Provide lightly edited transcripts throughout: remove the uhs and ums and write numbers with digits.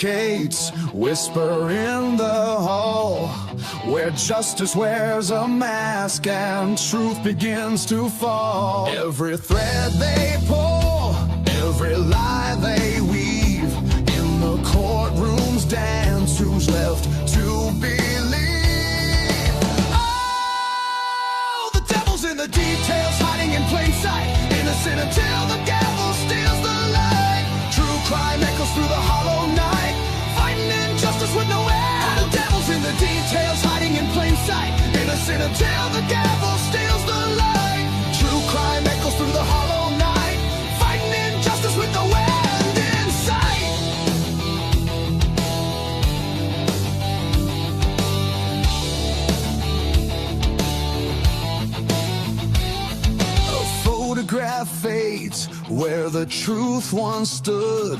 suffocates, whisper in the hall, where justice wears a mask and truth begins to fall. Every thread they pull, every lie they weave, in the courtroom's dance, who's left to believe? Oh, the devil's in the details, hiding in plain sight, innocent until the gavel steals the light. True crime echoes through the hollow night, fighting injustice with no end. The devil's in the details, hiding in plain sight, innocent until the gavel steals the light. True crime echoes through the hollow night, fighting injustice with no end in sight. A photograph fades where the truth once stood,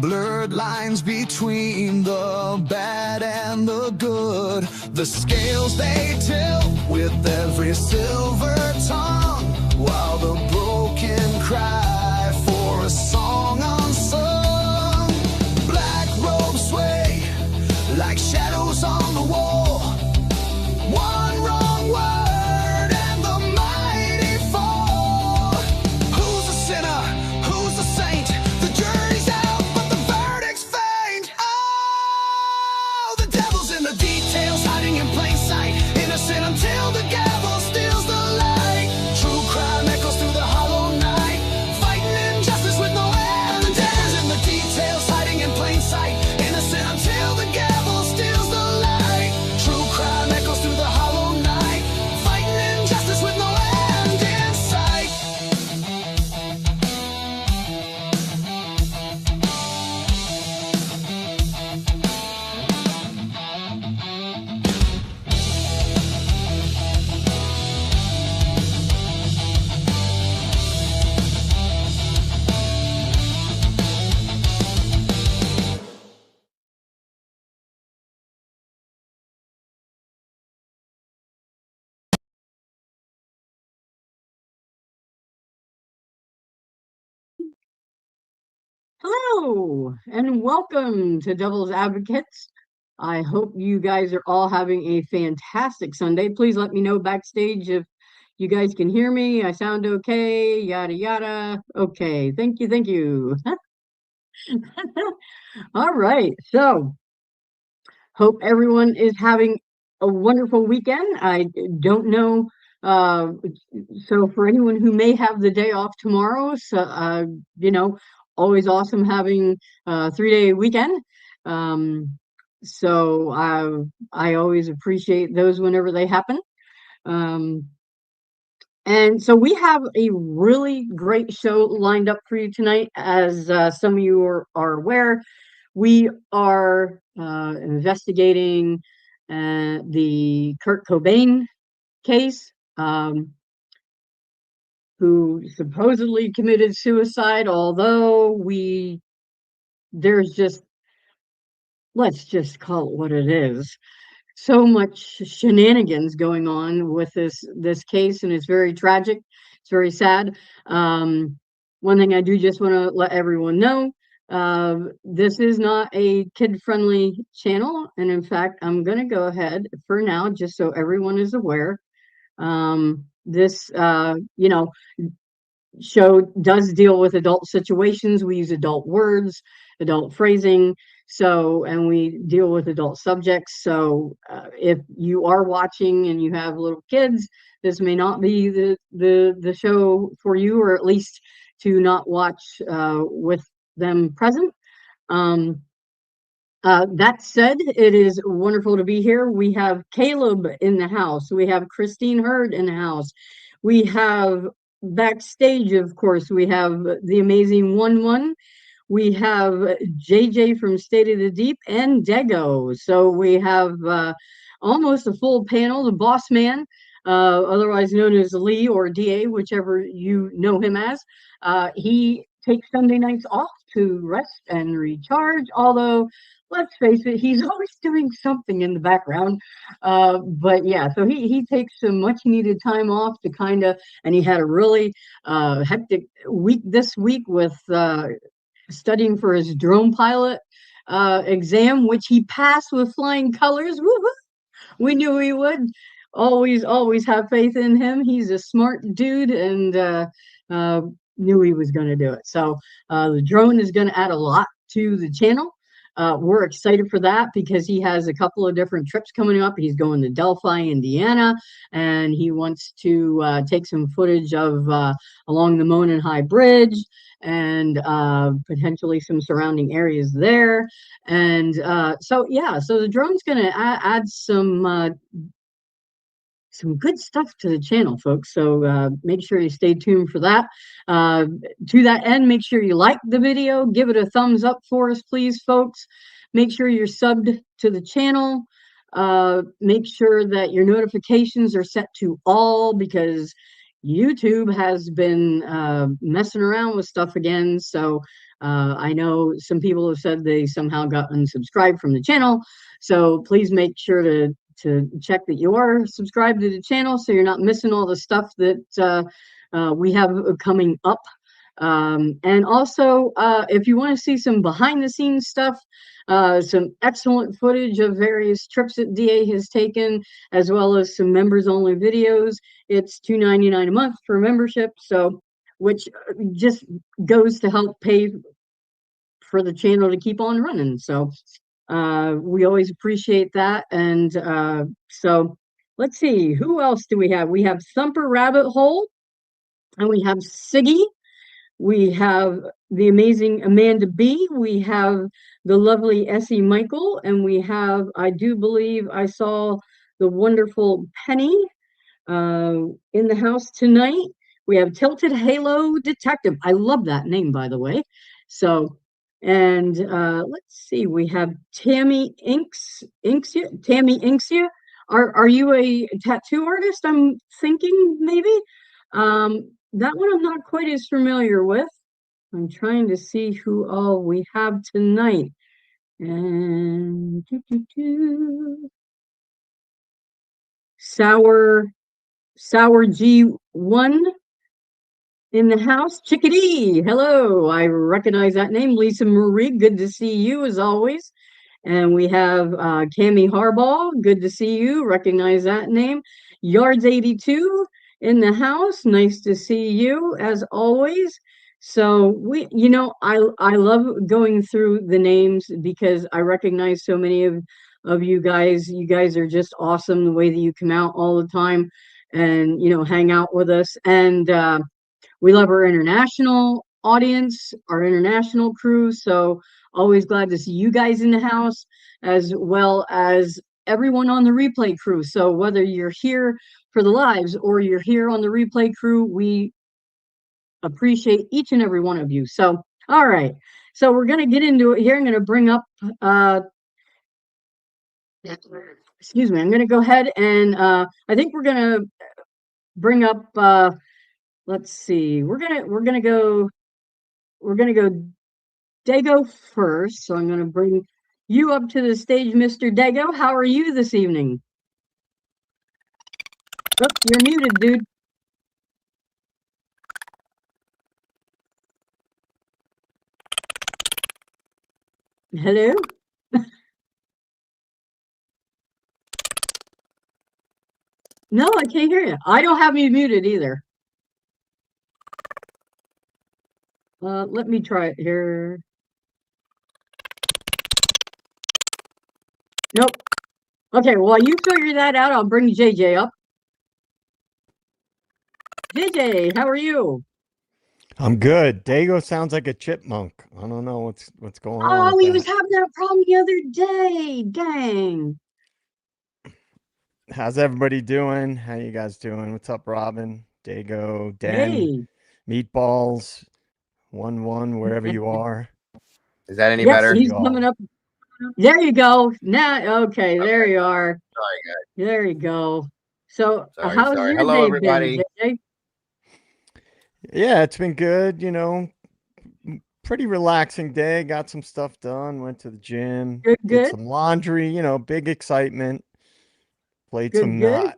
blurred lines between the bad and the good. The scales they tilt with every silver tongue, while the broken cry for a song unsung. Black robes sway like shadows on the wall, one wrong word and the mighty fall. Who's a sinner? Who's a saint? The jury's out, but the verdict's faint. Oh, the devil's in the details, hiding in plain sight, innocent until the gavel steals the light. True crime echoes through the hollow night, fighting injustice with no end. The devil's in the details, hiding in plain sight, innocent until the gavel steals the light. True crime echoes through the hollow night, fighting injustice with no end in sight. Hello, and welcome to Devil's Advocates. I hope you guys are all having a fantastic Sunday. Please let me know backstage if you guys can hear me. I sound okay, yada yada. Okay, thank you, thank you. All right, so hope everyone is having a wonderful weekend. I don't know. Uh, so for anyone who may have the day off tomorrow, so you know, always awesome having a 3-day weekend. So I always appreciate those whenever they happen. And so we have a really great show lined up for you tonight. As some of you are aware, we are investigating the Kurt Cobain case, who supposedly committed suicide, although there's just, let's just call it what it is, so much shenanigans going on with this case, and it's very tragic. It's very sad. One thing I do just want to let everyone know, this is not a kid-friendly channel, and in fact, I'm going to go ahead for now, just so everyone is aware. This show does deal with adult situations. We use adult words, adult phrasing, and we deal with adult subjects. So if you are watching and you have little kids, this may not be the show for you, or at least to not watch with them present. That said, it is wonderful to be here. We have Caleb in the house. We have Christine Hurd in the house. We have backstage, of course, we have the amazing 1-1. We have JJ from State of the Deep and Dego. So we have almost a full panel. The boss man, otherwise known as Lee or DA, whichever you know him as, he takes Sunday nights off to rest and recharge, although let's face it, he's always doing something in the background. But yeah, so he takes some much needed time off to and he had a really hectic week this week with studying for his drone pilot exam, which he passed with flying colors. Woo-hoo! We knew he would. Always have faith in him. He's a smart dude, and uh, knew he was going to do it. So the drone is going to add a lot to the channel. We're excited for that because he has a couple of different trips coming up. He's going to Delphi, Indiana, and he wants to take some footage of along the Monon High Bridge and potentially some surrounding areas there. And so, yeah, so the drone's going to add some good stuff to the channel, folks. So make sure you stay tuned for that. To that end, make sure you like the video, give it a thumbs up for us, please, folks. Make sure you're subbed to the channel. Make sure that your notifications are set to all because YouTube has been messing around with stuff again. So I know some people have said they somehow got unsubscribed from the channel. So please make sure to check that you are subscribed to the channel so you're not missing all the stuff that we have coming up. And also, if you want to see some behind the scenes stuff, some excellent footage of various trips that DA has taken, as well as some members only videos, it's $2.99 a month for membership. So, which just goes to help pay for the channel to keep on running. So, we always appreciate that. And so let's see, who else do we have? We have Thumper Rabbit Hole, and we have Siggy. We have the amazing Amanda B. We have the lovely Essie Michael, and we have, I do believe I saw the wonderful Penny in the house tonight. We have Tilted Halo Detective. I love that name, by the way. So, and let's see, we have Tammy Inksia. Tammy Inksia. Are you a tattoo artist? I'm thinking maybe. That one I'm not quite as familiar with. I'm trying to see who all we have tonight. And Sour G1 in the house. Chickadee, hello. I recognize that name. Lisa Marie, good to see you as always. And we have Cami Harbaugh, good to see you. Recognize that name. Yards 82 in the house. Nice to see you as always. So I love going through the names because I recognize so many of you guys. You guys are just awesome the way that you come out all the time and hang out with us. And we love our international audience, our international crew. So always glad to see you guys in the house, as well as everyone on the replay crew. So whether you're here for the lives or you're here on the replay crew, we appreciate each and every one of you. So, all right. So we're going to get into it here. I'm going to bring up, excuse me, I'm going to go ahead and I think we're going to bring up, let's see, we're going to go Dago first. So I'm going to bring you up to the stage, Mr. Dago. How are you this evening? Oh, you're muted, dude. Hello? No, I can't hear you. I don't have you muted either. Let me try it here. Nope. Okay, well, you figure that out. I'll bring JJ up. JJ, how are you? I'm good. Dago sounds like a chipmunk. I don't know what's going on. Oh, he was having that problem the other day. Dang. How's everybody doing? How you guys doing? What's up, Robin? Dago, Dan, Hey. Meatballs, 1-1, wherever you are. Is that any Yes, better? he's coming up. There you go. Now, okay, there you are. Sorry, guys. There you go. So, Sorry. how's your Hello, day everybody. been, JJ? Yeah, it's been good. Pretty relaxing day. Got some stuff done. Went to the gym. Good, Did good. some laundry. Big excitement. Played Good, some. good.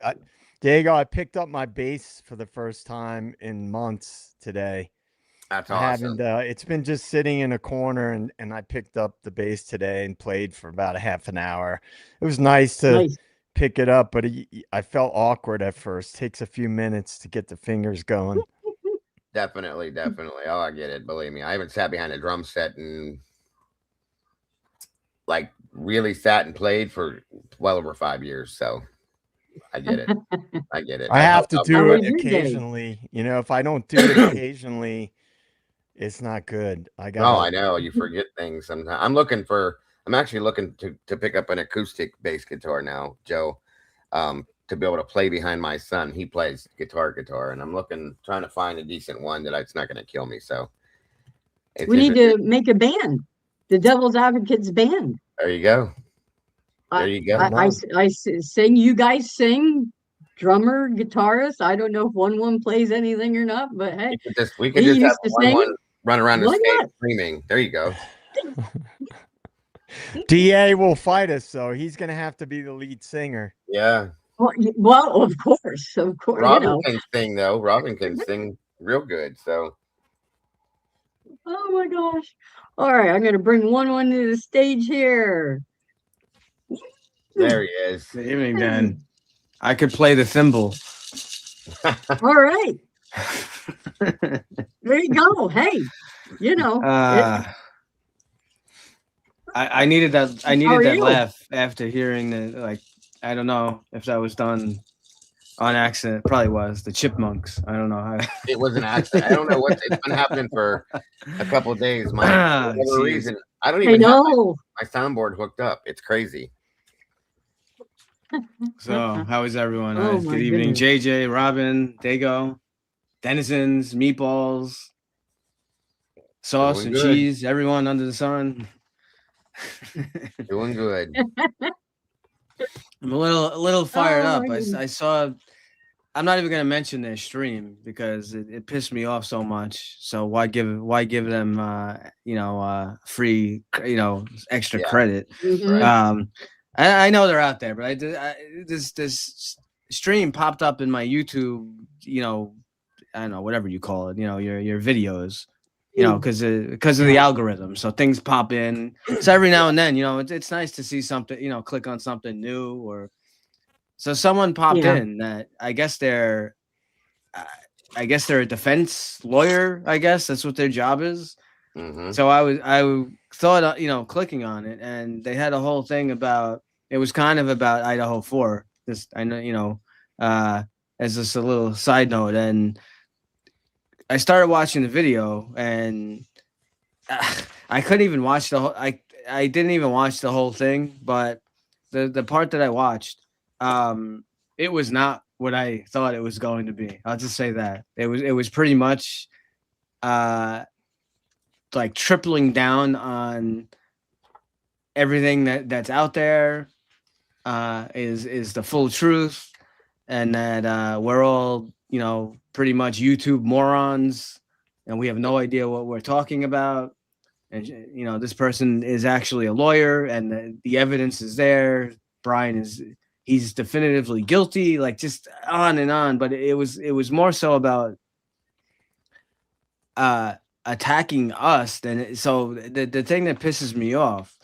Dago, I picked up my bass for the first time in months today. That's I haven't. awesome. It's been just sitting in a corner, and I picked up the bass today and played for about a half an hour. It was nice to Nice. pick it up, but I felt awkward at first. Takes a few minutes to get the fingers going. Definitely, definitely. Oh, I get it. Believe me, I haven't sat behind a drum set and like really sat and played for well over 5 years. So I get it. I get it. I I have helped to out my How do was it wife. your day? occasionally. If I don't do it occasionally, it's not good. I Oh, I gotta. know. You forget things sometimes. I'm actually looking to pick up an acoustic bass guitar now, Joe, to be able to play behind my son. He plays guitar, and I'm trying to find a decent one it's not going to kill me. So it's We need interesting. to make a band, the Devil's Advocates band. There you go. I, There you go. sing, you guys sing, drummer, guitarist. I don't know if one plays anything or not, but hey, We could he just have used to one sing. run around the Why stage not? screaming. There you go. DA will fight us, so he's gonna have to be the lead singer. Yeah. Well, of course, Robin can sing though. Robin can sing real good. So Oh my gosh. All right, I'm gonna bring one to the stage here. there he is. Good evening, Dan. I could play the thimble. All right. There you go. Hey, I needed that. I How needed are that you? laugh after hearing the like. I don't know if that was done on accident. Probably was the chipmunks. I don't know how. It was an accident. I don't know what it's been happening for a couple of days. For whatever reason, I don't even have my soundboard hooked up. It's crazy. So, how is everyone? Oh, Good my evening, goodness. JJ, Robin, Dago, denizens, meatballs, sauce Doing and good. cheese. Everyone under the sun. Doing good. I'm a little fired Oh, up. my goodness. I saw. I'm not even gonna mention their stream because it pissed me off so much. So why give them free extra Yeah. credit? Mhm. I know they're out there, but this stream popped up in my YouTube. I don't know, whatever you call it. Your videos. Because of the algorithm. So things pop in. So every now and then, it's nice to see something. Click on something new or. So someone popped Yeah. in that I guess they're a defense lawyer. I guess that's what their job is. Mhm. So I thought clicking on it, and they had a whole thing about it was kind of about Idaho 4. This I know as just a little side note, and I started watching the video, and I couldn't even watch the whole. I didn't even watch the whole thing, but the part that I watched, it was not what I thought it was going to be. I'll just say that it was pretty much, like tripling down on everything that's out there, is the full truth, and that we're all pretty much YouTube morons, and we have no idea what we're talking about. And this person is actually a lawyer, and the evidence is there. Brian he's definitively guilty, like just on and on. But it was more so about attacking us than so. The thing that pisses me off,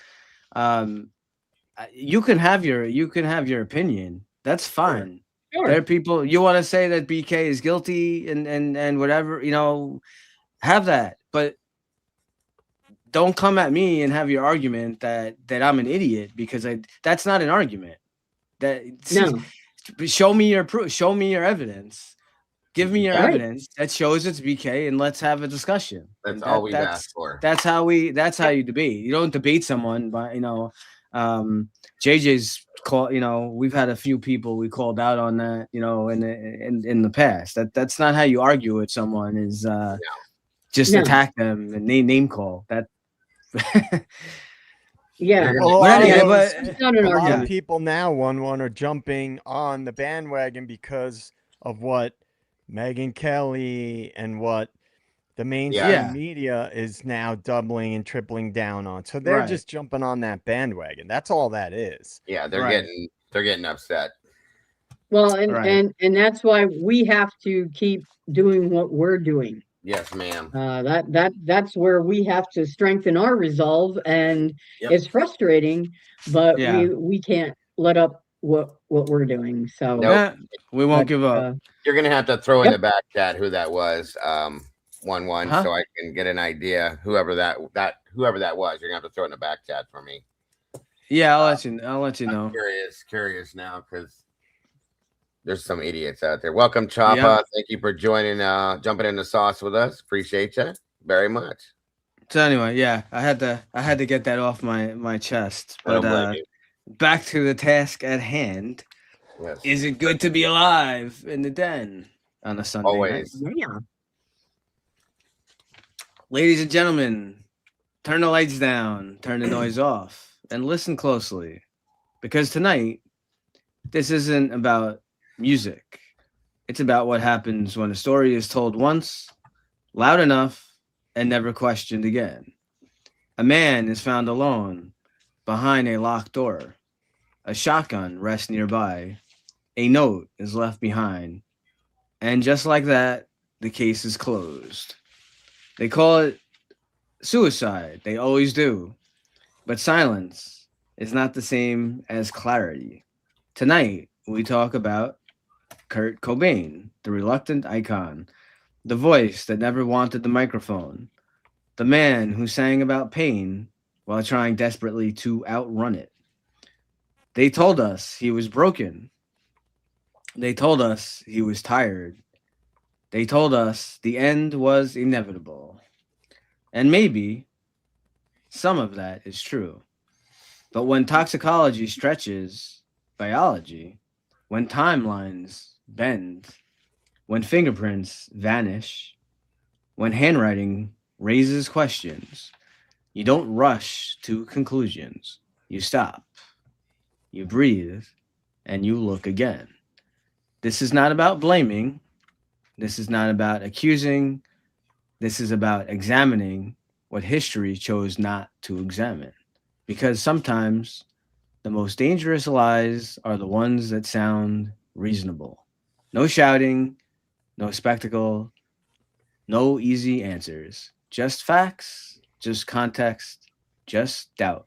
you can have your opinion. That's fine. Sure. There are people you want to say that BK is guilty and whatever, have that, but don't come at me and have your argument that I'm an idiot, because that's not an argument. No. Show me your proof. Show me your evidence. Give me your Right. evidence that shows it's BK, and let's have a discussion. That's all we've asked for. That's how you debate. You don't debate someone, but JJ's call. We've had a few people we called out on that. In the past, that's not how you argue with someone. Is just attack them and name call that. Yeah. Well, a lot of people now are jumping on the bandwagon because of what Megyn Kelly and what the mainstream media is now doubling and tripling down on. So they're just jumping on that bandwagon. That's all that is. Yeah, they're getting upset. Well, and that's why we have to keep doing what we're doing. Yes, ma'am. That's where we have to strengthen our resolve, and it's frustrating, but we can't let up what we're doing. So nope. We won't give up. You're gonna have to throw in the back chat who that was. 1-1, so I can get an idea. Whoever that was, you're gonna have to throw it in the back chat for me. Yeah, I'll let you know. I'm curious now because there's some idiots out there. Welcome, Choppa. Thank you for joining, jumping in the sauce with us. Appreciate you very much. So anyway, I had to get that off my chest. But back to the task at hand. Yes. Is it good to be alive in the den on a Sunday Always. night? Yeah. Ladies and gentlemen, turn the lights down, turn the noise off, and listen closely. Because tonight, this isn't about music. It's about what happens when a story is told once, loud enough, and never questioned again. A man is found alone behind a locked door. A shotgun rests nearby. A note is left behind. And just like that, the case is closed. They call it suicide. They always do. But silence is not the same as clarity. Tonight, we talk about Kurt Cobain, the reluctant icon, the voice that never wanted the microphone, the man who sang about pain while trying desperately to outrun it. They told us he was broken. They told us he was tired. They told us the end was inevitable. And maybe some of that is true. But when toxicology stretches biology, when timelines bend, when fingerprints vanish, when handwriting raises questions, you don't rush to conclusions. You stop, you breathe, and you look again. This is not about blaming. This is not about accusing. This is about examining what history chose not to examine. Because sometimes the most dangerous lies are the ones that sound reasonable. No shouting, no spectacle, no easy answers. Just facts, just context, just doubt.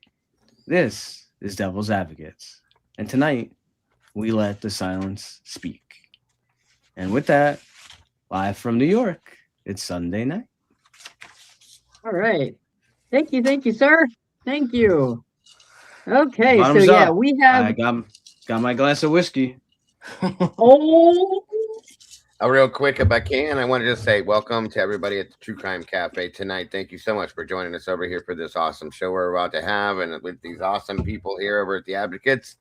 This is Devil's Advocates. And tonight, we let the silence speak. And with that, live from New York, it's Sunday night. All right. Thank you, sir. Thank you. Okay, Bottoms so up. we have. I got my glass of whiskey. Oh. Real quick, if I can, I want to just say welcome to everybody at the True Crime Cafe tonight. Thank you so much for joining us over here for this awesome show we're about to have, and with these awesome people here over at the Advocates.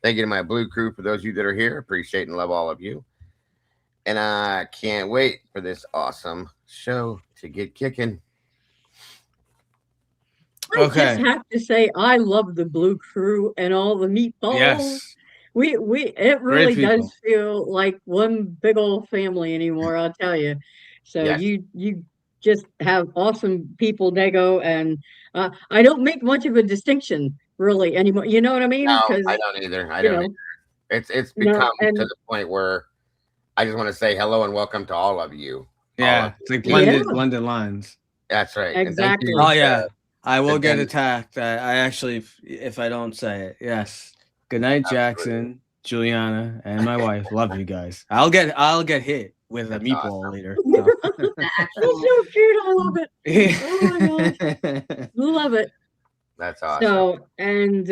Thank you to my Blue Crew for those of you that are here. Appreciate and love all of you. And I can't wait for this awesome show to get kicking. I just have to say, I love the Blue Crew and all the meatballs. Yes. It really does feel like one big old family anymore, I'll tell you. So you just have awesome people, Dago, and I don't make much of a distinction really anymore. You know what I mean? No, I don't either. I don't either. It's become to the point where I just want to say hello and welcome to all of you. Yeah, it's like blended lines. That's right. Exactly. Oh yeah, I will get attacked. I actually, if I don't say it, yes. Good night, Jackson, Juliana, and my wife. Love you guys. I'll get hit with a meatball later. So. That's so cute. I love it. Oh my gosh, love it. That's awesome. So and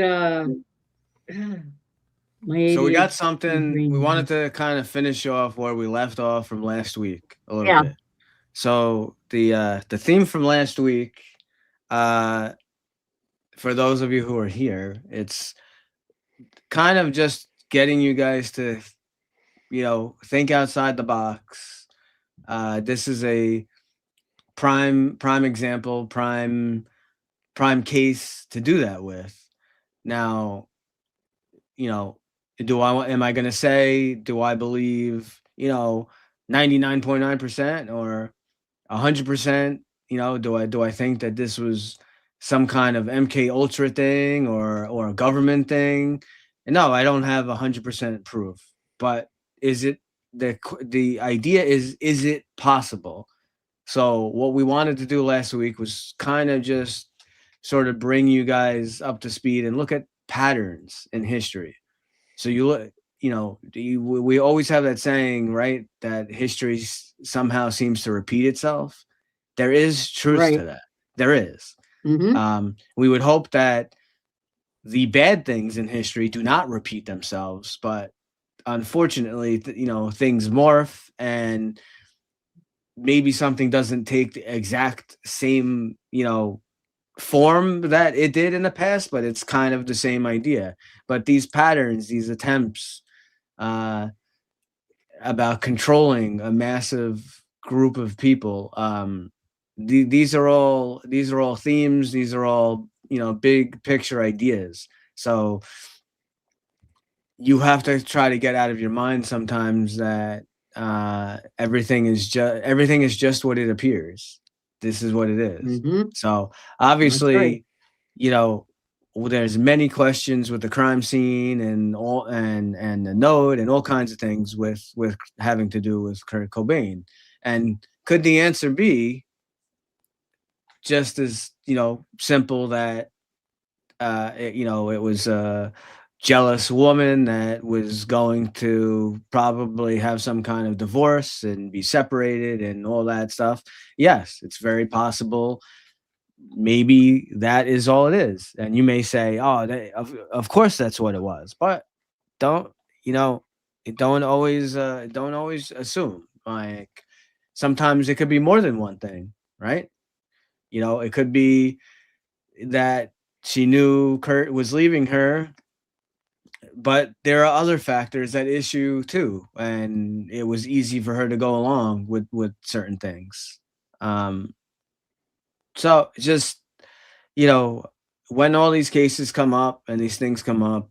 so we got something. We wanted to kind of finish off where we left off from last week a little bit. So the theme from last week, for those of you who are here, it's kind of just getting you guys to, think outside the box. This is a prime example, prime case to do that with. Now, am I going to say, do I believe, 99.9% or 100%, do I think that this was some kind of MK Ultra thing or a government thing? And no, I don't have 100% proof, but is it the idea is it possible So what we wanted to do last week was kind of just sort of bring you guys up to speed and look at patterns in history. So you look, we always have that saying, right, that history somehow seems to repeat itself. There is truth to that. There is. Mm-hmm. We would hope that the bad things in history do not repeat themselves, but unfortunately, things morph, and maybe something doesn't take the exact same, form that it did in the past, but it's kind of the same idea. But these patterns, these attempts about controlling a massive group of people, these are all themes. These are all, big picture ideas. So you have to try to get out of your mind sometimes that everything is just what it appears. This is what it is. Mm-hmm. So obviously, there's many questions with the crime scene and all, and the note and all kinds of things with having to do with Kurt Cobain. And could the answer be just as, simple that it was a jealous woman that was going to probably have some kind of divorce and be separated and all that stuff? Yes, it's very possible. Maybe that is all it is. And you may say, of course that's what it was. But don't always assume. Like, sometimes it could be more than one thing, right? It could be that she knew Kurt was leaving her, but there are other factors at issue too, and it was easy for her to go along with certain things. So just, when all these cases come up and these things come up,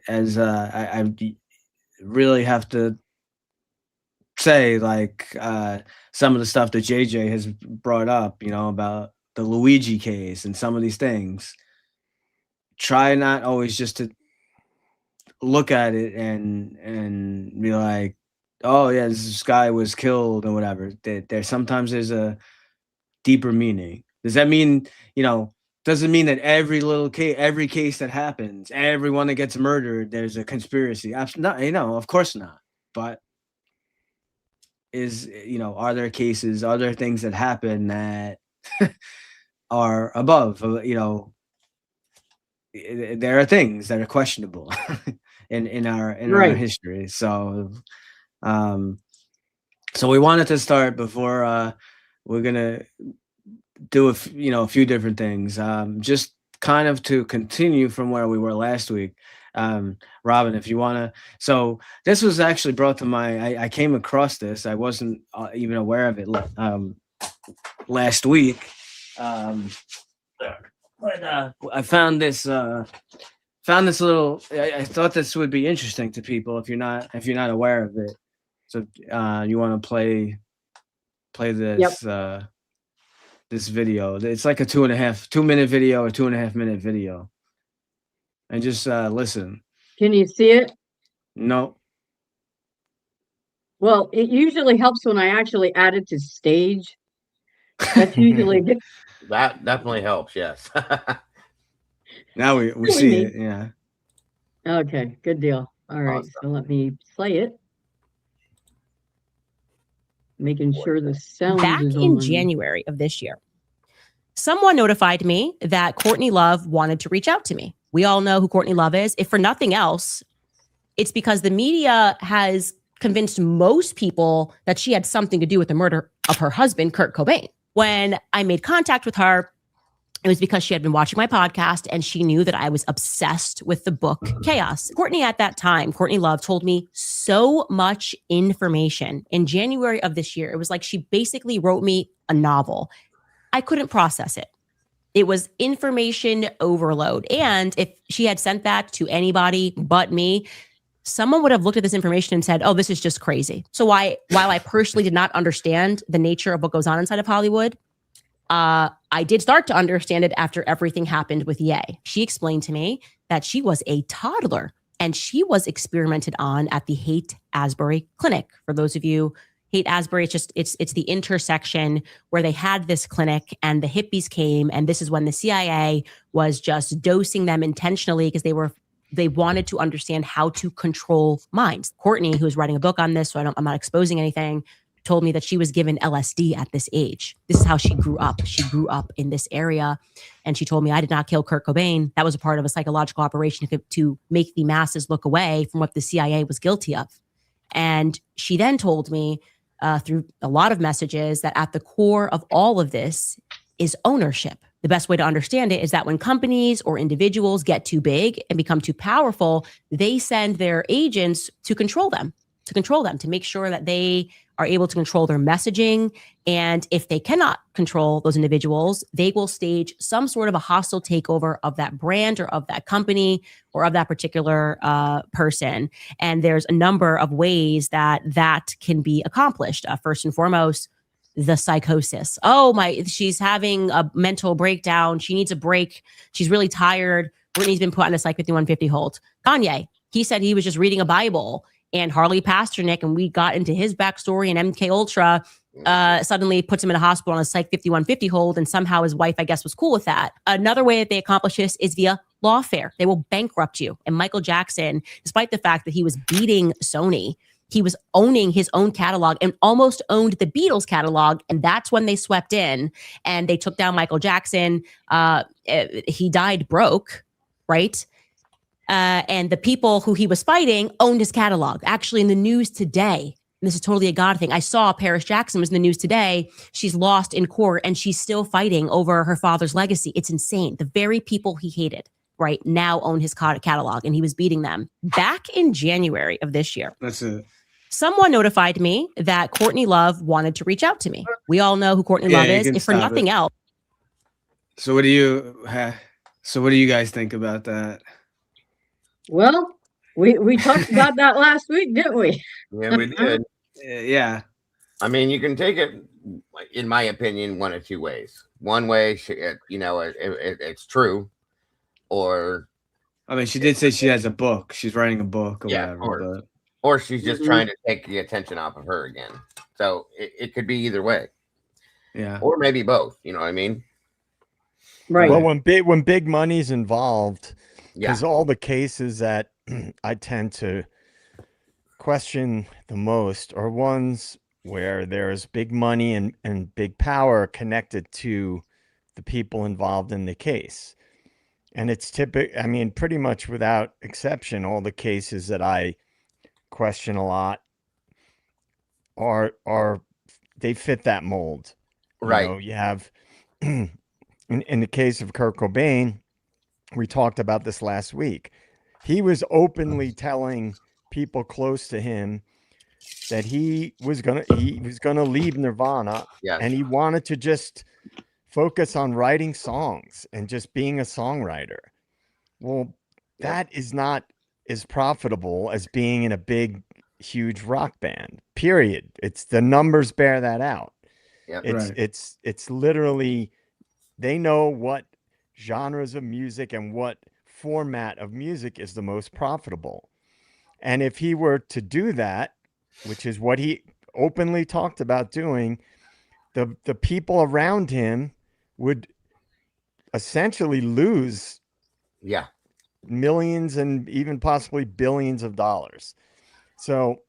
as I really have to say, like, some of the stuff that JJ has brought up, about the Luigi case and some of these things, try not always just to look at it and be like, oh yeah, this guy was killed or whatever. There sometimes there's a deeper meaning. Does that mean, doesn't mean that every case that happens, everyone that gets murdered, there's a conspiracy? Of course not. But are there cases, are there things that happen that are above, there are things that are questionable in our history. So so we wanted to start before we're gonna do a few different things, just kind of to continue from where we were last week. Robin, if you want to. So this was actually brought to I came across this. I wasn't even aware of it last week. But I found this little. I thought this would be interesting to people if you're not aware of it. So you want to play this this video. It's like a 2.5 video or 2.5 minute video, and just listen. Can you see it? No. Well, it usually helps when I actually add it to stage. That's usually good. That definitely helps. Yes. Now we see it. Yeah. Okay, good deal. All right, awesome. So let me play it. Making sure the sound back is in on. January of this year, someone notified me that Courtney Love wanted to reach out to me. We all know who Courtney Love is. If for nothing else, it's because the media has convinced most people that she had something to do with the murder of her husband, Kurt Cobain. When I made contact with her, it was because she had been watching my podcast and she knew that I was obsessed with the book Chaos. Courtney Love told me so much information in January of this year. It was like she basically wrote me a novel. I couldn't process it. It was information overload. And if she had sent that to anybody but me, someone would have looked at this information and said, oh, this is just crazy. So while I personally did not understand the nature of what goes on inside of Hollywood, I did start to understand it after everything happened with Ye. She explained to me that she was a toddler and she was experimented on at the Haight-Ashbury Clinic. For those of you Haight Asbury, it's the intersection where they had this clinic and the hippies came, and this is when the CIA was just dosing them intentionally because they wanted to understand how to control minds. Courtney, who's writing a book on this, so I'm not exposing anything, told me that she was given LSD at this age. This is how she grew up. She grew up in this area. And she told me, I did not kill Kurt Cobain. That was a part of a psychological operation to make the masses look away from what the CIA was guilty of. And she then told me through a lot of messages that at the core of all of this is ownership. The best way to understand it is that when companies or individuals get too big and become too powerful, they send their agents to control them, to make sure that they are able to control their messaging. And if they cannot control those individuals, they will stage some sort of a hostile takeover of that brand or of that company or of that particular person. And there's a number of ways that can be accomplished. First and foremost, the psychosis. She's having a mental breakdown. She needs a break. She's really tired. Brittany's been put on a Psych 5150 hold. Kanye, he said he was just reading a Bible, and Harley Pasternak, and we got into his backstory, and MK Ultra suddenly puts him in a hospital on a Psych 5150 hold, and somehow his wife, I guess, was cool with that. Another way that they accomplish this is via lawfare. They will bankrupt you. And Michael Jackson, despite the fact that he was beating Sony, he was owning his own catalog and almost owned the Beatles catalog. And that's when they swept in and they took down Michael Jackson. He died broke, right? And the people who he was fighting owned his catalog. Actually, in the news today, and this is totally a God thing, I saw Paris Jackson was in the news today. She's lost in court and she's still fighting over her father's legacy. It's insane. The very people he hated, right, now own his catalog, and he was beating them. Back in January of this year, That's it. Someone notified me that Courtney Love wanted to reach out to me. We all know who Courtney Love is. If for nothing else. So what do you guys think about that? Well, we talked about that last week, didn't we? Yeah, we did. Yeah. I mean, you can take it, in my opinion, one of two ways. One way, it's true, or I mean, she did say she has a book. She's writing a book or whatever. Or she's just trying to take the attention off of her again. So it could be either way. Yeah. Or maybe both. You know what I mean? Right. Well, when big money's involved, Yeah. because all the cases that I tend to question the most are ones where there's big money and big power connected to the people involved in the case. And it's pretty much without exception, all the cases that I question a lot are they fit that mold. Right. You have in the case of Kurt Cobain, we talked about this last week. He was openly telling people close to him that he was gonna leave Nirvana. Yes. And he wanted to just focus on writing songs and just being a songwriter. Well, that is not as profitable as being in a big, huge rock band, period. It's the numbers bear that out. Yep. It's literally, they know what genres of music and what format of music is the most profitable. And if he were to do that, which is what he openly talked about doing, the people around him would essentially lose millions and even possibly billions of dollars. So,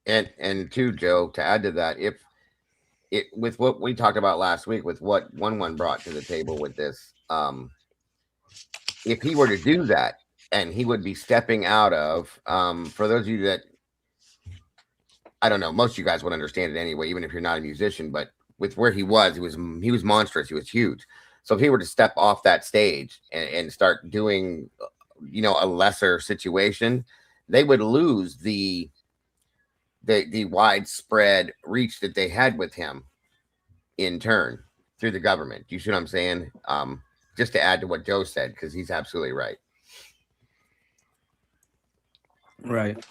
and too, Joe, to add to that, if it with what we talked about last week, with what one brought to the table with this, if he were to do that, and he would be stepping out of, for those of you that, I don't know, most of you guys would understand it anyway, even if you're not a musician, but with where he was monstrous, he was huge. So if he were to step off that stage and start doing, a lesser situation, they would lose the widespread reach that they had with him in turn through the government. You see what I'm saying? Just to add to what Joe said, because he's absolutely right. Right.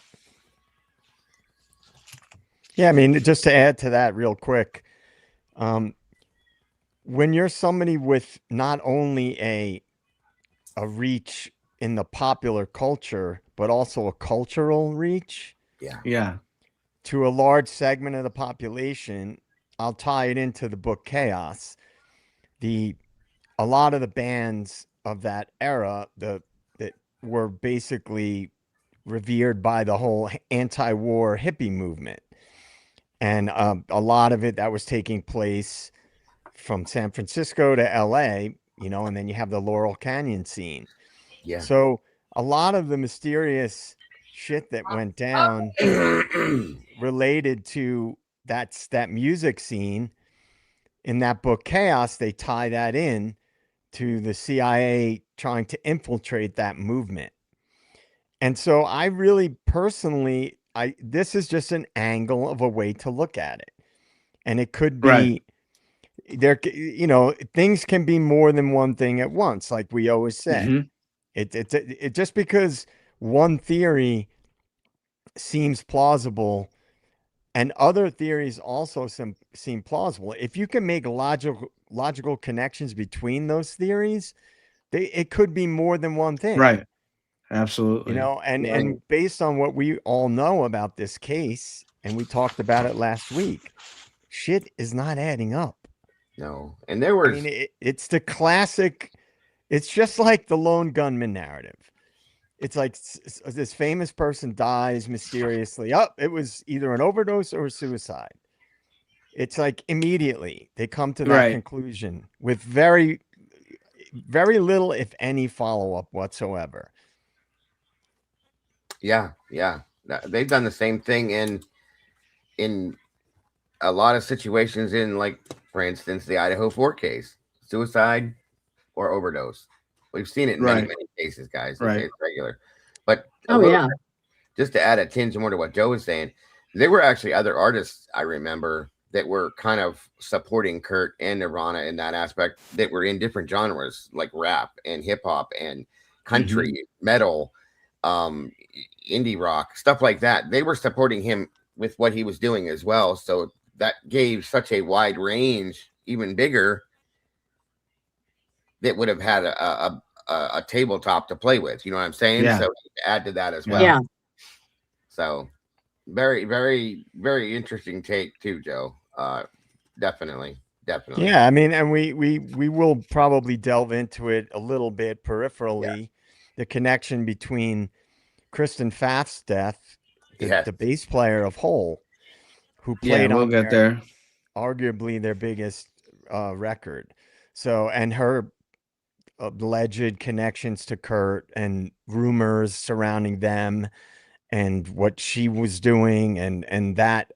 Yeah, I mean, just to add to that real quick, when you're somebody with not only a reach in the popular culture, but also a cultural reach, Yeah. to a large segment of the population, I'll tie it into the book Chaos. A lot of the bands of that era that were basically revered by the whole anti-war hippie movement. And a lot of it that was taking place from San Francisco to LA, you know, and then you have the Laurel Canyon scene. Yeah. So a lot of the mysterious shit that went down related to that music scene in that book Chaos, they tie that in to the CIA trying to infiltrate that movement. And so I really personally, this is just an angle of a way to look at it. And it could be there, you know, things can be more than one thing at once, like we always say. It just because one theory seems plausible and other theories also seem plausible. If you can make logical connections between those theories, it could be more than one thing. Right. Absolutely. You know, and based on what we all know about this case, and we talked about it last week, shit is not adding up. No. And there was, I mean, it's the classic, it's just like the lone gunman narrative. It's like this famous person dies mysteriously. Oh, it was either an overdose or a suicide. It's like immediately they come to that conclusion with very, very little, if any, follow-up whatsoever. Yeah. They've done the same thing in a lot of situations in, like, for instance, the Idaho 4 case, suicide or overdose. We've seen it in many cases, guys. It's regular. But just to add a tinge more to what Joe was saying, there were actually other artists I remember that were kind of supporting Kurt and Nirvana in that aspect that were in different genres like rap and hip hop and country, metal, indie rock, stuff like that. They were supporting him with what he was doing as well. So that gave such a wide range, even bigger, that would have had a tabletop to play with. You know what I'm saying? Yeah. So to add to that as well. Yeah. So very, very, very interesting take too, Joe. Definitely. Yeah, I mean, and we will probably delve into it a little bit peripherally, the connection between Kristen Pfaff's death, the bass player of Hole, who played on arguably their biggest record. So, and her alleged connections to Kurt and rumors surrounding them and what she was doing, and that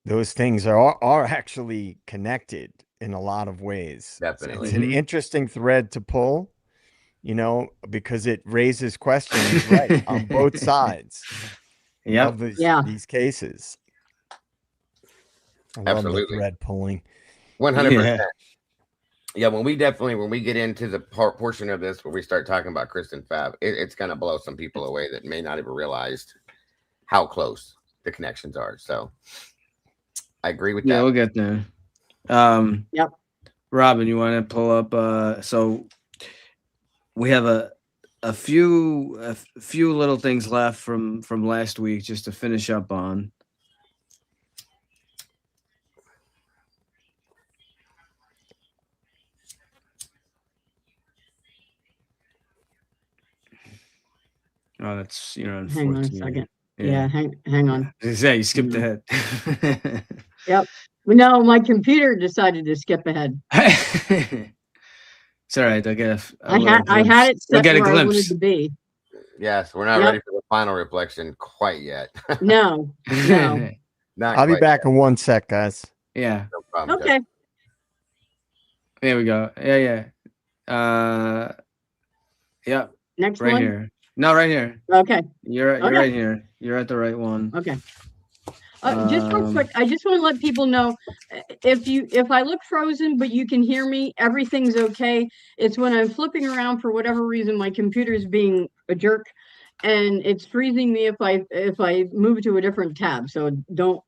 those things are actually connected in a lot of ways. Definitely. It's an interesting thread to pull, you know, because it raises questions on both sides of these cases. I love the thread pulling. 100%. Yeah, when we get into the portion of this where we start talking about Kristen Pfaff, it's going to blow some people away that may not even realized how close the connections are. So I agree with that. Yeah, we'll get there. Robin, you want to pull up? So we have a few little things left from last week just to finish up on. Oh, that's unfortunate. Hang on a second. Yeah, hang on. Yeah, you skipped ahead. Yep. No, my computer decided to skip ahead. It's all right. I had it set where I wanted to be. Yes, we're not ready for the final reflection quite yet. No. I'll be back in 1 sec, guys. Yeah. No problem, Okay. Jeff. There we go. Yeah. Yeah. Next right one. Here. No, right here. Okay. You're right here. You're at the right one. Okay. Just real quick, I just want to let people know if I look frozen but you can hear me, everything's okay. It's when I'm flipping around for whatever reason, my computer's being a jerk, and it's freezing me if I move to a different tab. So don't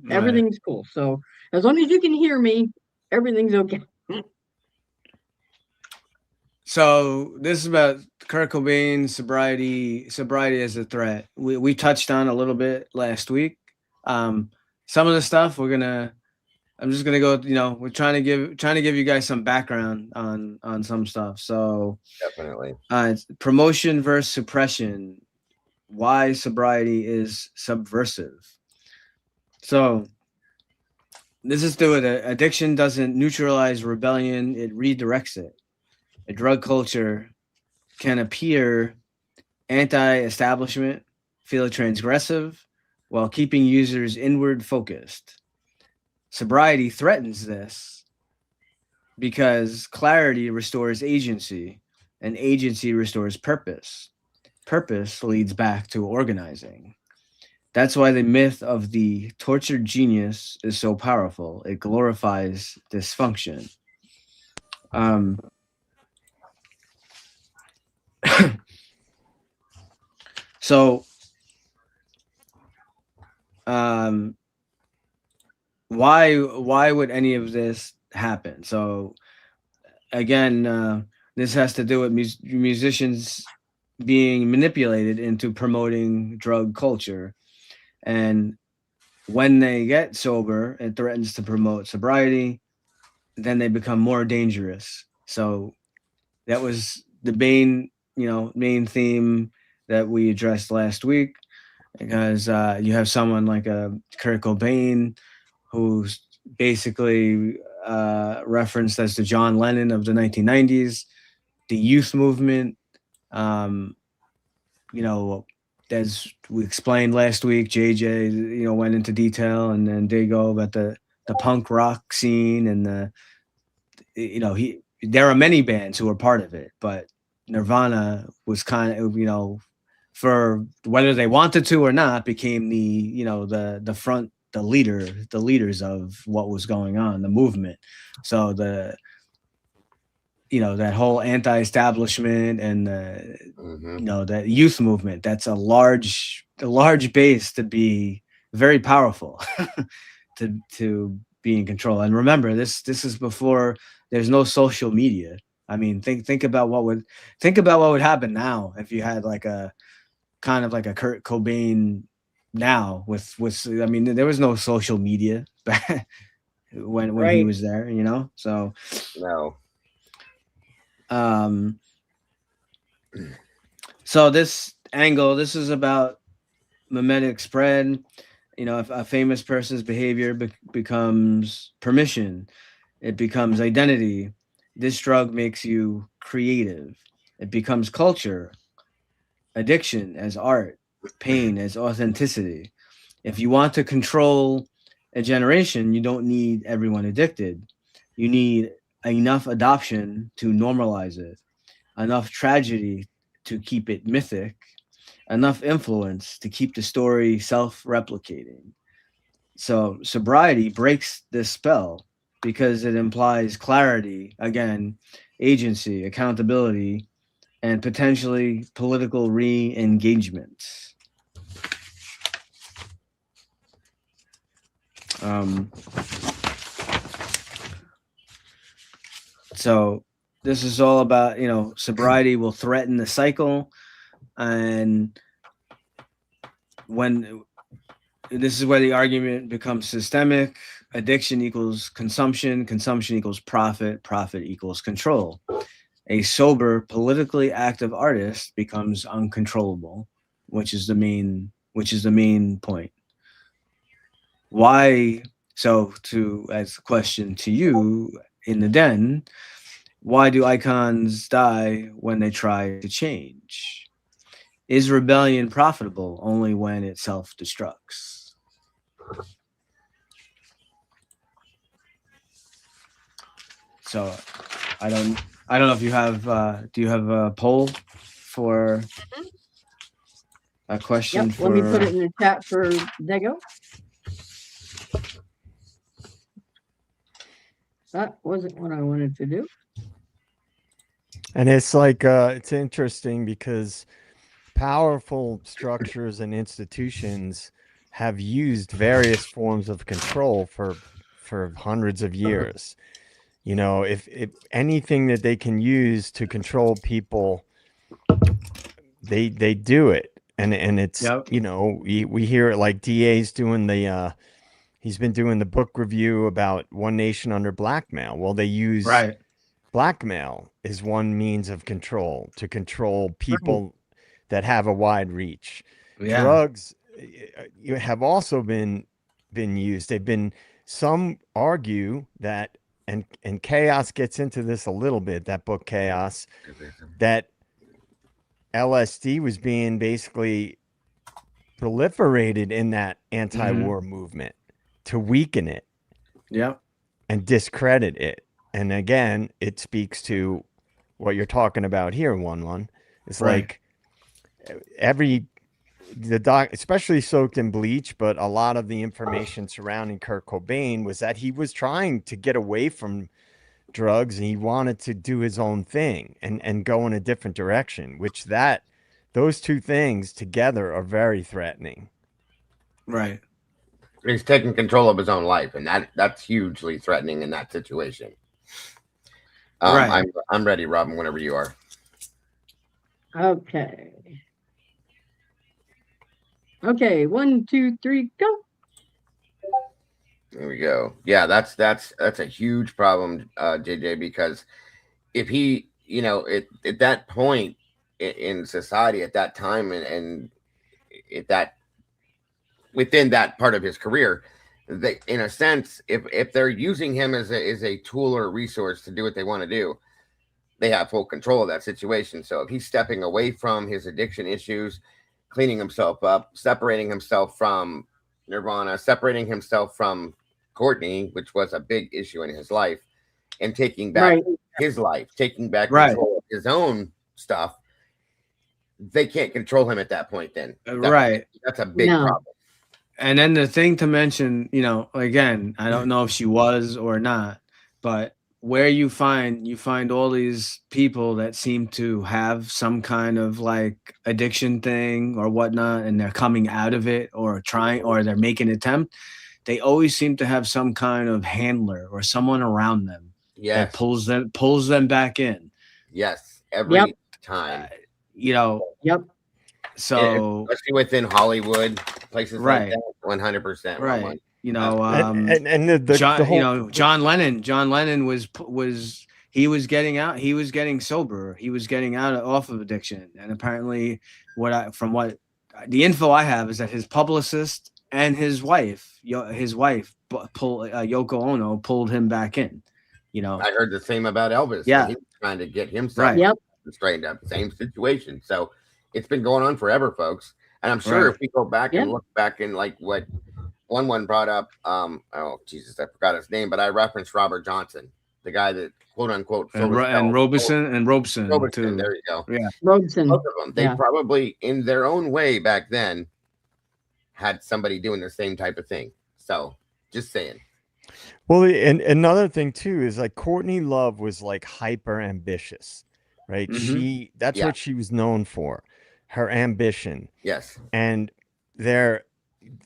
everything's cool. So as long as you can hear me, everything's okay. So this is about Kurt Cobain, sobriety as a threat. We touched on a little bit last week. Some of the stuff I'm just gonna go. We're trying to give you guys some background on some stuff. So definitely, it's promotion versus suppression. Why sobriety is subversive. So this is to it. Addiction doesn't neutralize rebellion; it redirects it. A drug culture can appear anti-establishment, feel transgressive, while keeping users inward focused. Sobriety threatens this because clarity restores agency, and agency restores purpose. Purpose leads back to organizing. That's why the myth of the tortured genius is so powerful. It glorifies dysfunction. So, why would any of this happen? So, again, this has to do with musicians being manipulated into promoting drug culture, and when they get sober, it threatens to promote sobriety. Then they become more dangerous. So that was the main theme that we addressed last week, because you have someone like Kurt Cobain, who's basically referenced as the John Lennon of the 1990s, the youth movement. As we explained last week, JJ, went into detail, and then Dago about the punk rock scene, and there are many bands who are part of it, but Nirvana was kind of, for whether they wanted to or not, became the front, the leaders of what was going on, the movement. So that whole anti-establishment and that youth movement, that's a large base to be very powerful to be in control. And remember, this is before there's no social media. I mean, think about what would happen now if you had like a kind of like a Kurt Cobain now with I mean, there was no social media when Right. he was there, so no. So this is about mimetic spread. If a famous person's behavior becomes permission, it becomes identity. This drug makes you creative. It becomes culture, addiction as art, pain as authenticity. If you want to control a generation, you don't need everyone addicted. You need enough adoption to normalize it, enough tragedy to keep it mythic, enough influence to keep the story self-replicating. So sobriety breaks this spell because it implies clarity, again, agency, accountability, and potentially political re-engagement. So this is all about, sobriety will threaten the cycle. And when this is where the argument becomes systemic, addiction equals consumption, consumption equals profit, profit equals control. A sober, politically active artist becomes uncontrollable, which is the main point. Why? So as a question to you in the den, why do icons die when they try to change? Is rebellion profitable only when it self-destructs? So I don't know if you have do you have a poll for a question? Yep, let me put it in the chat for Dego. That wasn't what I wanted to do. And it's like, it's interesting because powerful structures and institutions have used various forms of control for hundreds of years. If anything that they can use to control people, they do it. and it's you know, we hear it like DA's doing the he's been doing the book review about One Nation Under Blackmail. Well, they use blackmail is one means of control to control people that have a wide reach. Drugs you have also been used. They've been, some argue that, and Chaos gets into this a little bit, that book Chaos, that LSD was being basically proliferated in that anti-war movement to weaken it and discredit it. And again, it speaks to what you're talking about here, one. It's like the doc, especially soaked in bleach, but a lot of the information surrounding Kurt Cobain was that he was trying to get away from drugs and he wanted to do his own thing and go in a different direction, which those two things together are very threatening. Right. He's taking control of his own life, and that's hugely threatening in that situation. I'm ready, Robin, whenever you are. Okay. Okay, 1, 2, 3, go. There we go. Yeah, that's a huge problem, JJ, because if he, you know, at that point in society at that time and at that within that part of his career, they, in a sense, if they're using him as a tool or a resource to do what they want to do, they have full control of that situation. So if he's stepping away from his addiction issues, cleaning himself up, separating himself from Nirvana, separating himself from Courtney, which was a big issue in his life, and taking back his life, taking back control of his own stuff, they can't control him at that point then. That's a big problem. And then the thing to mention, you know, again, I don't know if she was or not, but where you find all these people that seem to have some kind of like addiction thing or whatnot, and they're coming out of it or trying, or they're making an attempt, they always seem to have some kind of handler or someone around them that pulls them back in. Yes, every time. You know. So especially within Hollywood, places like that, 100%. Right. You know, John Lennon was he was getting out, he was getting sober, he was getting off of addiction, and apparently the info I have is that his publicist and his wife Yoko Ono pulled him back in. You know, I heard the same about Elvis. Yeah, he was trying to get himself straightened up. Same situation. So it's been going on forever, folks. And I'm sure if we go back and look back in like what one brought up, oh Jesus, I forgot his name, but I referenced Robert Johnson, the guy that quote unquote and Robeson too. There you go. Yeah, Robeson. Both of them. They probably, in their own way back then, had somebody doing the same type of thing. So just saying. Well, and another thing too is like Courtney Love was like hyper ambitious, right? That's what she was known for, her ambition. Yes. And their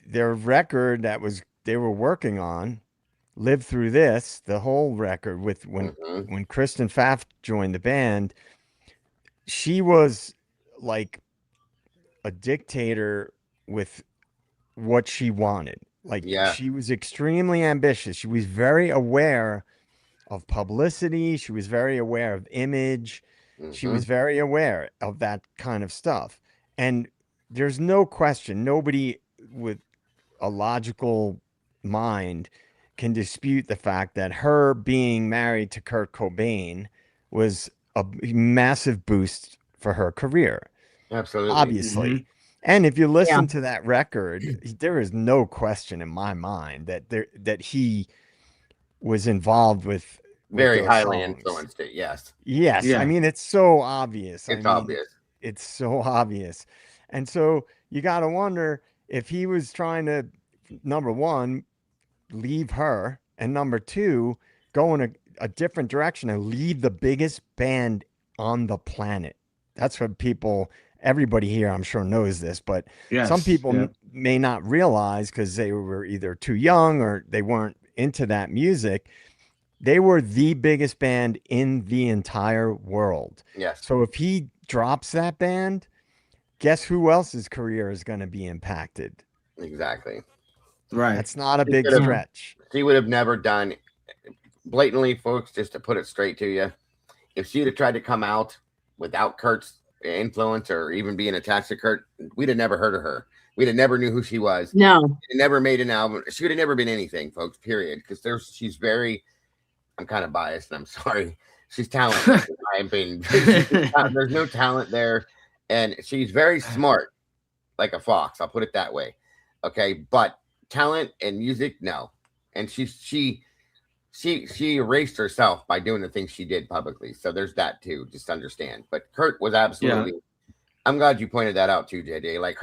record that they were working on, Live Through This, the whole record with when Kristen Pfaff joined the band, she was like a dictator with what she wanted. Like she was extremely ambitious. She was very aware of publicity. She was very aware of image. She was very aware of that kind of stuff. And there's no question, nobody with a logical mind can dispute the fact that her being married to Kurt Cobain was a massive boost for her career. Absolutely. Obviously. And if you listen to that record, there is no question in my mind that he was involved with very highly influenced it. Yes. I mean, it's so obvious. It's obvious. It's so obvious. And so you got to wonder if he was trying to, number one, leave her, and number two, go in a different direction and leave the biggest band on the planet. That's what everybody here, I'm sure, knows this, but some people may not realize because they were either too young or they weren't into that music. They were the biggest band in the entire world. Yes. So if he drops that band, guess who else's career is going to be impacted? Exactly. Right. That's not a big could've- stretch. She would have never done, blatantly, folks, just to put it straight to you, if she'd have tried to come out without Kurt's influence or even being attached to Kurt, we'd have never heard of her. We'd have never knew who she was. No. Never made an album. She would have never been anything, folks, period. Because she's very, I'm kind of biased and I'm sorry. She's talented. There's no talent there. And she's very smart, like a fox. I'll put it that way. Okay. But talent and music, no. And she erased herself by doing the things she did publicly. So there's that too. Just understand. But Kurt was absolutely, I'm glad you pointed that out too, JJ. Like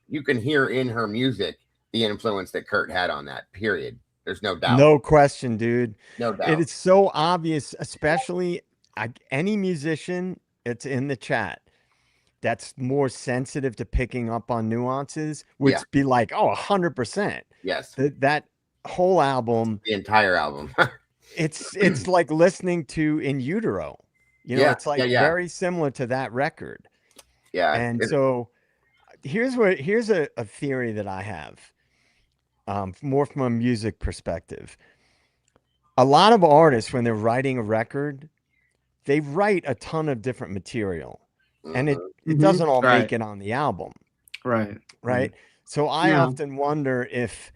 you can hear in her music the influence that Kurt had on that, period. There's no doubt. No question, dude. No doubt. It is so obvious, especially any musician that's in the chat that's more sensitive to picking up on nuances would be like, oh, 100%. Yes. That whole album. The entire album. it's like listening to In Utero. You know, it's like very similar to that record. Yeah. And so here's a theory that I have. More from a music perspective. A lot of artists, when they're writing a record, they write a ton of different material, and it doesn't all make it on the album. Right. So I often wonder if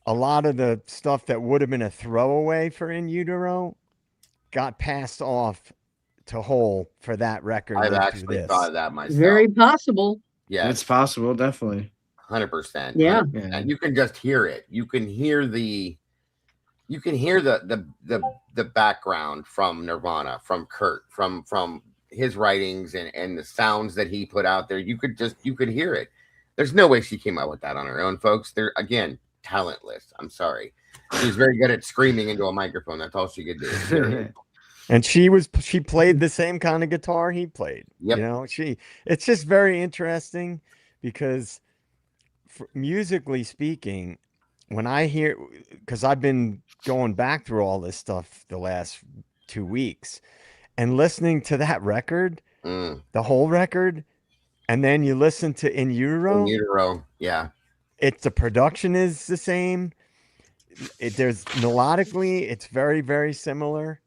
a lot of the stuff that would have been a throwaway for In Utero got passed off to Hole for that record. I've actually thought of that myself. Very possible. Yeah, it's possible, definitely. 100%. Yeah. And you can just hear it. You can hear the background from Nirvana, from Kurt, from his writings and the sounds that he put out there. You could hear it. There's no way she came up with that on her own, folks. They're, again, talentless. I'm sorry. She's very good at screaming into a microphone. That's all she could do. And she played the same kind of guitar he played. Yep. You know, it's just very interesting because musically speaking, when I hear, because I've been going back through all this stuff the last 2 weeks and listening to that record, the whole record, and then you listen to In Utero. Yeah. The production is the same. There's melodically, it's very, very similar.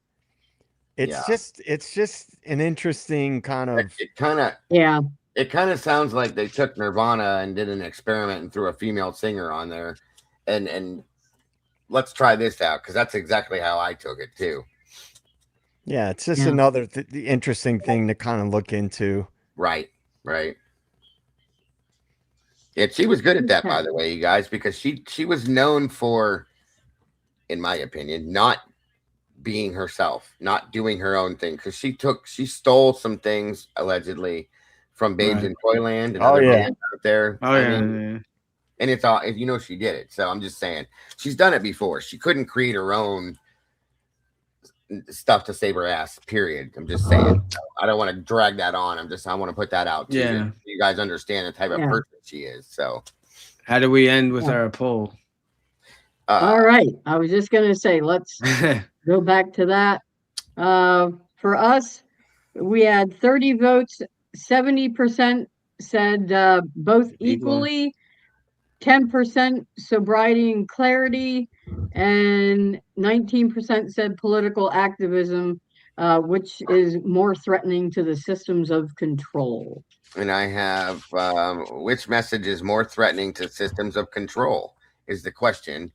It's just an interesting kind of. It kind of sounds like they took Nirvana and did an experiment and threw a female singer on there, and let's try this out, because that's exactly how I took it too. Yeah, it's just another interesting thing to kind of look into. Right. Yeah, she was good at that, by the way, you guys, because she was known for, in my opinion, not being herself, not doing her own thing, because she stole some things allegedly from Babes in Toyland and other bands out there. And it's all, you know, she did it. So I'm just saying, she's done it before. She couldn't create her own stuff to save her ass, period. I'm just saying. I don't want to drag that on. I want to put that out too. So you guys understand the type of person she is. So how do we end with our poll? All right. I was just going to say, let's go back to that. For us, we had 30 votes. 70% said both equally, 10% sobriety and clarity, and 19% said political activism, which is more threatening to the systems of control. And I have, which message is more threatening to systems of control is the question.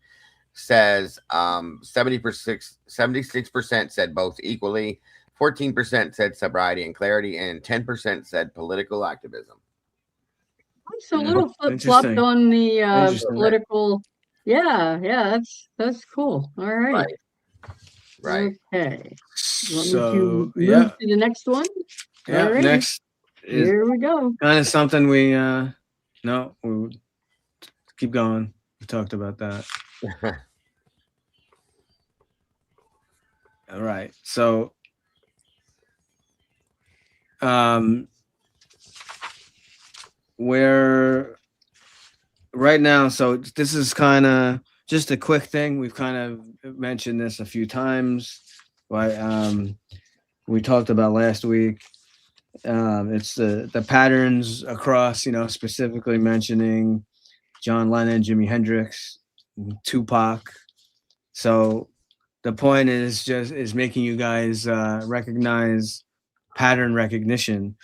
Says 76% said both equally, 14% said sobriety and clarity, and 10% said political activism. So a little flip-flopped on the political. Yeah, that's cool. All right. Okay. Want me to move to the next one? Yeah, right. Next. Here we go. Kind of something we keep going. We talked about that. All right. So we're right now, so this is kind of just a quick thing. We've kind of mentioned this a few times, but we talked about last week. It's the patterns across, specifically mentioning John Lennon, Jimi Hendrix, Tupac. So the point is making you guys recognize pattern recognition.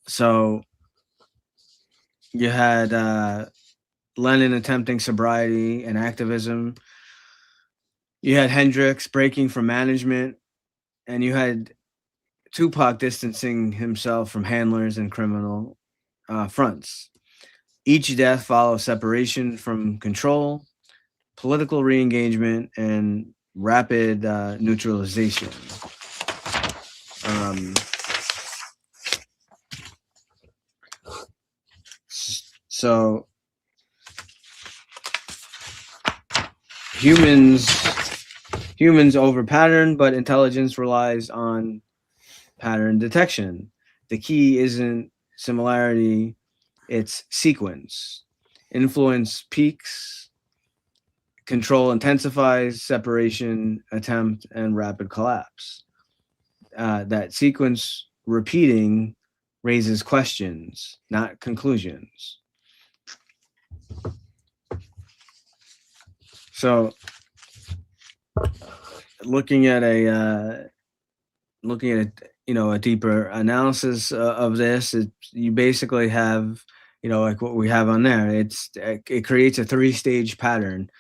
So you had Lennon attempting sobriety and activism. You had Hendrix breaking from management, and you had Tupac distancing himself from handlers and criminal fronts. Each death follows separation from control, political re-engagement, and rapid neutralization. So humans over pattern, but intelligence relies on pattern detection. The key isn't similarity, it's sequence. Influence peaks, control intensifies, separation, attempt, and rapid collapse. That sequence repeating raises questions, not conclusions. So, looking at a deeper analysis of this, you basically have, like what we have on there. It creates a 3-stage pattern: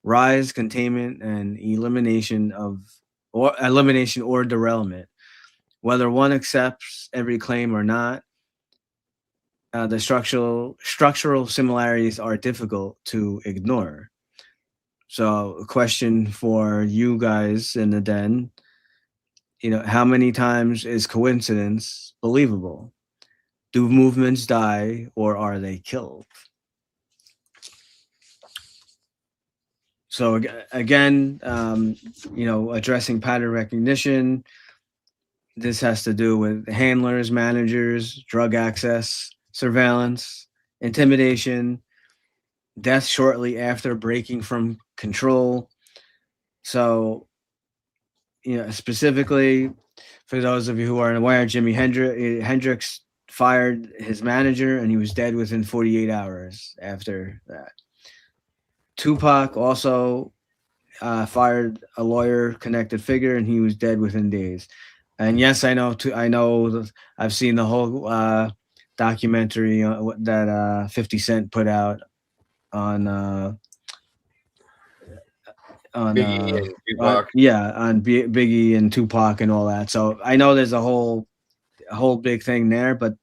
rise, containment, and elimination or derailment. Whether one accepts every claim or not, the structural similarities are difficult to ignore. So, a question for you guys in the den: how many times is coincidence believable? Do movements die or are they killed? So again, addressing pattern recognition. This has to do with handlers, managers, drug access, surveillance, intimidation, death shortly after breaking from control. So, specifically for those of you who aren't aware, Jimi Hendrix fired his manager and he was dead within 48 hours after that. Tupac also fired a lawyer-connected figure and he was dead within days. And yes, I know I've seen the whole documentary that 50 Cent put out on Biggie and Tupac. on Biggie and Tupac and all that. So I know there's a whole big thing there, but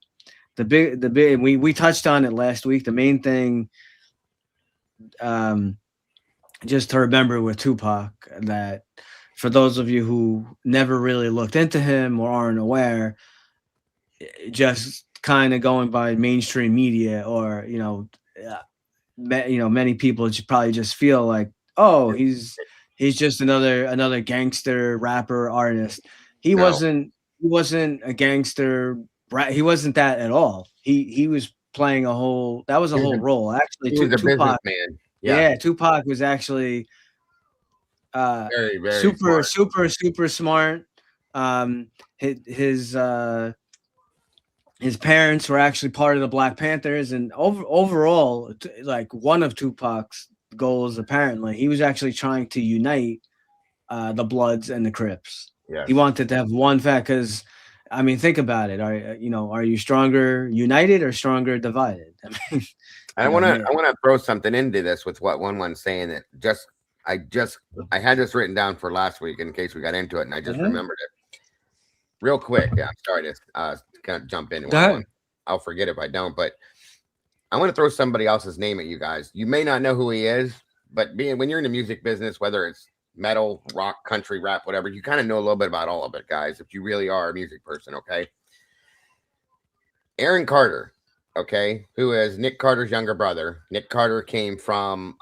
the big we touched on it last week. The main thing, just to remember with Tupac, that for those of you who never really looked into him or aren't aware, just kind of going by mainstream media or many people probably just feel like, oh, he's just another gangster rapper artist. He wasn't a gangster. He wasn't that at all. He was playing a whole role. Actually, he was a Tupac, businessman. Yeah, Tupac was actually very, very super smart. His parents were actually part of the Black Panthers, and overall, like one of Tupac's goals, apparently, he was actually trying to unite the Bloods and the Crips. Yeah, he wanted to have one fact, because I mean, think about it. Are you stronger united or stronger divided? I want to throw something into this with what one's saying. That I had this written down for last week in case we got into it, and I just remembered it real quick. Yeah, I'm sorry to kind of jump in. I'll forget if I don't, but I want to throw somebody else's name at you guys. You may not know who he is, but when you're in the music business, whether it's metal, rock, country, rap, whatever, you kind of know a little bit about all of it, guys, if you really are a music person. Okay, Aaron Carter, okay, who is Nick Carter's younger brother. Nick Carter came from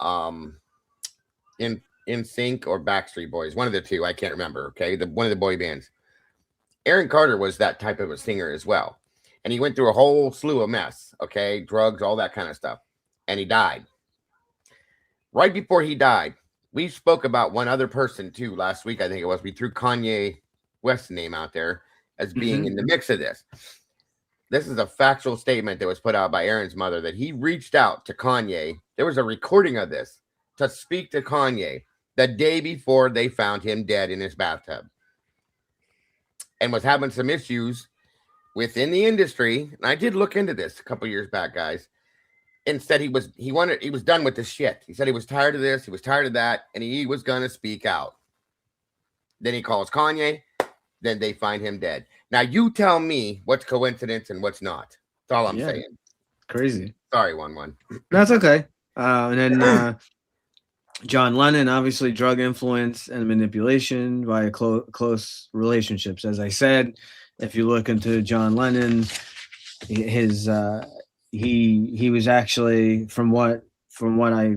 In Sync or Backstreet Boys, one of the two, I can't remember. Okay, one of the boy bands. Aaron Carter was that type of a singer as well, and he went through a whole slew of mess. Okay, drugs, all that kind of stuff, and he died. Right before he died, we spoke about one other person too last week. I think it was, we threw Kanye West's name out there, as being in the mix of this. This is a factual statement that was put out by Aaron's mother that he reached out to Kanye. There was a recording of this to speak to Kanye the day before they found him dead in his bathtub, and was having some issues within the industry. And I did look into this a couple years back, guys, and said he was done with this shit. He said he was tired of this, he was tired of that, and he was gonna speak out. Then he calls Kanye, then they find him dead. Now you tell me what's coincidence and what's not. That's all I'm saying. Crazy. Sorry, 1-1. That's okay. And then John Lennon, obviously drug influence and manipulation via close relationships. As I said, if you look into John Lennon, his he was actually, from what I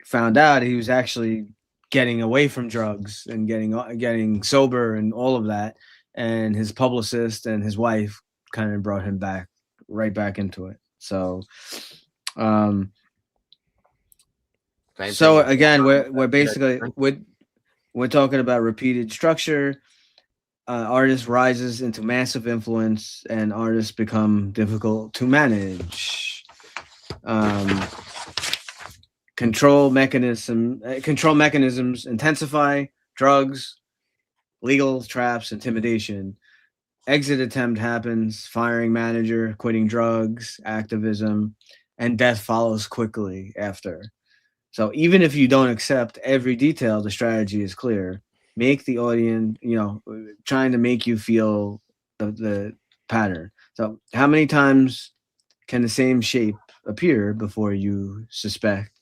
found out, he was actually getting away from drugs and getting sober and all of that. And his publicist and his wife kind of brought him right back into it. So, again, we're basically we're talking about repeated structure. Artist rises into massive influence, and artists become difficult to manage. Control mechanisms intensify. Drugs, legal traps, intimidation. Exit attempt happens. Firing manager, quitting drugs, activism, and death follows quickly after. So even if you don't accept every detail, the strategy is clear. Make the audience, trying to make you feel the pattern. So how many times can the same shape appear before you suspect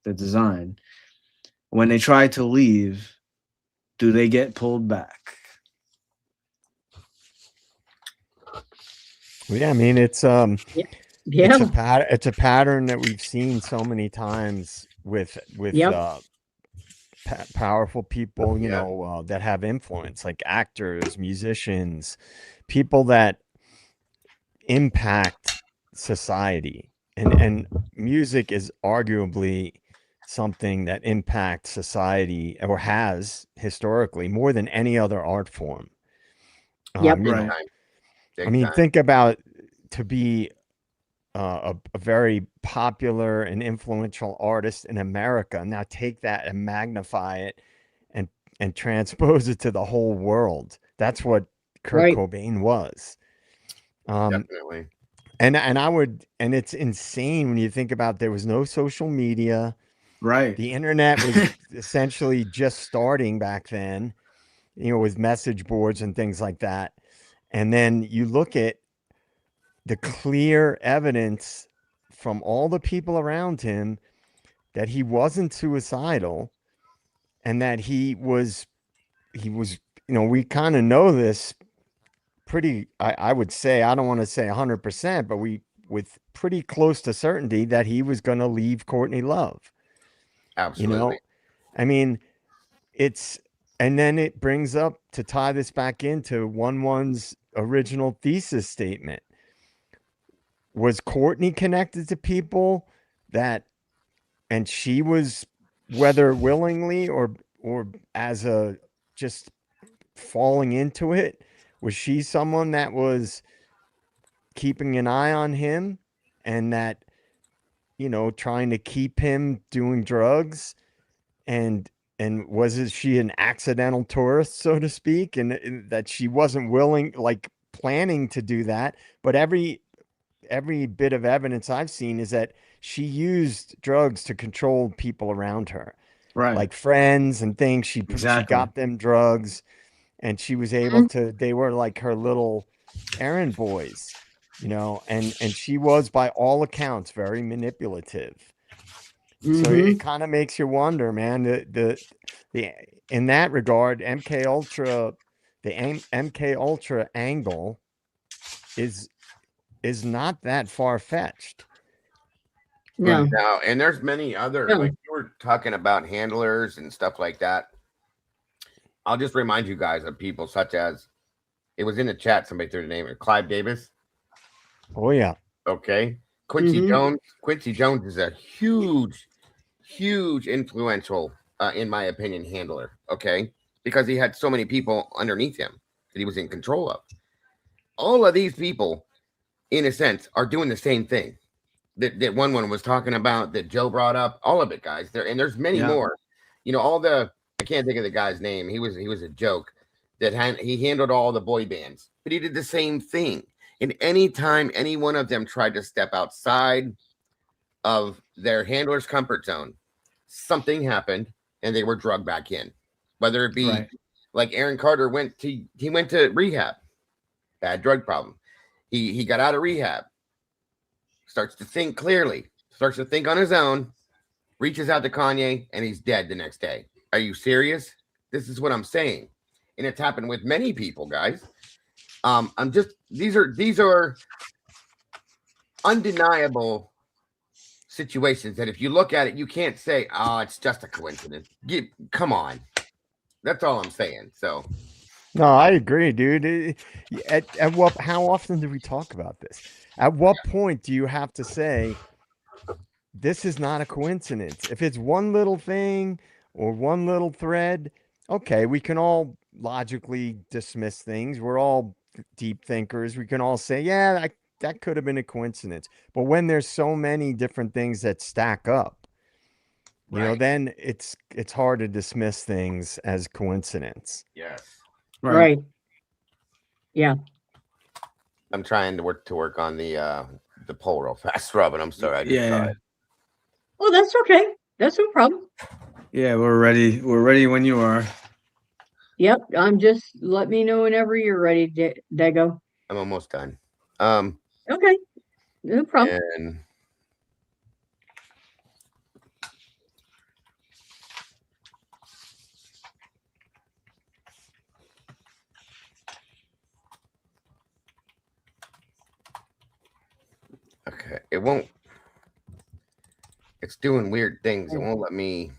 the design? When they try to leave, do they get pulled back? Yeah, I mean, it's a pattern that we've seen so many times with powerful people, that have influence, like actors, musicians, people that impact society, and music is arguably something that impacts society, or has historically, more than any other art form. Right. I mean, think about, to be a very popular and influential artist in America. Now take that and magnify it and transpose it to the whole world. That's what Kurt Cobain was. Definitely. And it's insane when you think about, there was no social media. Right. The internet was essentially just starting back then, with message boards and things like that. And then you look at the clear evidence from all the people around him that he wasn't suicidal, and that he was, we kind of know this pretty, I would say, I don't want to say 100%, but with pretty close to certainty, that he was going to leave Courtney Love. Absolutely. I mean, and then it brings up, to tie this back into 1-1's original thesis statement. Was Courtney connected to people and she was, whether willingly or as a just falling into it, was she someone that was keeping an eye on him, and that, trying to keep him doing drugs, and was she an accidental tourist, so to speak, and that she wasn't willing, like planning to do that, but every bit of evidence I've seen is that she used drugs to control people around her, right? Like friends and things. She got them drugs, and she was able to. They were like her little errand boys, And she was, by all accounts, very manipulative. So it kind of makes you wonder, man. The in that regard, MK Ultra, the MK Ultra angle is not that far-fetched. No. Right now, and there's many other, like you were talking about handlers and stuff like that. I'll just remind you guys of people such as, it was in the chat, somebody threw the name, Clive Davis. Oh yeah. Okay. Quincy Jones. Quincy Jones is a huge influential, in my opinion, handler. Okay. Because he had so many people underneath him that he was in control of. all of these people, in a sense, are doing the same thing that one was talking about, that Joe brought up. All of it, guys. There's many more. You know, I can't think of the guy's name. He was a joke that he handled all the boy bands, but he did the same thing. And anytime any one of them tried to step outside of their handler's comfort zone, something happened and they were drugged back in. Whether it be like Aaron Carter went to rehab, bad drug problem. He got out of rehab, starts to think clearly, starts to think on his own, reaches out to Kanye, and he's dead the next day. Are you serious? This is what I'm saying. And it's happened with many people, guys. These are undeniable situations that if you look at it, you can't say, oh, it's just a coincidence. Come on. That's all I'm saying. So no, I agree, dude. How often do we talk about this? At what point do you have to say this is not a coincidence? If it's one little thing or one little thread, okay, we can all logically dismiss things. We're all deep thinkers. We can all say, yeah, that could have been a coincidence. But when there's so many different things that stack up, you know, then it's hard to dismiss things as coincidence. Yes. Right. Yeah. I'm trying to work on the poll real fast, Robin. I'm sorry. I just saw it. Oh, that's okay. That's no problem. Yeah, we're ready. We're ready when you are. Yep. Let me know whenever you're ready, Dago. I'm almost done. Okay. No problem. And okay, it's doing weird things. It won't let me.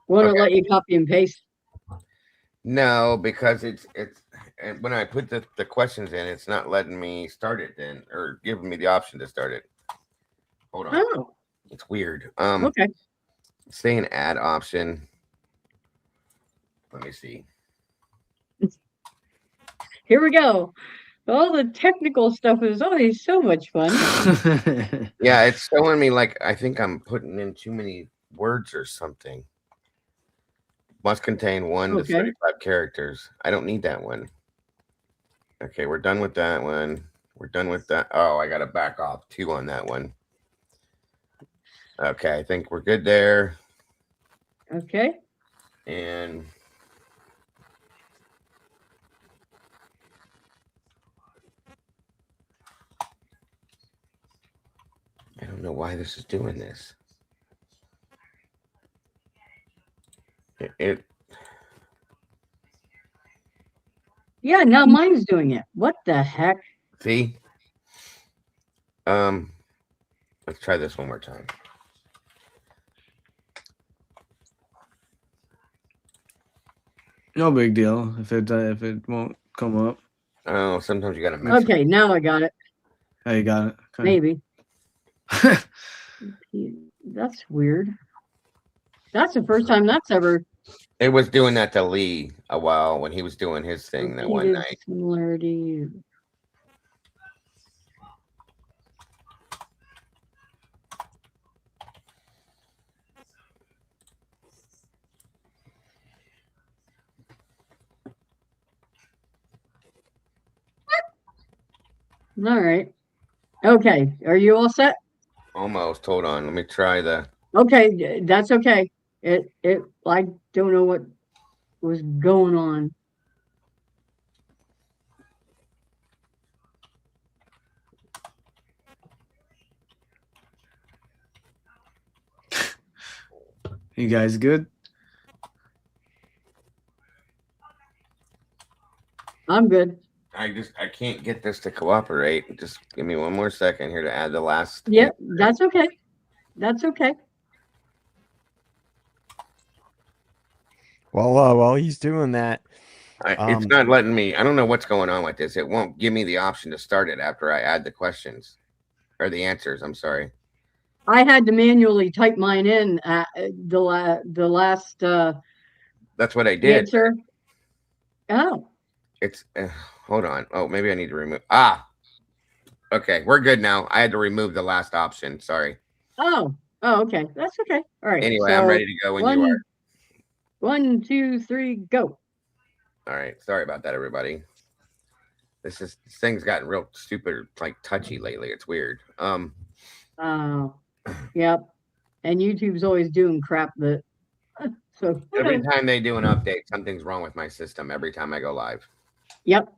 Want to let you copy and paste? No, because it's and when I put the questions in, it's not letting me start it then, or giving me the option to start it. Hold on. Oh. It's weird. Okay. Say an add option. Let me see. Here we go. All the technical stuff is always so much fun. Yeah, it's showing me like I think I'm putting in too many words or something. Must contain 1 to 35 characters. I don't need that one. Okay, we're done with that one. We're done with that. Oh, I got to back off 2 on that one. Okay, I think we're good there. Okay. And I don't know why this is doing this. Yeah, now mine's doing it. What the heck? See? Let's try this one more time. No big deal if it won't come up. Oh, sometimes you gotta mess. Okay, now I got it. Oh, you got it. Okay. Maybe. That's weird. That's the first time that's ever. It was doing that to Lee a while when he was doing his thing that one night. Similarity. All right. Okay. Are you all set? Almost. Hold on. Let me try the. Okay, that's okay. I don't know what was going on. You guys good? I'm good. I can't get this to cooperate. Just give me 1 more second here to add the last. Yeah, that's okay. That's okay. Well, while he's doing that, it's not letting me. I don't know what's going on with this. It won't give me the option to start it after I add the questions or the answers. I'm sorry. I had to manually type mine in at the last. That's what I did. Answer. Oh. It's hold on. Oh, maybe I need to remove. Okay, we're good now. I had to remove the last option. Sorry. Oh, okay. That's okay. All right. Anyway, so I'm ready to go when you are. 1, 2, 3, go. All right. Sorry about that, everybody. This thing's gotten real stupid, like touchy lately. It's weird. Yep. And YouTube's always doing crap that. So Every time they do an update, something's wrong with my system. Every time I go live. Yep.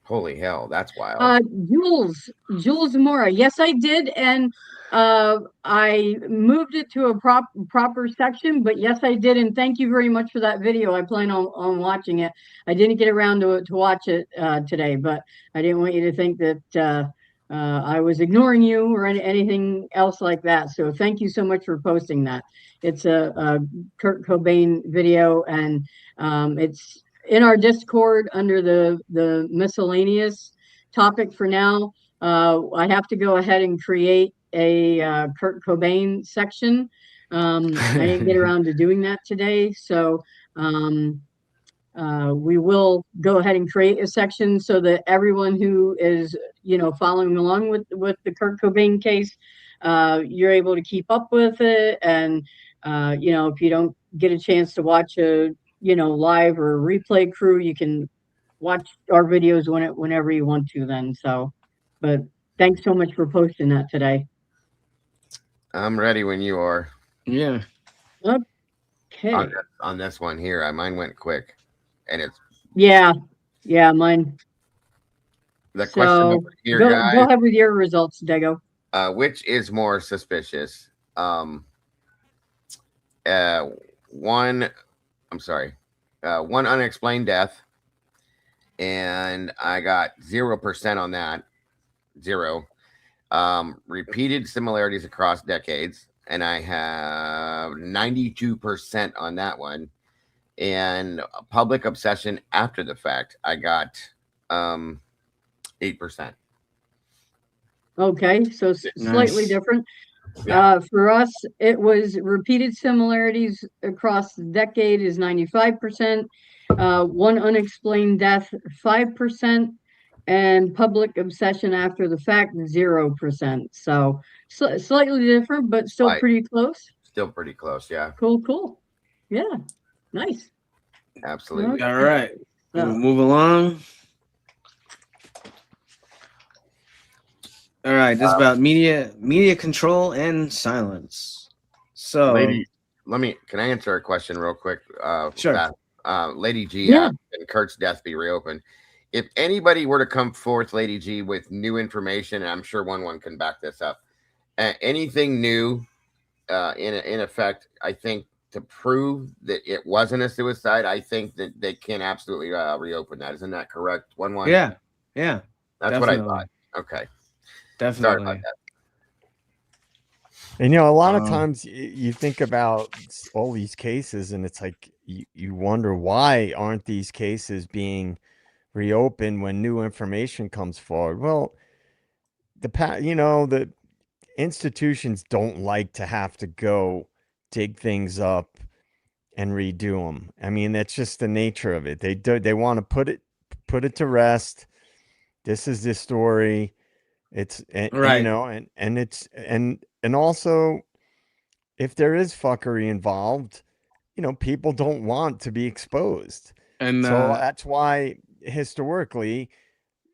Holy hell, that's wild. Jules Mora. Yes, I did, and I moved it to a proper section. But yes, I did, and thank you very much for that video. I plan on watching it. I didn't get around to watch it today, but I didn't want you to think that I was ignoring you or anything else like that. So thank you so much for posting that. It's a Kurt Cobain video, and it's in our Discord under the miscellaneous topic for now. I have to go ahead and create a Kurt Cobain section. I didn't get around to doing that today, so we will go ahead and create a section so that everyone who is, following along with the Kurt Cobain case, you're able to keep up with it. And if you don't get a chance to watch a live or replay crew, you can watch our videos whenever you want to then. So, but thanks so much for posting that today. I'm ready when you are. Yeah. Okay. On this one here, mine went quick, and it's mine. The question over here, guys. Go ahead with your results, Dago. Which is more suspicious? One unexplained death, and I got 0% on that. 0. Repeated similarities across decades, and I have 92% on that one. And public obsession after the fact, I got 8%. Okay, so slightly different. Yeah. For us, it was repeated similarities across the decade is 95%, one unexplained death 5%, and public obsession after the fact 0%. So slightly different, but still pretty close. Still pretty close, yeah. Cool. Yeah, nice. Absolutely. All right, we'll move along. All right, this is about media control and silence. So, can I answer a question real quick? Sure. Lady G asked, and Kurt's death be reopened. If anybody were to come forth, Lady G, with new information, and I'm sure one can back this up, anything new, in effect, I think to prove that it wasn't a suicide, I think that they can absolutely reopen that. Isn't that correct? 1-1. Yeah. That's definitely. what I thought. Okay. Definitely. Sorry about that. And a lot of times you think about all these cases, and it's like you wonder, why aren't these cases being reopened when new information comes forward? Well, the institutions don't like to have to go dig things up and redo them. I mean, that's just the nature of it. They want to put it to rest. This is the story. It's right. And also, if there is fuckery involved, people don't want to be exposed. And so that's why historically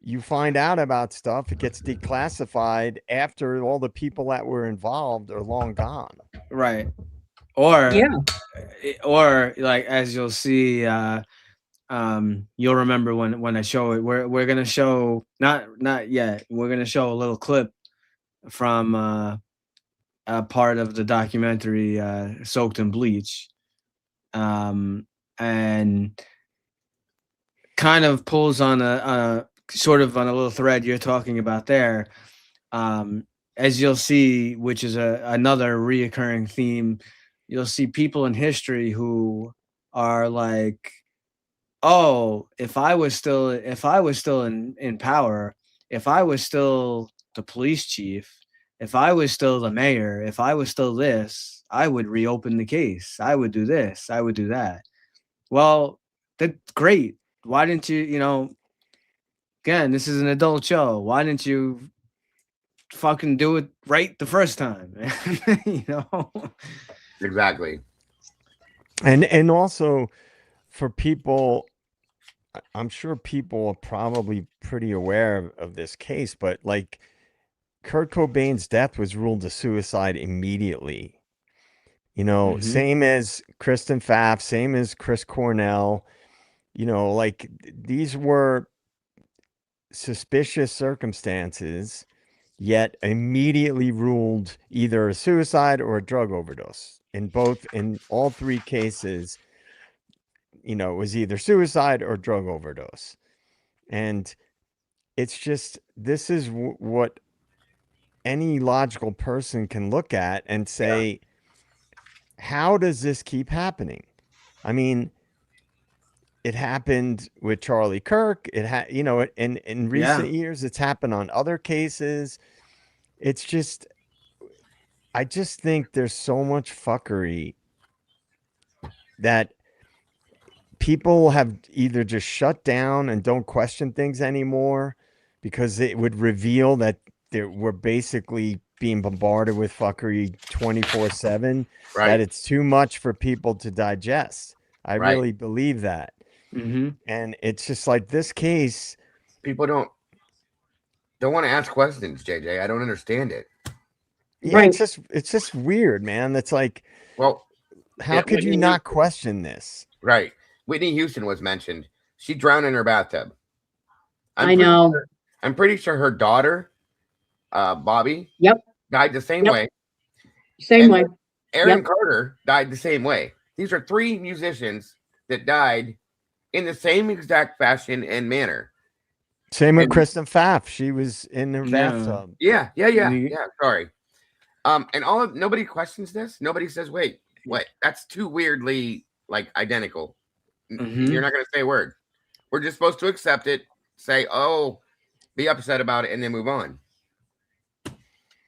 you find out about stuff, it gets declassified after all the people that were involved are long gone. Right. Or like, as you'll see, you'll remember when I show it, we're going to show, not yet, we're going to show a little clip from a part of the documentary Soaked in Bleach, and kind of pulls on a sort of on a little thread you're talking about there, as you'll see, which is another reoccurring theme. You'll see people in history who are like, oh, if I was still in power, if I was still the police chief, if I was still the mayor, if I was still this, I would reopen the case. I would do this. I would do that. Well, that's great. Why didn't you, again, this is an adult show. Why didn't you fucking do it right the first time? You know? Exactly. And also for people, I'm sure people are probably pretty aware of this case, but like Kurt Cobain's death was ruled a suicide immediately. You know, same as Kristen Pfaff, same as Chris Cornell. You know, like these were suspicious circumstances, yet immediately ruled either a suicide or a drug overdose. In all three cases, you know, it was either suicide or drug overdose. And it's just, this is what any logical person can look at and say, how does this keep happening? I mean, it happened with Charlie Kirk. You know, in recent years, it's happened on other cases. It's just, I just think there's so much fuckery that people have either just shut down and don't question things anymore because it would reveal that we're basically being bombarded with fuckery 24/7, that it's too much for people to digest. I really believe that. And it's just like this case. People don't want to ask questions, JJ. I don't understand it. Yeah, it's just weird, man. It's like, well, how could you not question this? Right. Whitney Houston was mentioned. She drowned in her bathtub. I know. I'm pretty sure her daughter, Bobby, died the same way. Same way. Aaron Carter died the same way. These are three musicians that died in the same exact fashion and manner. Same with Kristen Pfaff. She was in her bathtub. Yeah. Sorry. And nobody questions this. Nobody says, wait, what? That's too weirdly like identical. You're not going to say a word. We're just supposed to accept it, say, oh, be upset about it, and then move on.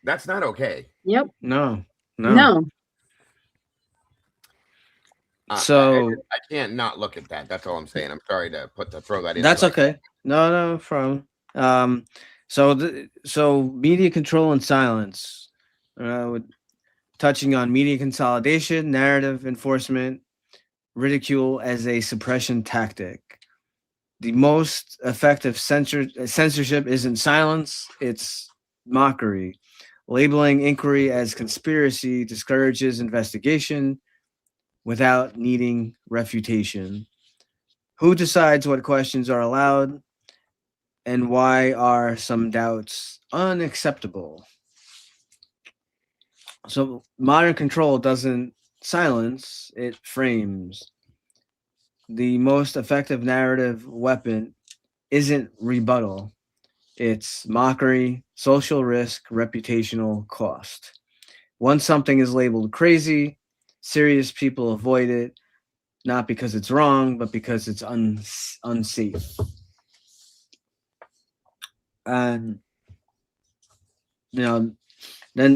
That's not okay. Yep. No. So I can't not look at that. That's all I'm saying. I'm sorry to throw that in. That's okay. No problem. So media control and silence. Touching on media consolidation, narrative enforcement, ridicule as a suppression tactic. The most effective censorship isn't silence, it's mockery. Labeling inquiry as conspiracy discourages investigation without needing refutation. Who decides what questions are allowed, and why are some doubts unacceptable? So modern control doesn't silence, it frames. The most effective narrative weapon isn't rebuttal. It's mockery, social risk, reputational cost. Once something is labeled crazy, serious people avoid it, not because it's wrong, but because it's unsafe. And then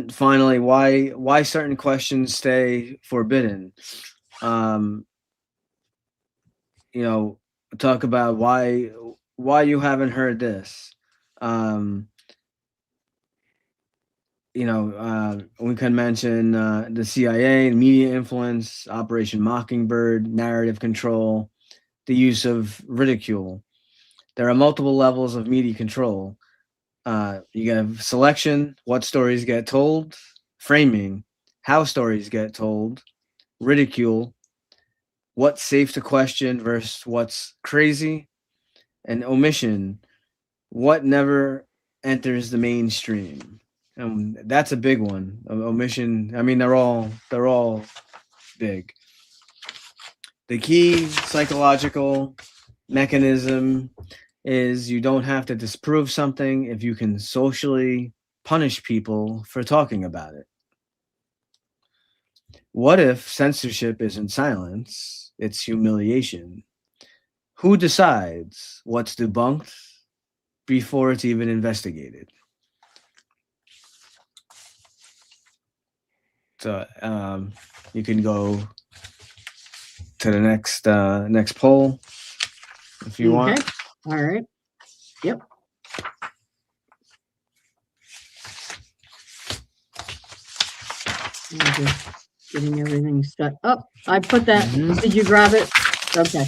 finally, why certain questions stay forbidden. Talk about why you haven't heard this. We can mention the CIA, media influence, Operation Mockingbird, narrative control, the use of ridicule. There are multiple levels of media control. You have selection, what stories get told, framing, how stories get told, ridicule, what's safe to question versus what's crazy, and omission, what never enters the mainstream. That's a big one. Omission. I mean, they're all big. The key psychological mechanism is you don't have to disprove something if you can socially punish people for talking about it. What if censorship isn't silence, it's humiliation? Who decides what's debunked before it's even investigated? So you can go to the next poll if you want. All right. Yep. I'm just getting everything set up. I put that. Did you grab it? Okay.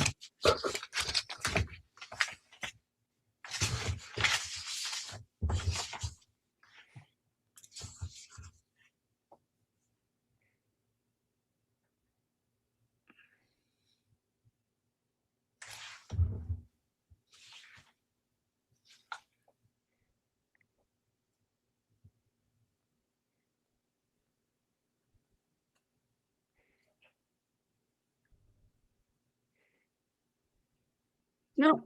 No.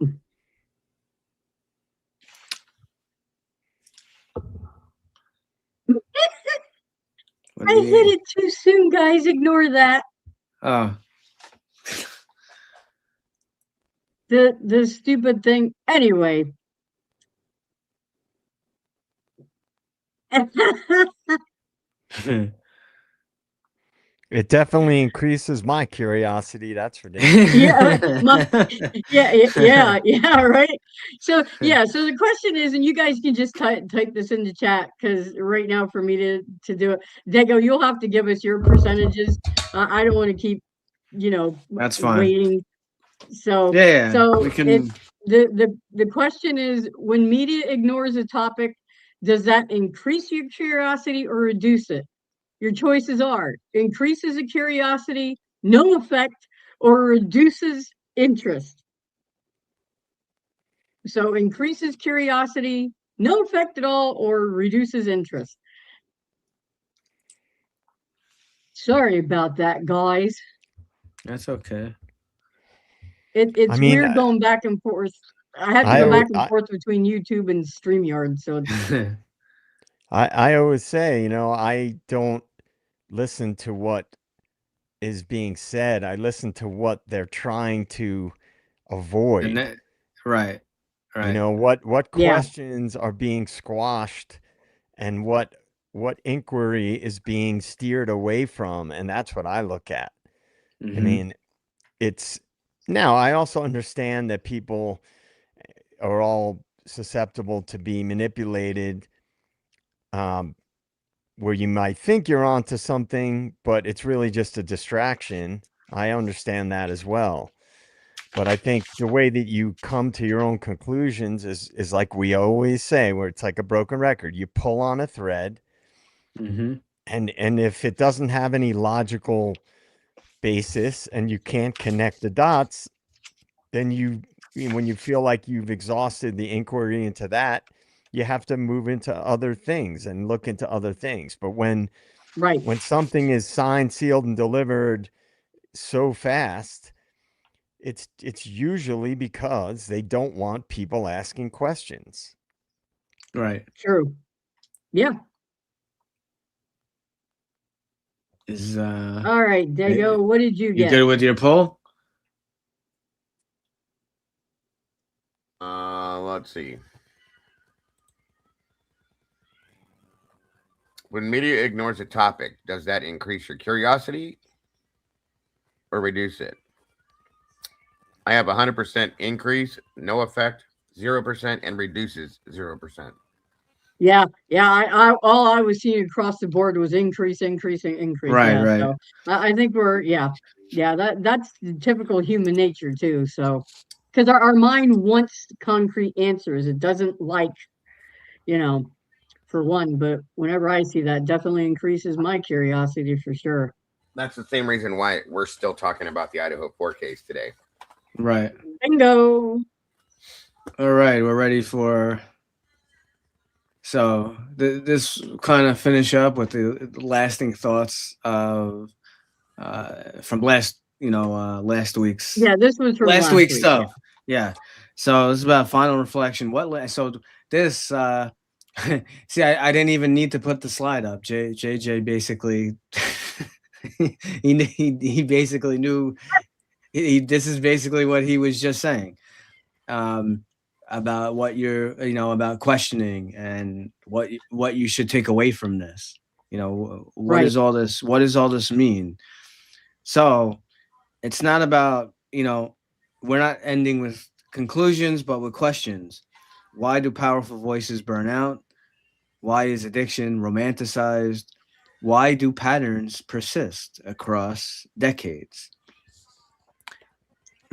I hit it too soon, guys. Ignore that. Oh. The stupid thing. Anyway. It definitely increases my curiosity. That's for damn sure. Yeah, right. So the question is, and you guys can just type this into chat, because right now for me to do it, Dago, you'll have to give us your percentages. I don't want to keep, that's fine. Waiting. So we can. The question is, when media ignores a topic, does that increase your curiosity or reduce it? Your choices are: increases the curiosity, no effect, or reduces interest. So increases curiosity, no effect at all, or reduces interest. Sorry about that, guys. That's okay. It's weird going back and forth. I have to go back and forth between YouTube and StreamYard. So I always say, I don't listen to what is being said. I listen to what they're trying to avoid. Right. What questions are being squashed, and what inquiry is being steered away from, and that's what I look at. I mean, now I also understand that people are all susceptible to be manipulated, where you might think you're onto something, but it's really just a distraction. I understand that as well. But I think the way that you come to your own conclusions is like we always say, where it's like a broken record. You pull on a thread, and if it doesn't have any logical basis and you can't connect the dots, then when you feel like you've exhausted the inquiry into that, you have to move into other things and look into other things. But when something is signed, sealed, and delivered so fast, it's usually because they don't want people asking questions. Right. True. Yeah. All right, Dago, what did you get? You good with your poll? Let's see. When media ignores a topic, does that increase your curiosity or reduce it? I have 100% increase, no effect, 0%, and reduces 0%. Yeah. I all I was seeing across the board was increase. Right. So I think that's the typical human nature too. So, because our mind wants concrete answers, it doesn't like, for one. But whenever I see that, definitely increases my curiosity for sure. That's the same reason why we're still talking about the Idaho 4 case today. Right. Bingo. All right, we're ready for. So this kind of finish up with the lasting thoughts of from last week's. Yeah, this was from last week's stuff. Yeah. So it's about final reflection. So this see, I didn't even need to put the slide up. JJ basically he basically knew this is basically what he was just saying. About what you're, about questioning and what you should take away from this. What is all this? What does all this mean? So it's not about, we're not ending with conclusions, but with questions. Why do powerful voices burn out? Why is addiction romanticized? why do patterns persist across decades?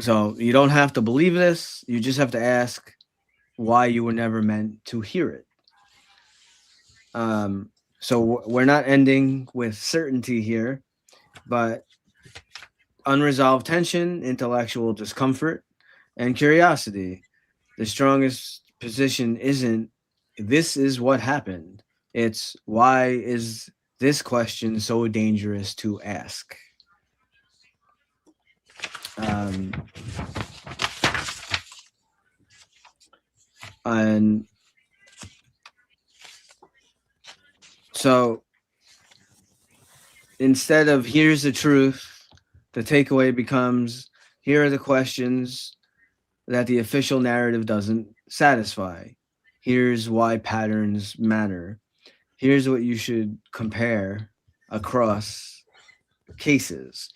So you don't have to believe this. You just have to ask why you were never meant to hear it. So we're not ending with certainty here, but unresolved tension, intellectual discomfort, and curiosity. The strongest position isn't this is what happened. It's why is this question so dangerous to ask? And so instead of here's the truth, the takeaway becomes here are the questions that the official narrative doesn't satisfy. Here's why patterns matter. Here's what you should compare across cases.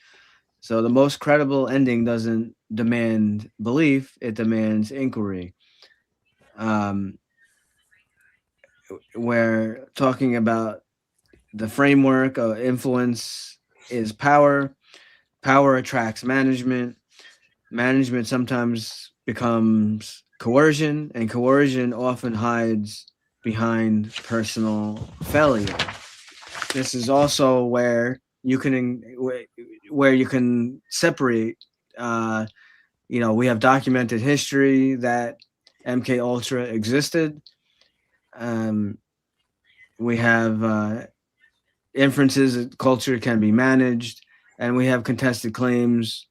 So the most credible ending doesn't demand belief, it demands inquiry. We're talking about the framework of influence is power. Power attracts management. Management sometimes becomes coercion, and coercion often hides behind personal failure. This is also where you can separate. We have documented history that MK Ultra existed. We have inferences that culture can be managed, and we have contested claims,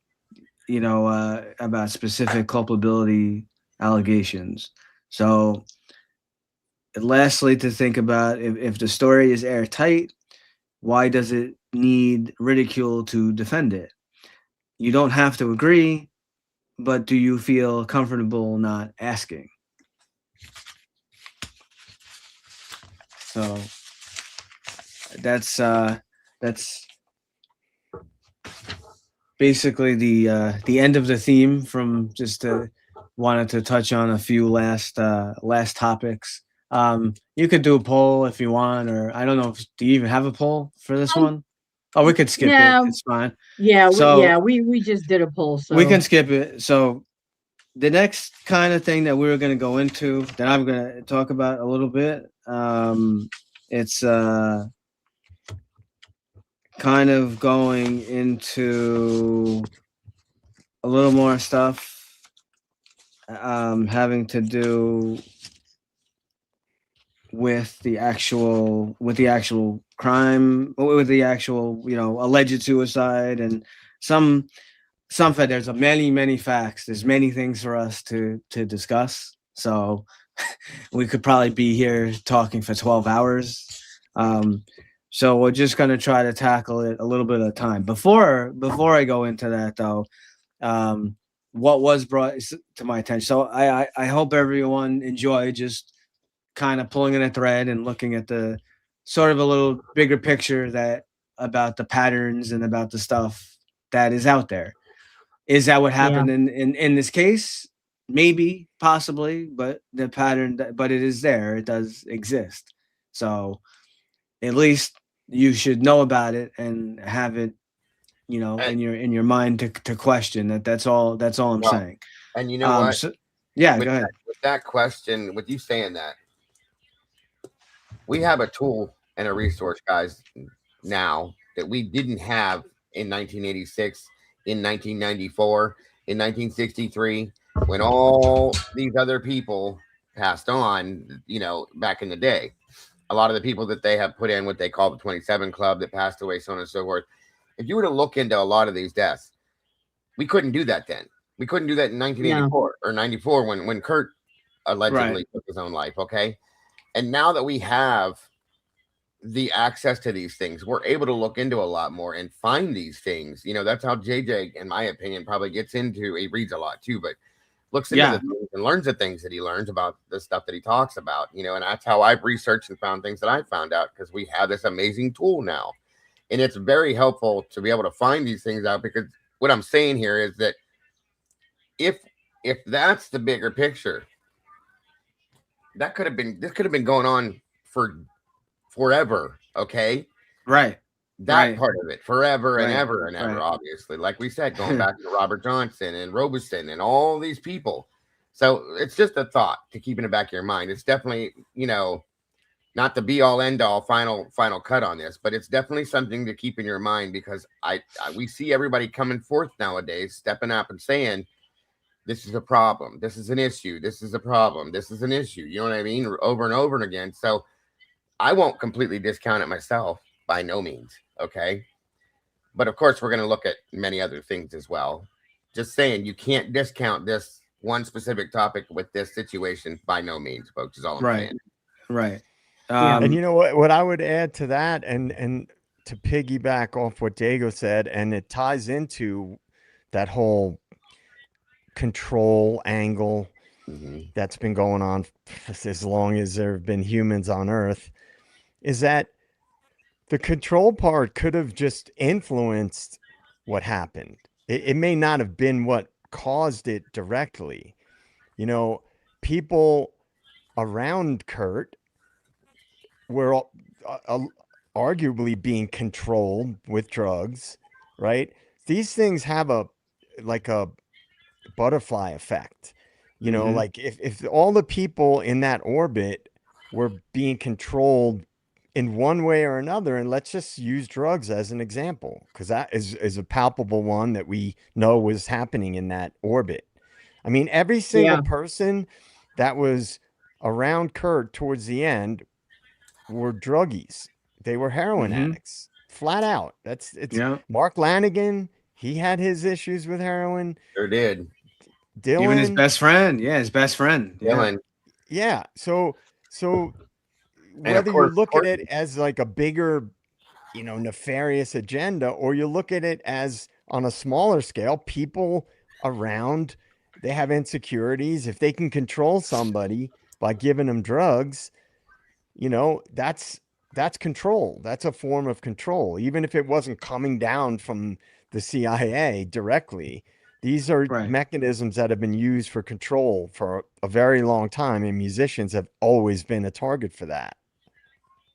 about specific culpability allegations. So lastly, to think about if the story is airtight, why does it need ridicule to defend it? You don't have to agree, but do you feel comfortable not asking? So that's basically the end of the theme. From just wanted to touch on a few last topics. You could do a poll if you want, or I don't know. Do you even have a poll for this one? Oh, we could skip it. It's fine. Yeah. So we just did a poll, so we can skip it. So the next kind of thing that we were going to go into, that I'm going to talk about a little bit, it's kind of going into a little more stuff having to do with the actual crime, with the actual alleged suicide, and some there's many facts. There's many things for us to discuss. So we could probably be here talking for 12 hours. So we're just going to try to tackle it a little bit at a time. Before I go into that, though, what was brought to my attention. So I hope everyone enjoyed just kind of pulling in a thread and looking at the sort of a little bigger picture about the patterns and about the stuff that is out there. Is that what happened in this case? Maybe, possibly, but the pattern, but it is there. It does exist. So at least you should know about it and have it, in your mind to question that. That's all I'm saying. And you know what? So, yeah, go ahead. With that question, with you saying that, we have a tool and a resource, guys, now that we didn't have in 1986, in 1994, in 1963, when all these other people passed on, back in the day. A lot of the people that they have put in what they call the 27 Club that passed away, so on and so forth. If you were to look into a lot of these deaths, we couldn't do that then. We couldn't do that in 1984 or 94 when Kurt allegedly took his own life, okay? And now that we have the access to these things, we're able to look into a lot more and find these things. That's how JJ, in my opinion, probably gets into. He reads a lot too, but looks into the things and learns the things that he learns about the stuff that he talks about, and that's how I've researched and found things that I found out, because we have this amazing tool now. And it's very helpful to be able to find these things out, because what I'm saying here is that if that's the bigger picture, this could have been going on for forever. Okay. Right. That part of it forever and ever and ever, Right. obviously. Like we said, going back to Robert Johnson and Robeson and all these people. So it's just a thought to keep in the back of your mind. It's definitely, you know, not the be all end all final cut on this, but it's definitely something to keep in your mind, because we see everybody coming forth nowadays, stepping up and saying, this is a problem. This is an issue. This is a problem. This is an issue. You know what I mean? Over and over and again. So I won't completely discount it myself, by no means. Okay. But of course, we're going to look at many other things as well. Just saying, you can't discount this one specific topic with this situation, by no means, folks, is all I'm saying. Right. And you know what I would add to that, and to piggyback off what Dago said, and it ties into that whole control angle that's been going on as long as there have been humans on Earth, is that the control part could have just influenced what happened. It may not have been what caused it directly. You know, people around Kurt were arguably being controlled with drugs, right? These things have a butterfly effect. You know, like if all the people in that orbit were being controlled in one way or another, and let's just use drugs as an example, because that is a palpable one that we know was happening in that orbit. I mean, every single person that was around Kurt towards the end were druggies. They were heroin addicts, flat out. Mark Lanigan, he had his issues with heroin. Sure did. Dylan, even his best friend. Yeah, his best friend. Dylan. Yeah. So whether you look at it as like a bigger, you know, nefarious agenda, or you look at it as on a smaller scale, people around, they have insecurities. If they can control somebody by giving them drugs, you know, that's control. That's a form of control, even if it wasn't coming down from the CIA directly. These are mechanisms that have been used for control for a very long time, and musicians have always been a target for that.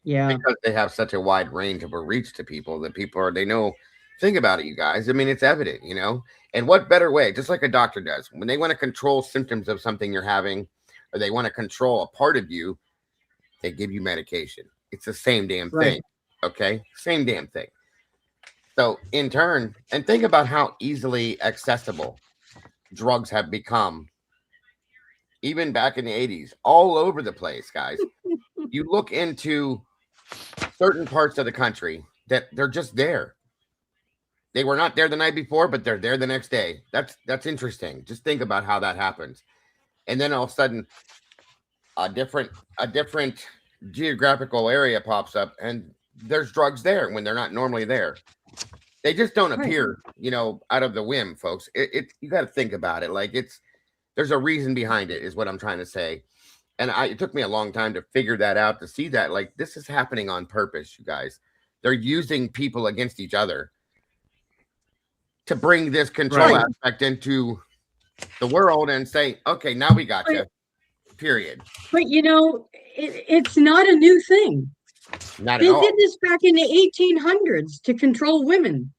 Yeah. Because they have such a wide range of a reach to people that they know. Think about it, you guys. I mean, it's evident, you know. And what better way, just like a doctor does, when they want to control symptoms of something you're having, or they want to control a part of you, they give you medication. It's the same damn thing. Okay? Same damn thing. So in turn, and think about how easily accessible drugs have become, even back in the 80s, all over the place, guys. You look into certain parts of the country that they're just there. They were not there the night before, but they're there the next day. That's interesting. Just think about how that happens. And then all of a sudden, a different geographical area pops up, and there's drugs there when they're not normally there. They just don't appear, you know, out of the whim, folks. You got to think about it. Like there's a reason behind it, is what I'm trying to say. And it took me a long time to figure that out, to see that, like, this is happening on purpose, you guys. They're using people against each other to bring this control aspect into the world and say, okay, now we got you, period. But, you know, it's not a new thing. Not at all. They did this back in the 1800s to control women.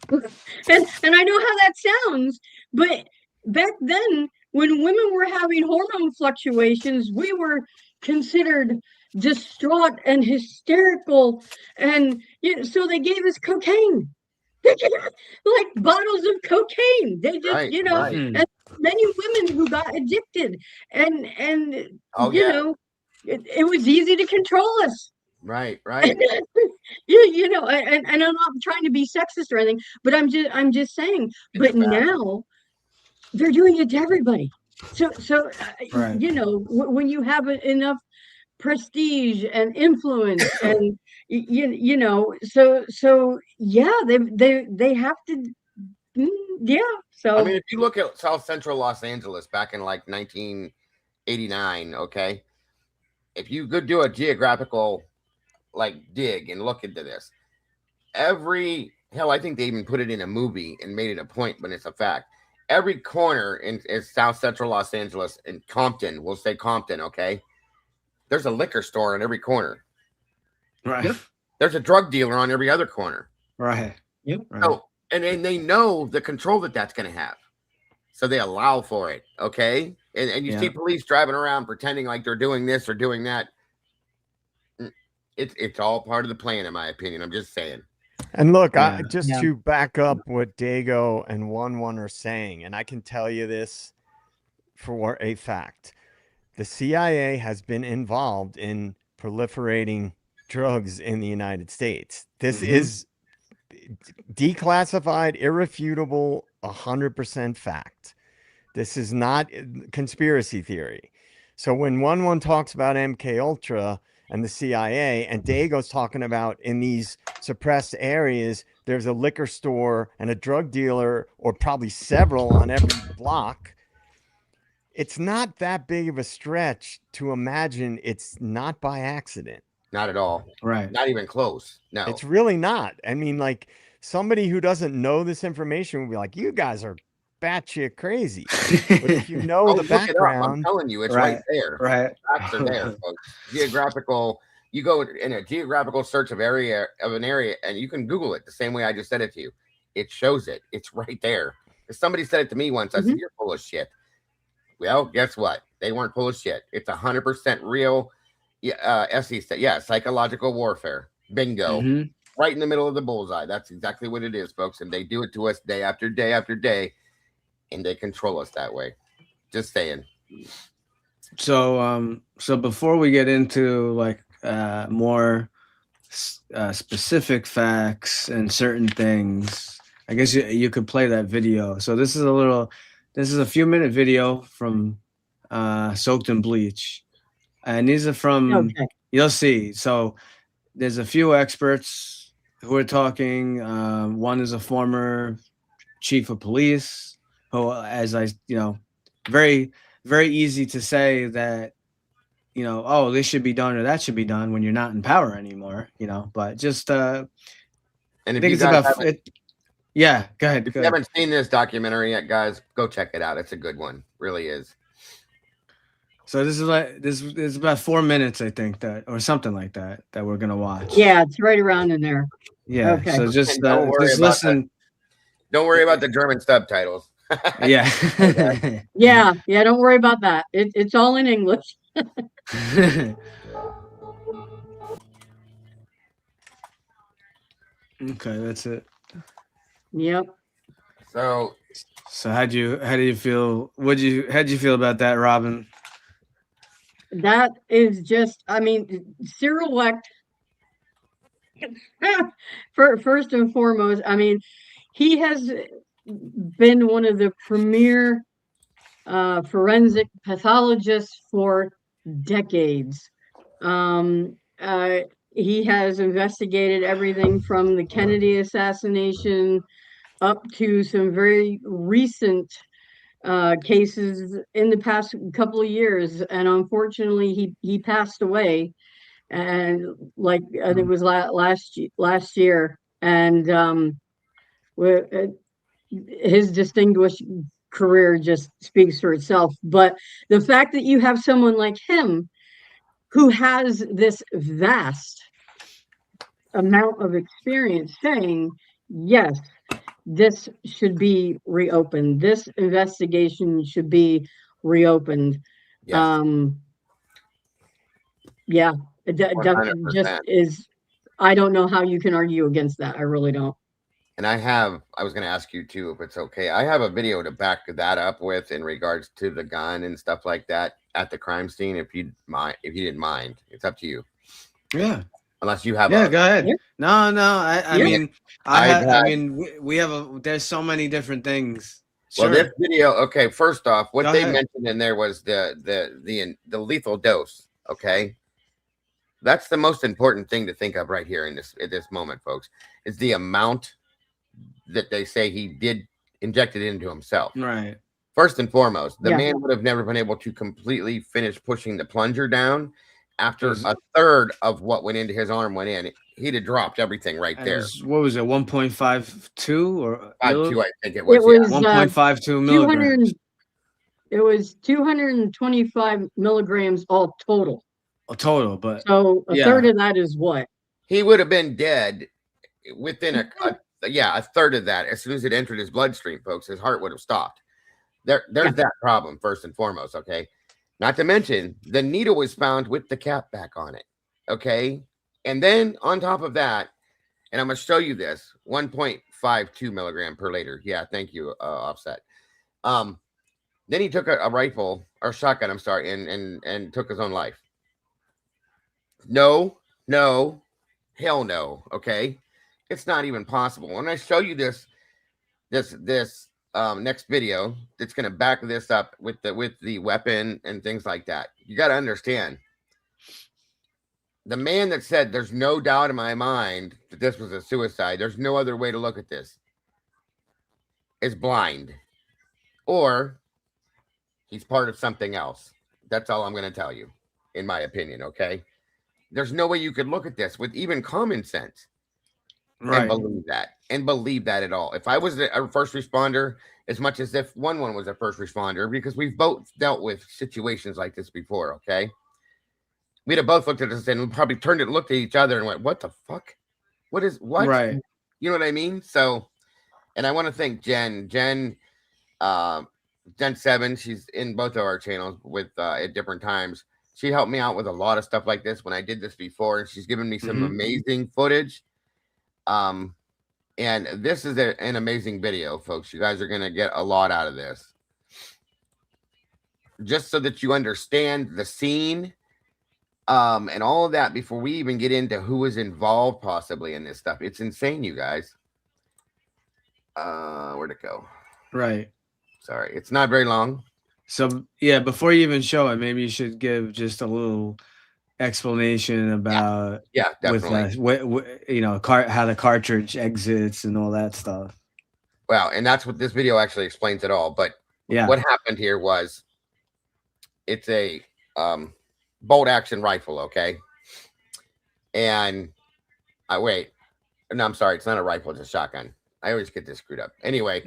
And I know how that sounds, but back then, when women were having hormone fluctuations, we were considered distraught and hysterical. And so they gave us cocaine. They gave us, like, bottles of cocaine. They just, you know, and many women who got addicted. And you know, it was easy to control us. Right. You know, and I'm not trying to be sexist or anything, but I'm just saying. But now they're doing it to everybody. So you know, when you have enough prestige and influence, and you know, so yeah, they have to. So I mean, if you look at South Central Los Angeles back in like 1989, okay, if you could do a geographical like dig and look into this, I think they even put it in a movie and made it a point, but it's a fact. Every corner in South Central Los Angeles, in Compton, we'll say Compton, okay, there's a liquor store in every corner. Right. There's a drug dealer on every other corner. Right. Yep. Right. So, and they know the control that that's going to have. So they allow for it. Okay. And you see police driving around pretending like they're doing this or doing that. It's all part of the plan, in my opinion. I'm just saying. And look, to back up what Dago and 1-1 are saying, and I can tell you this for a fact. The CIA has been involved in proliferating drugs in the United States. This is declassified, irrefutable, 100% fact. This is not conspiracy theory. So when 1-1 talks about MK Ultra and the CIA, and Dago's talking about in these suppressed areas, there's a liquor store and a drug dealer, or probably several on every block. It's not that big of a stretch to imagine it's not by accident. Not at all. Right. Not even close. No. It's really not. I mean, like, somebody who doesn't know this information would be like, you guys are batshit crazy. But if you know the background, I'm telling you, it's right there. Right. Facts are there, folks. Geographical. You go in a geographical search of an area, and you can Google it the same way I just said it to you. It shows it. It's right there. If somebody said it to me once, I said, "You're full of shit." Well, guess what? They weren't full of shit. It's 100% real. SE said, psychological warfare. Bingo. Right in the middle of the bullseye. That's exactly what it is, folks. And they do it to us day after day after day, and they control us that way. Just saying. So, so before we get into like more specific facts and certain things, I guess you could play that video. So this is a few-minute video from Soaked in Bleach, and these are from you'll see. So there's a few experts who are talking. One is a former chief of police, who, as very, very easy to say that, oh, this should be done or that should be done when you're not in power anymore, but just, and I think it's about it. Yeah, go ahead. If you haven't seen this documentary yet, guys, go check it out. It's a good one. Really is. So this is about 4 minutes, I think, or something like that we're gonna watch. Yeah, it's right around in there. Yeah. Okay. So just listen. Don't worry about the German subtitles. Yeah. yeah. Don't worry about that. It's all in English. Okay, that's it. Yep. So how'd you feel? How'd you feel about that, Robin? That is just, I mean, Cyril Wecht, first and foremost, I mean, he has been one of the premier forensic pathologists for decades. He has investigated everything from the Kennedy assassination up to some very recent cases in the past couple of years, and unfortunately he passed away, and like I think it was last year, and his distinguished career just speaks for itself. But the fact that you have someone like him who has this vast amount of experience saying, yes, this should be reopened. This investigation should be reopened. Yes. It just is. I don't know how you can argue against that. I really don't. And I was going to ask you too, if it's okay. I have a video to back that up with in regards to the gun and stuff like that at the crime scene. If you didn't mind, it's up to you. Yeah. Unless you have. Yeah, go ahead. No. I mean, we have there's so many different things. Well, this video. Okay, first off, what they mentioned in there was the lethal dose. Okay, that's the most important thing to think of right here at this moment, folks. Is the amount that they say he did injected into himself. Right. First and foremost, the man would have never been able to completely finish pushing the plunger down. After a third of what went into his arm went in, he'd have dropped everything right there. What was it, 1.52 or 5.2? I think it was. 1.52 milligrams. It was 225 milligrams all total. A total, but so a third of that is what? he would have been dead within a third of that. As soon as it entered his bloodstream, folks, his heart would have stopped. There's that problem first and foremost. Okay, not to mention the needle was found with the cap back on it. Okay, and then on top of that, and I'm gonna show you this 1.52 milligram per liter. Yeah, thank you, Offset. Then he took a rifle or shotgun, I'm sorry, and took his own life. No, hell no. Okay, it's not even possible. When I show you this next video, it's gonna back this up with the weapon and things like that. You got to understand, the man that said there's no doubt in my mind that this was a suicide, there's no other way to look at this, is blind, or he's part of something else. That's all I'm going to tell you, in my opinion. Okay, there's no way you could look at this with even common sense and believe that at all. If I was a first responder, as much as if one was a first responder, because we've both dealt with situations like this before. Okay, we'd have both looked at this and we probably turned and looked at each other and went, "What the fuck? What?" Right. You know what I mean? So, and I want to thank Jen 7. She's in both of our channels with at different times. She helped me out with a lot of stuff like this when I did this before, and she's given me some amazing footage. And this is an amazing video, folks. You guys are going to get a lot out of this, just so that you understand the scene and all of that before we even get into who is involved possibly in this stuff. It's insane, you guys. Where'd it go? Right. Sorry, it's not very long. So yeah, before you even show it, maybe you should give just a little explanation about definitely. How the cartridge exits and all that stuff. Well, and that's what this video actually explains it all. But what happened here was, it's a bolt action rifle, okay? And I'm sorry, it's not a rifle, it's a shotgun. I always get this screwed up. Anyway,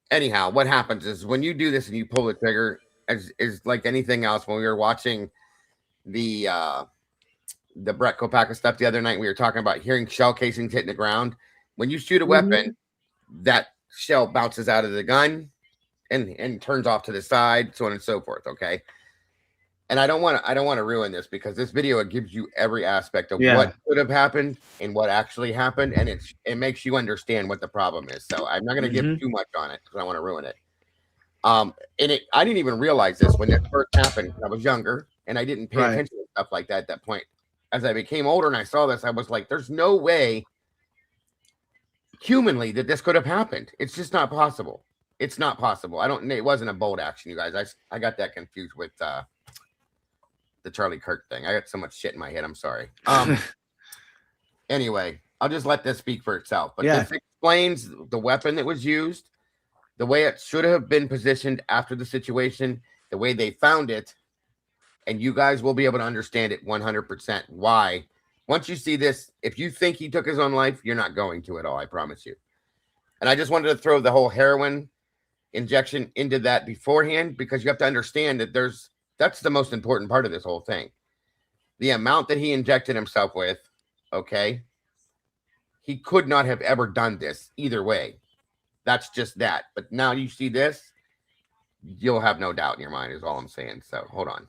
anyhow, what happens is when you do this and you pull the trigger, is like anything else. When we were watching the Brett Kopaka stuff the other night, we were talking about hearing shell casings hitting the ground. When you shoot a weapon, that shell bounces out of the gun and turns off to the side, so on and so forth. Okay. And I don't want to ruin this, because this video, it gives you every aspect of what could have happened and what actually happened, and it makes you understand what the problem is. So I'm not going to give too much on it because I want to ruin it. I didn't even realize this when it first happened. I was younger and I didn't pay attention to stuff like that at that point. As I became older and I saw this, I was like, "There's no way humanly that this could have happened. It's just not possible. It's not possible." It wasn't a bolt action, you guys. I got that confused with the Charlie Kirk thing. I got so much shit in my head. I'm sorry. Anyway, I'll just let this speak for itself. But this explains the weapon that was used, the way it should have been positioned after the situation, the way they found it, and you guys will be able to understand it 100% why. Once you see this, if you think he took his own life, you're not going to at all, I promise you. And I just wanted to throw the whole heroin injection into that beforehand, because you have to understand that that's the most important part of this whole thing. The amount that he injected himself with, okay? He could not have ever done this either way. That's just that. But now you see this, you'll have no doubt in your mind, is all I'm saying. So hold on.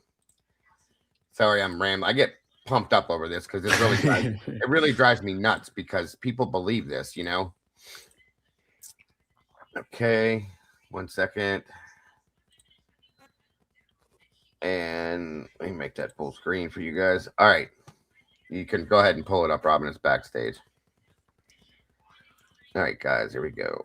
Sorry, I'm rambling. I get pumped up over this because it really drives me nuts, because people believe this, you know? Okay, 1 second. And let me make that full screen for you guys. All right. You can go ahead and pull it up, Robin. It's backstage. All right, guys, here we go.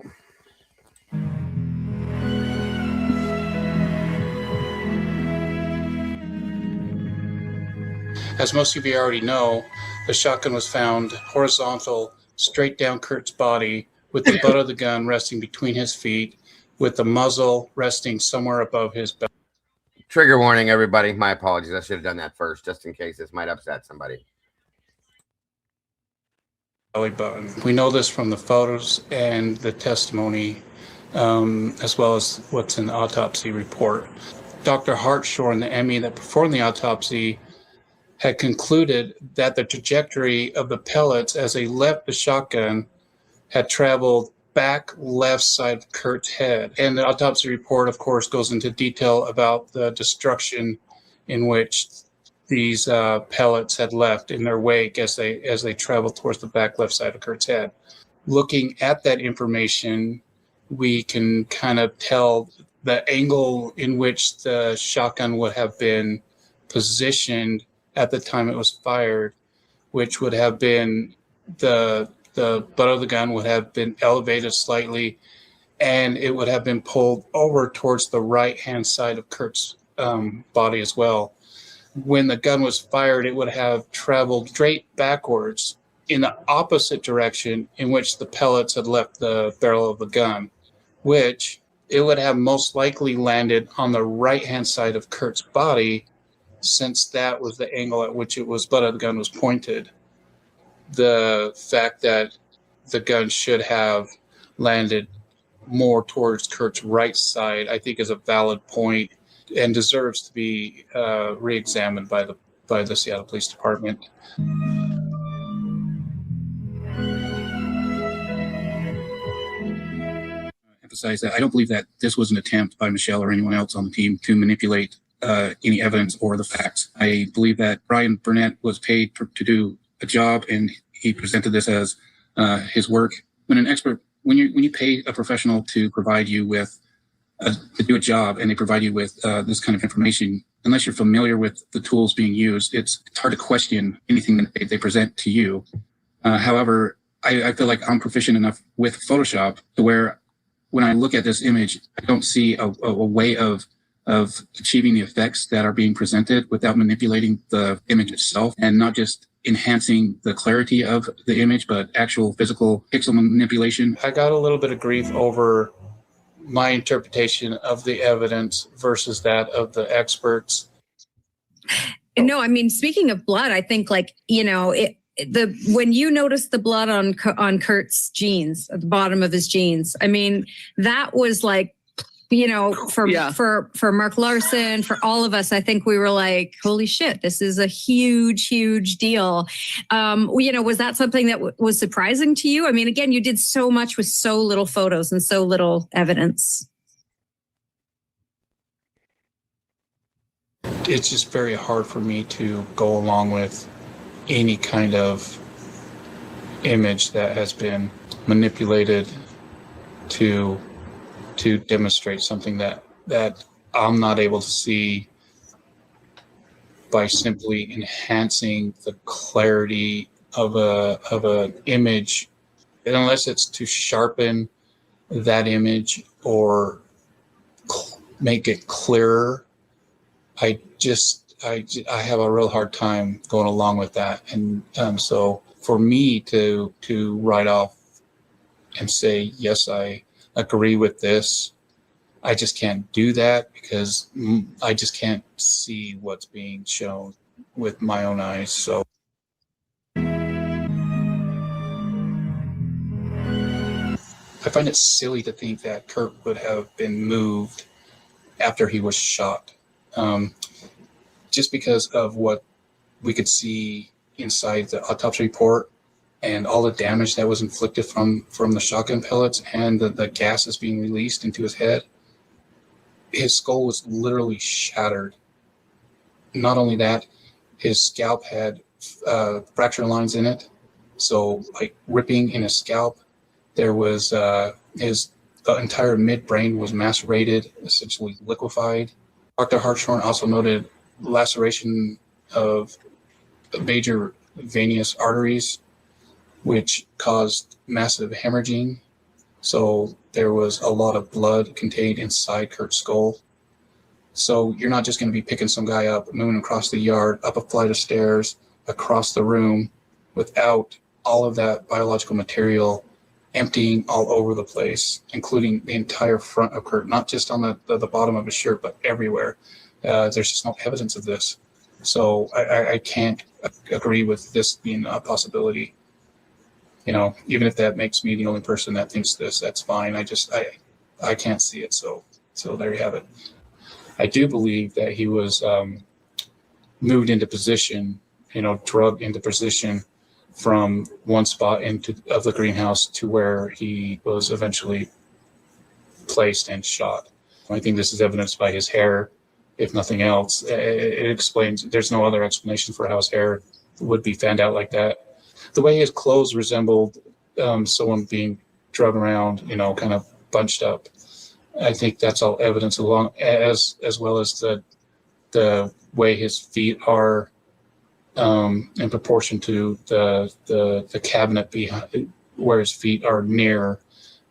As most of you already know, the shotgun was found horizontal, straight down Kurt's body, with the butt of the gun resting between his feet, with the muzzle resting somewhere above his belly. Trigger warning, everybody. My apologies. I should have done that first, just in case this might upset somebody. Belly button. We know this from the photos and the testimony, as well as what's in the autopsy report. Dr. Hartshorn, the ME that performed the autopsy, had concluded that the trajectory of the pellets as they left the shotgun had traveled back left side of Kurt's head. And the autopsy report, of course, goes into detail about the destruction in which these pellets had left in their wake as they traveled towards the back left side of Kurt's head. Looking at that information, we can kind of tell the angle in which the shotgun would have been positioned at the time it was fired, which would have been the butt of the gun would have been elevated slightly, and it would have been pulled over towards the right-hand side of Kurt's body as well. When the gun was fired, it would have traveled straight backwards in the opposite direction in which the pellets had left the barrel of the gun, which it would have most likely landed on the right-hand side of Kurt's body, since that was the angle at which butt of the gun was pointed. The fact that the gun should have landed more towards Kurt's right side, I think, is a valid point and deserves to be re-examined by the Seattle Police Department. Emphasize that I don't believe that this was an attempt by Michelle or anyone else on the team to manipulate any evidence or the facts. I believe that Brian Burnett was paid to do a job, and he presented this as his work. When you pay a professional to provide you with to do a job, and they provide you with this kind of information, unless you're familiar with the tools being used, it's hard to question anything that they present to you. However, I feel like I'm proficient enough with Photoshop to where when I look at this image, I don't see a way of achieving the effects that are being presented without manipulating the image itself, and not just enhancing the clarity of the image, but actual physical pixel manipulation. I got a little bit of grief over my interpretation of the evidence versus that of the experts. No, I mean, speaking of blood, I think when you notice the blood on Kurt's jeans, at the bottom of his jeans, I mean, that was like, for Mark Larson, for all of us, I think we were like, holy shit, this is a huge, huge deal. Was that something that was surprising to you? I mean, again, you did so much with so little photos and so little evidence. It's just very hard for me to go along with any kind of image that has been manipulated to demonstrate something that I'm not able to see by simply enhancing the clarity of an image, unless it's to sharpen that image or make it clearer. I have a real hard time going along with that, and so for me to write off and say yes, I agree with this, I just can't do that because I just can't see what's being shown with my own eyes. So I find it silly to think that Kurt would have been moved after he was shot, just because of what we could see inside the autopsy report and all the damage that was inflicted from the shotgun pellets and the gases being released into his head. His skull was literally shattered. Not only that, his scalp had fracture lines in it. So like ripping in his scalp, there was the entire midbrain was macerated, essentially liquefied. Dr. Hartshorn also noted laceration of major venous arteries, which caused massive hemorrhaging. So there was a lot of blood contained inside Kurt's skull. So you're not just going to be picking some guy up, moving across the yard, up a flight of stairs, across the room, without all of that biological material emptying all over the place, including the entire front of Kurt, not just on the bottom of his shirt, but everywhere. There's just no evidence of this. So I can't agree with this being a possibility. Even if that makes me the only person that thinks this, that's fine. I can't see it. So there you have it. I do believe that he was moved into position drug into position from one spot of the greenhouse to where he was eventually placed and shot. I think this is evidenced by his hair, if nothing else. It explains, there's no other explanation for how his hair would be fanned out like that. The way his clothes resembled someone being drugged around, kind of bunched up. I think that's all evidence along, as well as the way his feet are in proportion to the cabinet behind where his feet are near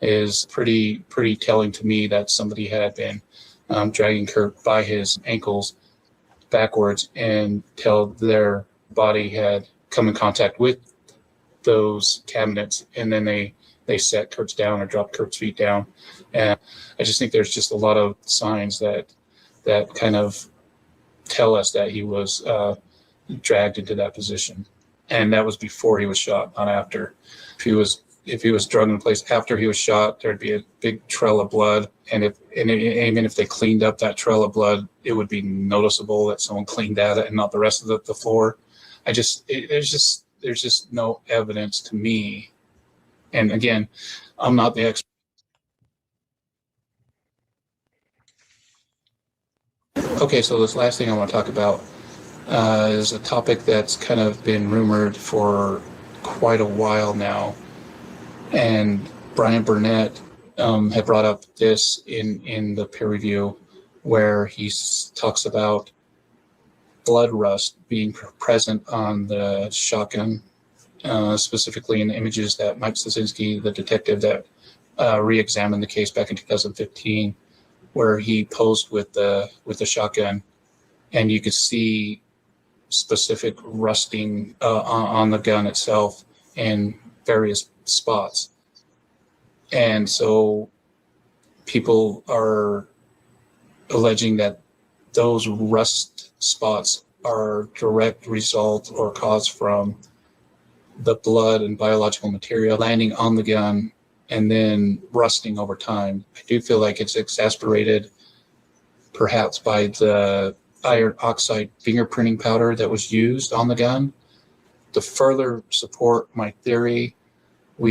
is pretty telling to me that somebody had been dragging Kurt by his ankles backwards until their body had come in contact with those cabinets, and then they set Kurt's down or dropped Kurt's feet down. And I just think there's just a lot of signs that kind of tell us that he was dragged into that position, and that was before he was shot, not after. If he was drugged in place after he was shot, there'd be a big trail of blood, and even if they cleaned up that trail of blood, it would be noticeable that someone cleaned that and not the rest of the floor. There's just no evidence to me. And again, I'm not the expert. Okay, so this last thing I want to talk about is a topic that's kind of been rumored for quite a while now. And Brian Burnett had brought up this in the peer review, where he talks about blood rust being present on the shotgun, specifically in the images that Mike Sosinski, the detective that re-examined the case back in 2015, where he posed with the shotgun, and you could see specific rusting on the gun itself in various spots. And so people are alleging that those rust spots are direct result or cause from the blood and biological material landing on the gun and then rusting over time. I do feel like it's exacerbated perhaps by the iron oxide fingerprinting powder that was used on the gun. To further support my theory, all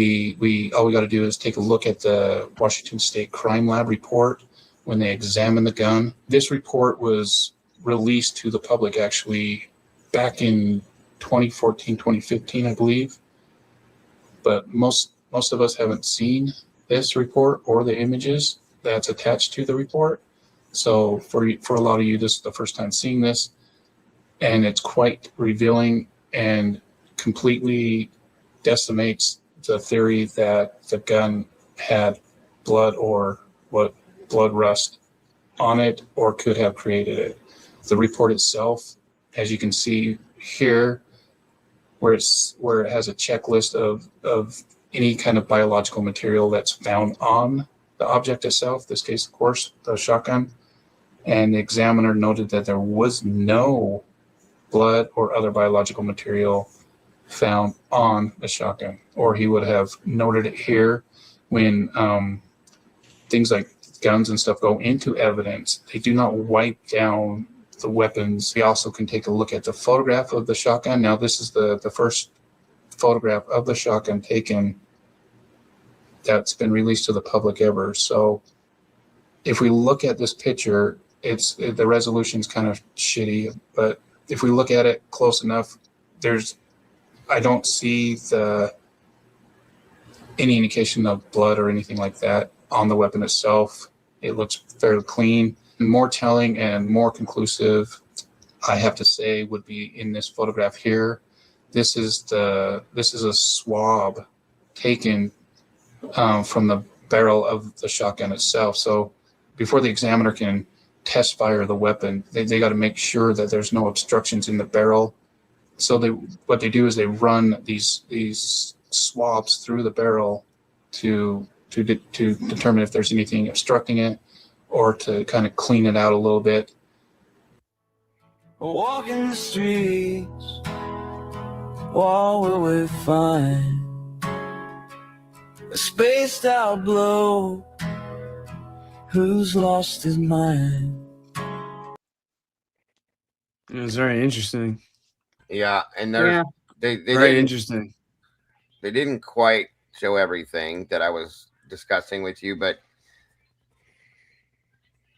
we got to do is take a look at the Washington State Crime Lab report when they examined the gun. This report was released to the public actually back in 2014, 2015, I believe. But most of us haven't seen this report or the images that's attached to the report. So for a lot of you, this is the first time seeing this, and it's quite revealing and completely decimates the theory that the gun had blood or blood rust on it or could have created it. The report itself, as you can see here, where it has a checklist of any kind of biological material that's found on the object itself, this case, of course, the shotgun. And the examiner noted that there was no blood or other biological material found on the shotgun, or he would have noted it here. When things like guns and stuff go into evidence, they do not wipe down the weapons. We also can take a look at the photograph of the shotgun. Now, this is the first photograph of the shotgun taken that's been released to the public ever. So if we look at this picture, the resolution's kind of shitty, but if we look at it close enough, I don't see any indication of blood or anything like that on the weapon itself. It looks fairly clean. More telling and more conclusive, I have to say, would be in this photograph here. This is a swab taken from the barrel of the shotgun itself. So before the examiner can test fire the weapon, they got to make sure that there's no obstructions in the barrel. So what they do is they run these swabs through the barrel to determine if there's anything obstructing it, or to kind of clean it out a little bit. Walking the streets, what will we find? A spaced out bloke who's lost his mind. It was very interesting. Yeah, and there's they very interesting. They didn't quite show everything that I was discussing with you, but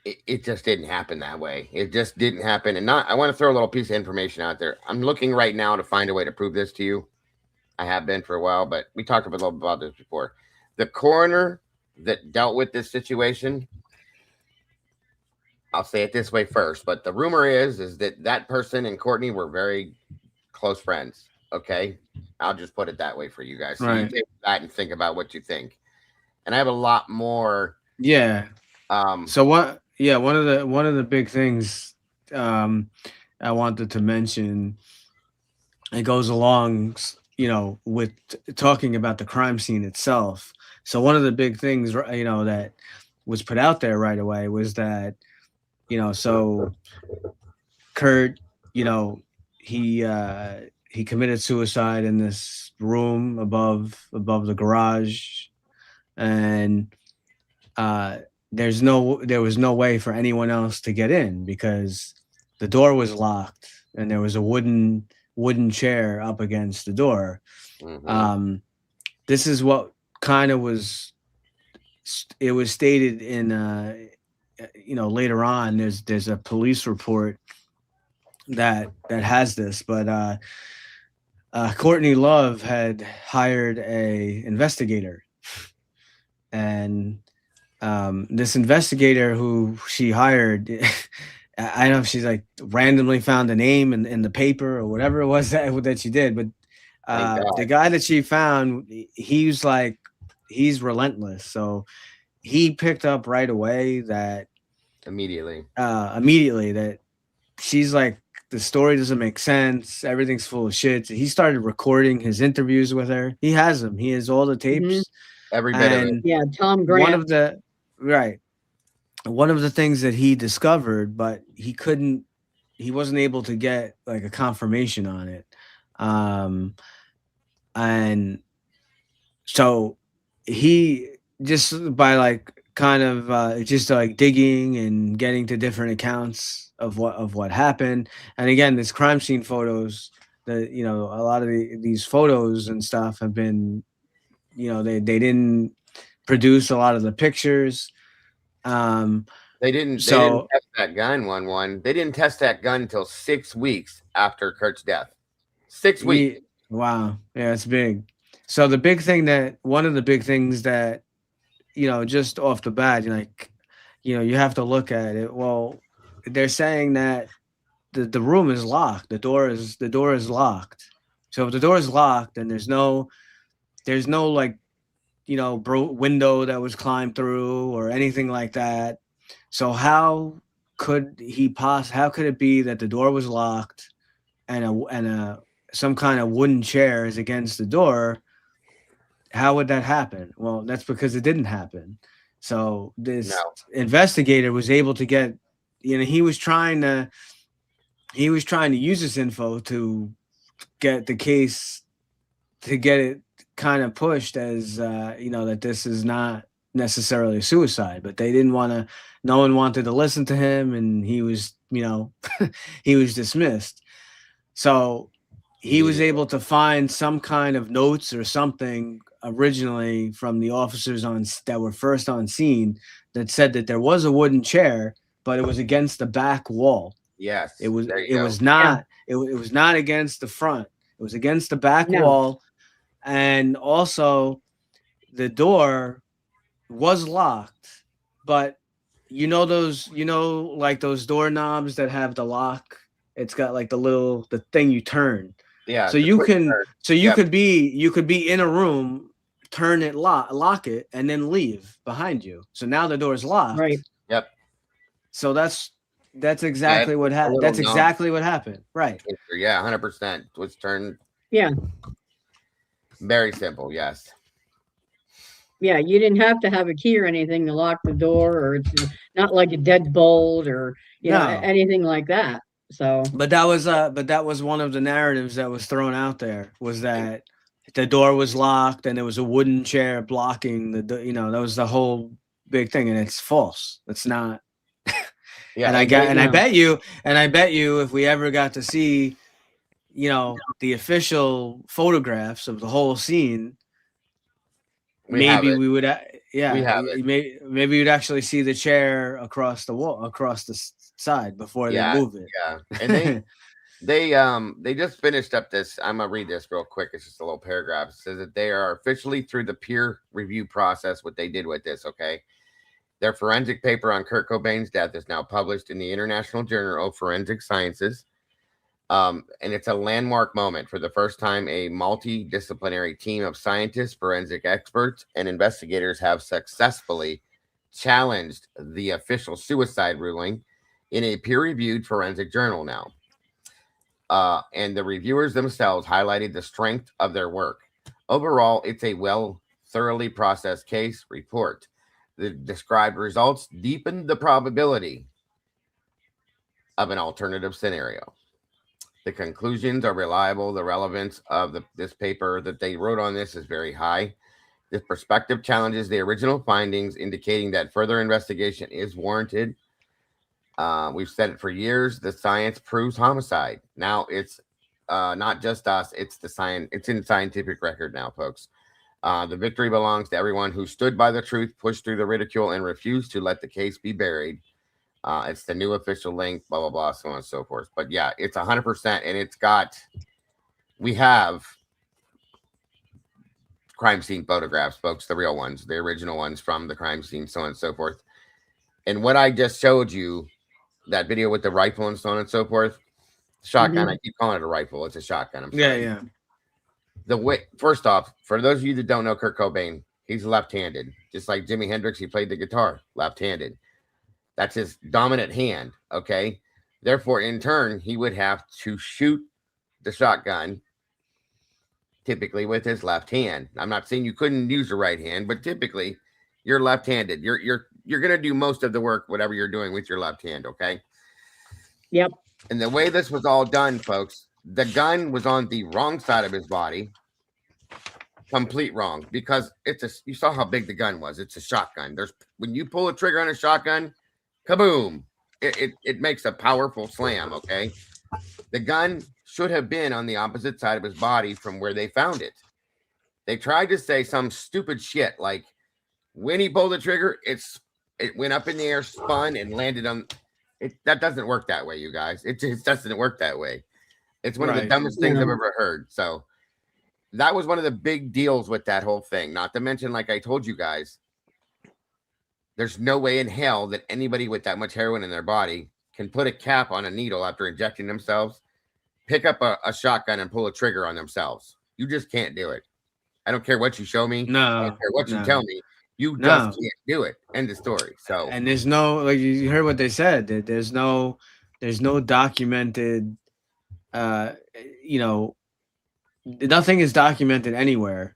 it just didn't happen that way. It just didn't happen. And I want to throw a little piece of information out there. I'm looking right now to find a way to prove this to you. I have been for a while, but we talked a little bit about this before. The coroner that dealt with this situation, I'll say it this way first, but the rumor is that person and Courtney were very close friends. Okay, I'll just put it that way for you guys. So you take that and think about what you think. And I have a lot more. Yeah. So what? Yeah, one of the big things I wanted to mention, it goes along, with talking about the crime scene itself. So one of the big things, that was put out there right away was that, so Kurt, he committed suicide in this room above the garage, and there was no way for anyone else to get in because the door was locked and there was a wooden chair up against the door. Mm-hmm. This is what kind of was stated in later on. There's a police report that has this, but Courtney Love had hired a investigator, and this investigator who she hired, I don't know if she's like randomly found a name in the paper or whatever it was that she did, but the guy that she found, he's relentless. So he picked up right away that immediately that she's like, the story doesn't make sense. Everything's full of shit. He started recording his interviews with her. He has them. He has all the tapes. Mm-hmm. Every bit of it. Yeah, Tom Grant. One of the things that he discovered, but he wasn't able to get like a confirmation on it. And so he just by like kind of just like digging and getting to different accounts of what happened. And again, this crime scene photos, a lot of these photos and stuff have been, they didn't produce a lot of the pictures. They didn't test that gun. They didn't test that gun until 6 weeks after Kurt's death. 6 weeks. Wow. Yeah, it's big. So one of the big things that, just off the bat, you have to look at it. Well, they're saying that the room is locked. The door is locked. So if the door is locked and there's no like, window that was climbed through or anything like that. So how could it be that the door was locked and some kind of wooden chair is against the door? How would that happen? Well, that's because it didn't happen. So this investigator was able to get, he was trying to use this info to get the case, to get it kind of pushed as that this is not necessarily a suicide, but they didn't want to. No one wanted to listen to him, and he was he was dismissed. So he was able to find some kind of notes or something originally from the officers that were first on scene that said that there was a wooden chair, but it was against the back wall. Yes, it was not against the front. It was against the back wall. And also the door was locked, but like those doorknobs that have the lock, it's got like the thing you turn. Yeah. So you could be in a room, turn it, lock it, and then leave behind you. So now the door is locked. Right. Yep. So that's exactly what happened. That's exactly what happened. Right. Yeah. 100% was turned. Yeah. Very simple, yes. Yeah, you didn't have to have a key or anything to lock the door, or it's not like a deadbolt or anything like that. So, but that was one of the narratives that was thrown out there, was that the door was locked and there was a wooden chair blocking that was the whole big thing, and it's false. It's not. Yeah, I bet you if we ever got to see, the official photographs of the whole scene, We would, We have it. maybe you'd actually see the chair across the wall, across the side before they move it. Yeah, and they just finished up this. I'm gonna read this real quick. It's just a little paragraph. It says that they are officially through the peer review process. What they did with this, okay? Their forensic paper on Kurt Cobain's death is now published in the International Journal of Forensic Sciences. And it's a landmark moment. For the first time, a multidisciplinary team of scientists, forensic experts, and investigators have successfully challenged the official suicide ruling in a peer-reviewed forensic journal now. And the reviewers themselves highlighted the strength of their work. Overall, it's a thoroughly processed case report. The described results deepen the probability of an alternative scenario. The conclusions are reliable. The relevance of this paper that they wrote on this is very high. This perspective challenges the original findings, indicating that further investigation is warranted. We've said it for years. The science proves homicide. Now it's not just us. It's the science. It's in scientific record now, folks. The victory belongs to everyone who stood by the truth, pushed through the ridicule, and refused to let the case be buried. It's the new official link, blah, blah, blah, so on and so forth. But yeah, it's 100%. And we have crime scene photographs, folks, the real ones, the original ones from the crime scene, so on and so forth. And what I just showed you, that video with the rifle and so on and so forth, shotgun, I keep calling it a rifle. It's a shotgun. I'm sorry. Yeah. First off, for those of you that don't know Kurt Cobain, he's left-handed. Just like Jimi Hendrix, he played the guitar left-handed. That's his dominant hand, okay? Therefore, in turn, he would have to shoot the shotgun typically with his left hand. I'm not saying you couldn't use the right hand, but typically you're left-handed. You're going to do most of the work, whatever you're doing with your left hand, okay? Yep. And the way this was all done, folks, the gun was on the wrong side of his body. Complete wrong, because you saw how big the gun was. It's a shotgun. When you pull a trigger on a shotgun, kaboom, it makes a powerful slam, okay? The gun should have been on the opposite side of his body from where they found it. They tried to say some stupid shit like when he pulled the trigger, it went up in the air, spun, and landed on it. That doesn't work that way, you guys. It just doesn't work that way. It's one of the dumbest things I've ever heard. So that was one of the big deals with that whole thing. Not to mention, like I told you guys, there's no way in hell that anybody with that much heroin in their body can put a cap on a needle after injecting themselves, pick up a shotgun and pull a trigger on themselves. You just can't do it. I don't care what you show me. No. I don't care what you tell me. You just can't do it. End of story. So, and there's no, like you heard what they said. There's no documented, nothing is documented anywhere.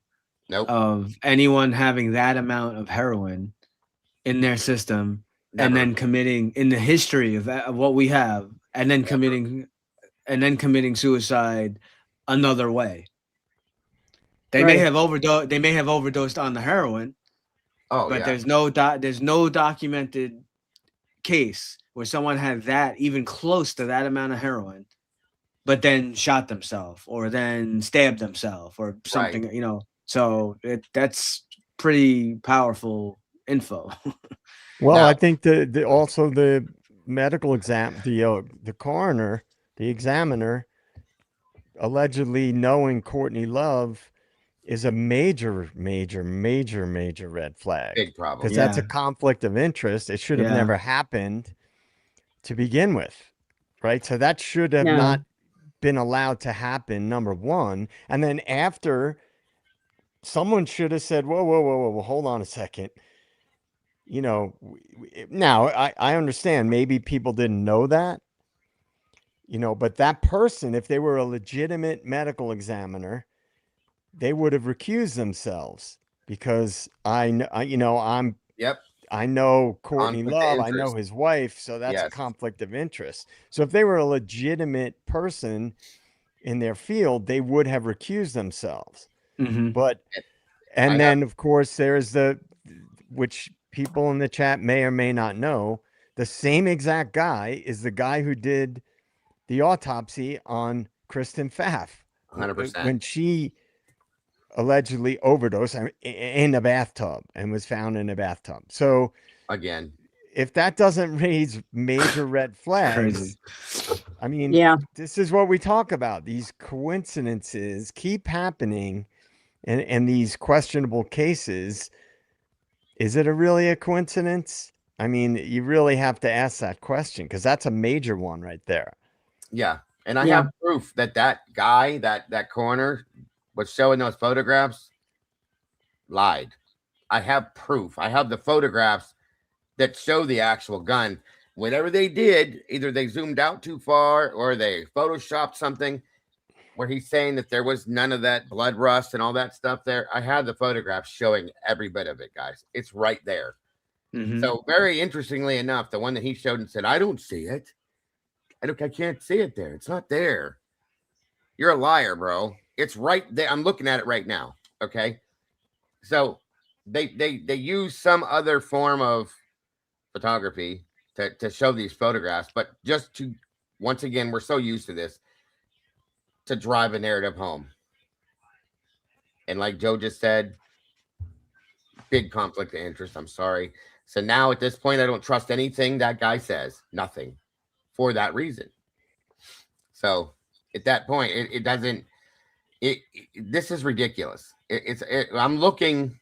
Nope. Of anyone having that amount of heroin in their system. Never. And then committing in the history of what we have, and then committing suicide another way. They may have overdosed. They may have overdosed on the heroin. But there's no documented case where someone had that even close to that amount of heroin, but then shot themselves or then stabbed themselves or something. So that's pretty powerful info. Well, I think also the medical the coroner, the examiner, allegedly knowing Courtney Love is a major red flag. Big problem. Because that's a conflict of interest. It should have never happened to begin with, right? So that should have not been allowed to happen, number one. And then after, someone should have said, whoa, hold on a second. Now I understand maybe people didn't know that, but that person, if they were a legitimate medical examiner, they would have recused themselves, because I know Courtney Love, I know his wife, so that's a conflict of interest. So if they were a legitimate person in their field, they would have recused themselves. But then of course there's which people in the chat may or may not know, the same exact guy is the guy who did the autopsy on Kristen Pfaff 100%. when she allegedly overdosed in a bathtub and was found in a bathtub. So again, if that doesn't raise major red flags, Crazy. I mean, Yeah. this is what we talk about. These coincidences keep happening, and these questionable cases. Is it really a coincidence? I mean, you really have to ask that question because that's a major one right there. Yeah. And I Yeah. have proof that guy, that coroner was showing those photographs, lied. I have proof. I have the photographs that show the actual gun. Whatever they did, either they zoomed out too far or they photoshopped something where he's saying that there was none of that blood rust and all that stuff there. I have the photographs showing every bit of it, guys. It's right there. Mhm. So very interestingly enough, the one that he showed and said, I don't see it. I can't see it there. It's not there. You're a liar, bro. It's right there. I'm looking at it right now. Okay. So they use some other form of photography to show these photographs, but just to, once again, we're so used to this, to drive a narrative home. And like Joe just said, big conflict of interest. I'm sorry. So now at this point, I don't trust anything that guy says. Nothing. For that reason. So at that point, it doesn't. This is ridiculous. I'm looking,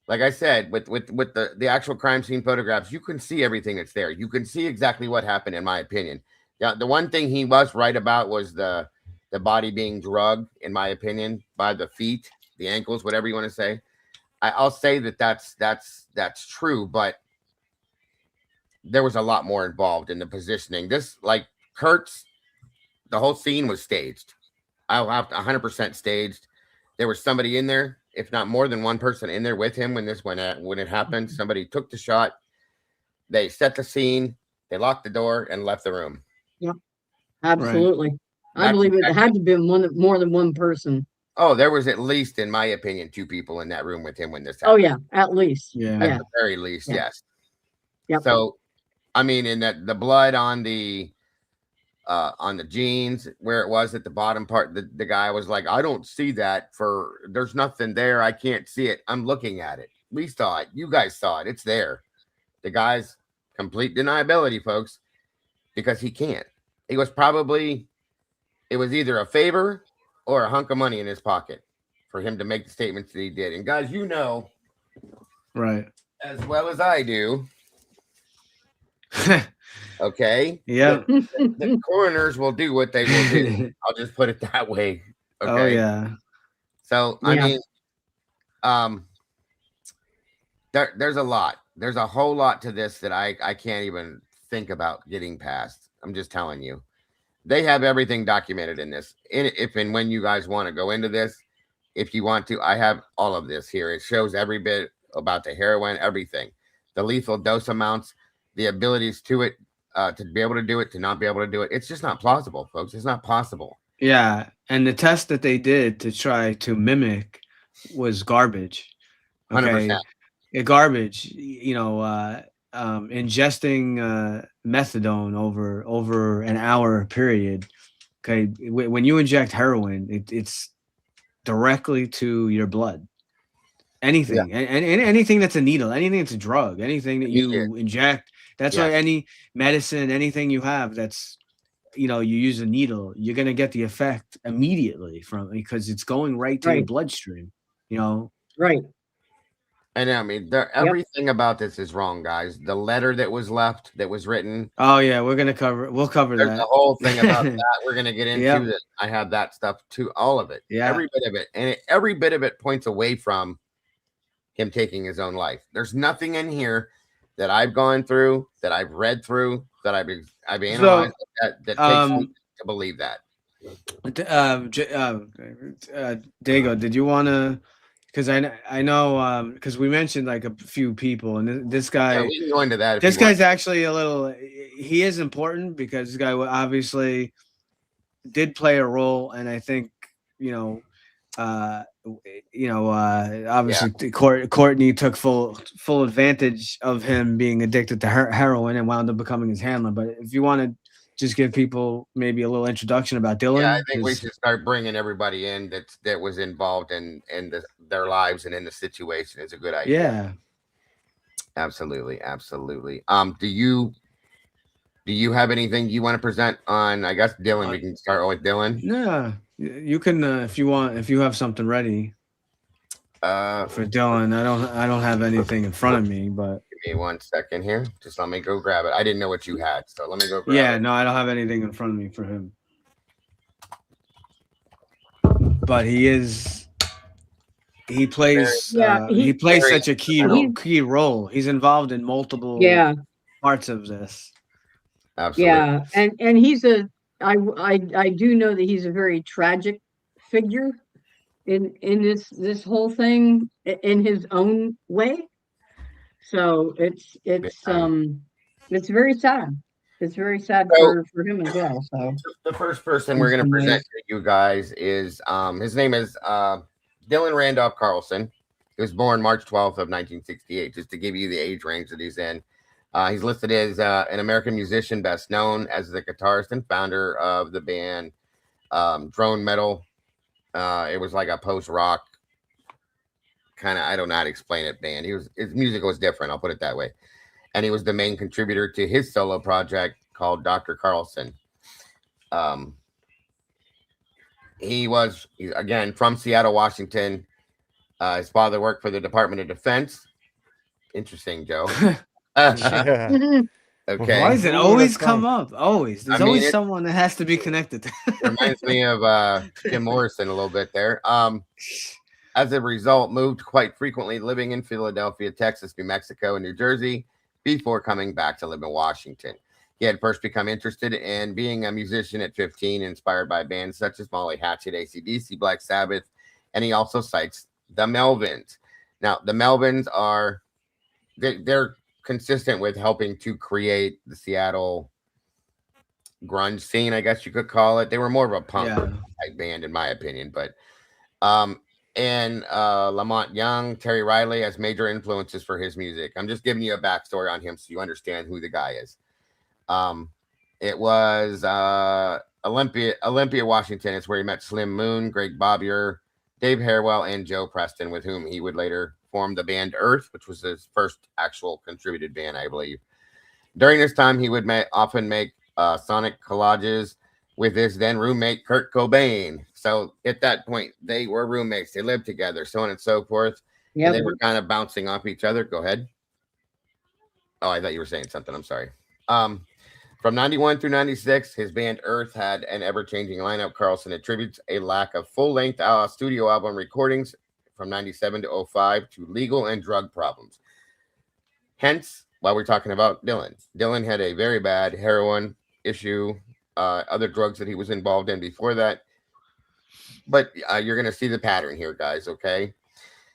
like I said, with the actual crime scene photographs. You can see everything that's there. You can see exactly what happened, in my opinion. Yeah, the one thing he was right about was the body being drugged, in my opinion, by the feet, the ankles, whatever you want to say. I'll say that's true, but there was a lot more involved in the positioning. This, like Kurt's, the whole scene was staged. I'll have 100% staged. There was somebody in there, if not more than one person in there with him when it happened. Somebody took the shot. They set the scene. They locked the door and left the room. Yeah, absolutely. Right. I believe it had to be more than one person. Oh, there was at least, in my opinion, 2 people in that room with him when this happened. Oh yeah, at least. Yeah. At the very least, yes. Yep. So, I mean, in that the blood on the jeans where it was at the bottom part, the guy was like, I don't see that, there's nothing there. I can't see it. I'm looking at it. We saw it. You guys saw it. It's there. The guy's complete deniability, folks, because he can't. It was either a favor or a hunk of money in his pocket for him to make the statements that he did. And guys, you know, right, as well as I do, okay, yeah, the coroners will do what they will do. I'll just put it that way. Okay. Oh yeah. So I mean, there's a lot. There's a whole lot to this that I can't even think about getting past. I'm just telling you. They have everything documented in this. If and when you guys want to go into this, if you want to, I have all of this here. It shows every bit about the heroin, everything, the lethal dose amounts, the abilities to it, to be able to do it, to not be able to do it. It's just not plausible, folks. It's not possible. Yeah, and the test that they did to try to mimic was garbage. Okay, 100%. Garbage. You know, ingesting methadone over an hour period. Okay, when you inject heroin, it's directly to your blood. Anything, and anything that's a needle, anything that's a drug, anything that you inject. That's why any medicine, anything you have that's, you know, you use a needle, you're gonna get the effect immediately because it's going right to your bloodstream. You know, right. And I mean, everything about this is wrong, guys. The letter that was left, that was written. Oh yeah, we'll cover that. The whole thing about that we're gonna get into. That I have that stuff too, all of it. Yeah, every bit of it, and every bit of it points away from him taking his own life. There's nothing in here that I've gone through, that I've read through, that I've analyzed that takes me to believe that. Diego, did you want to? Because I know because we mentioned like a few people, and this guy. Yeah, we can go into that. This guy's actually a little. He is important because this guy obviously did play a role, and I think obviously Courtney took full advantage of him being addicted to heroin and wound up becoming his handler. But if you want to just give people maybe a little introduction about Dylan. Yeah, I think we should start bringing everybody in that was involved in their lives and in the situation. It's a good idea. Yeah, absolutely. Do you have anything you want to present on? I guess Dylan. We can start with Dylan. Yeah, you can if you want. If you have something ready. For Dylan, I don't have anything in front of me, but give me 1 second here. Just let me go grab it. I didn't know what you had, so let me go grab it. No, I don't have anything in front of me for him. But he plays such a key role. He's involved in multiple parts of this. Absolutely. Yeah, and he's I do know that he's a very tragic figure in this whole thing in his own way. So it's very sad. It's very sad for him as well. So the first person we're going to present to you guys is his name is Dylan Randolph Carlson. He was born March 12th of 1968, just to give you the age range that he's in. He's listed as an American musician, best known as the guitarist and founder of the band Drone Metal. It was like a post-rock kind of, I don't know how to explain it, band. His music was different, I'll put it that way. And he was the main contributor to his solo project called Dr. Carlson. He's again from Seattle, Washington. His father worked for the Department of Defense. Interesting, Joe. Okay. Why does it always come up? Always. There's always someone that has to be connected. Reminds me of Jim Morrison a little bit there. As a result, moved quite frequently, living in Philadelphia, Texas, New Mexico, and New Jersey before coming back to live in Washington. He had first become interested in being a musician at 15, inspired by bands such as Molly Hatchet, AC/DC, Black Sabbath, and he also cites the Melvins. Now, the Melvins they're consistent with helping to create the Seattle grunge scene, I guess you could call it. They were more of a punk type band, in my opinion. But and Lamont Young, Terry Riley as major influences for his music. I'm just giving you a backstory on him so you understand who the guy is. It was Olympia, Washington. It's where he met Slim Moon, Greg Bobbier, Dave Harwell, and Joe Preston, with whom he would later form the band Earth, which was his first actual contributed band, I believe. During this time, he would often make sonic collages with his then roommate Kurt Cobain. So at that point, they were roommates. They lived together, so on and so forth. Yeah, they were kind of bouncing off each other. Go ahead. Oh, I thought you were saying something. I'm sorry. From 91 through 96, his band Earth had an ever-changing lineup. Carlson attributes a lack of full-length studio album recordings from 97 to 05 to legal and drug problems. Hence, while we're talking about Dylan had a very bad heroin issue, other drugs that he was involved in before that. But you're going to see the pattern here, guys, okay?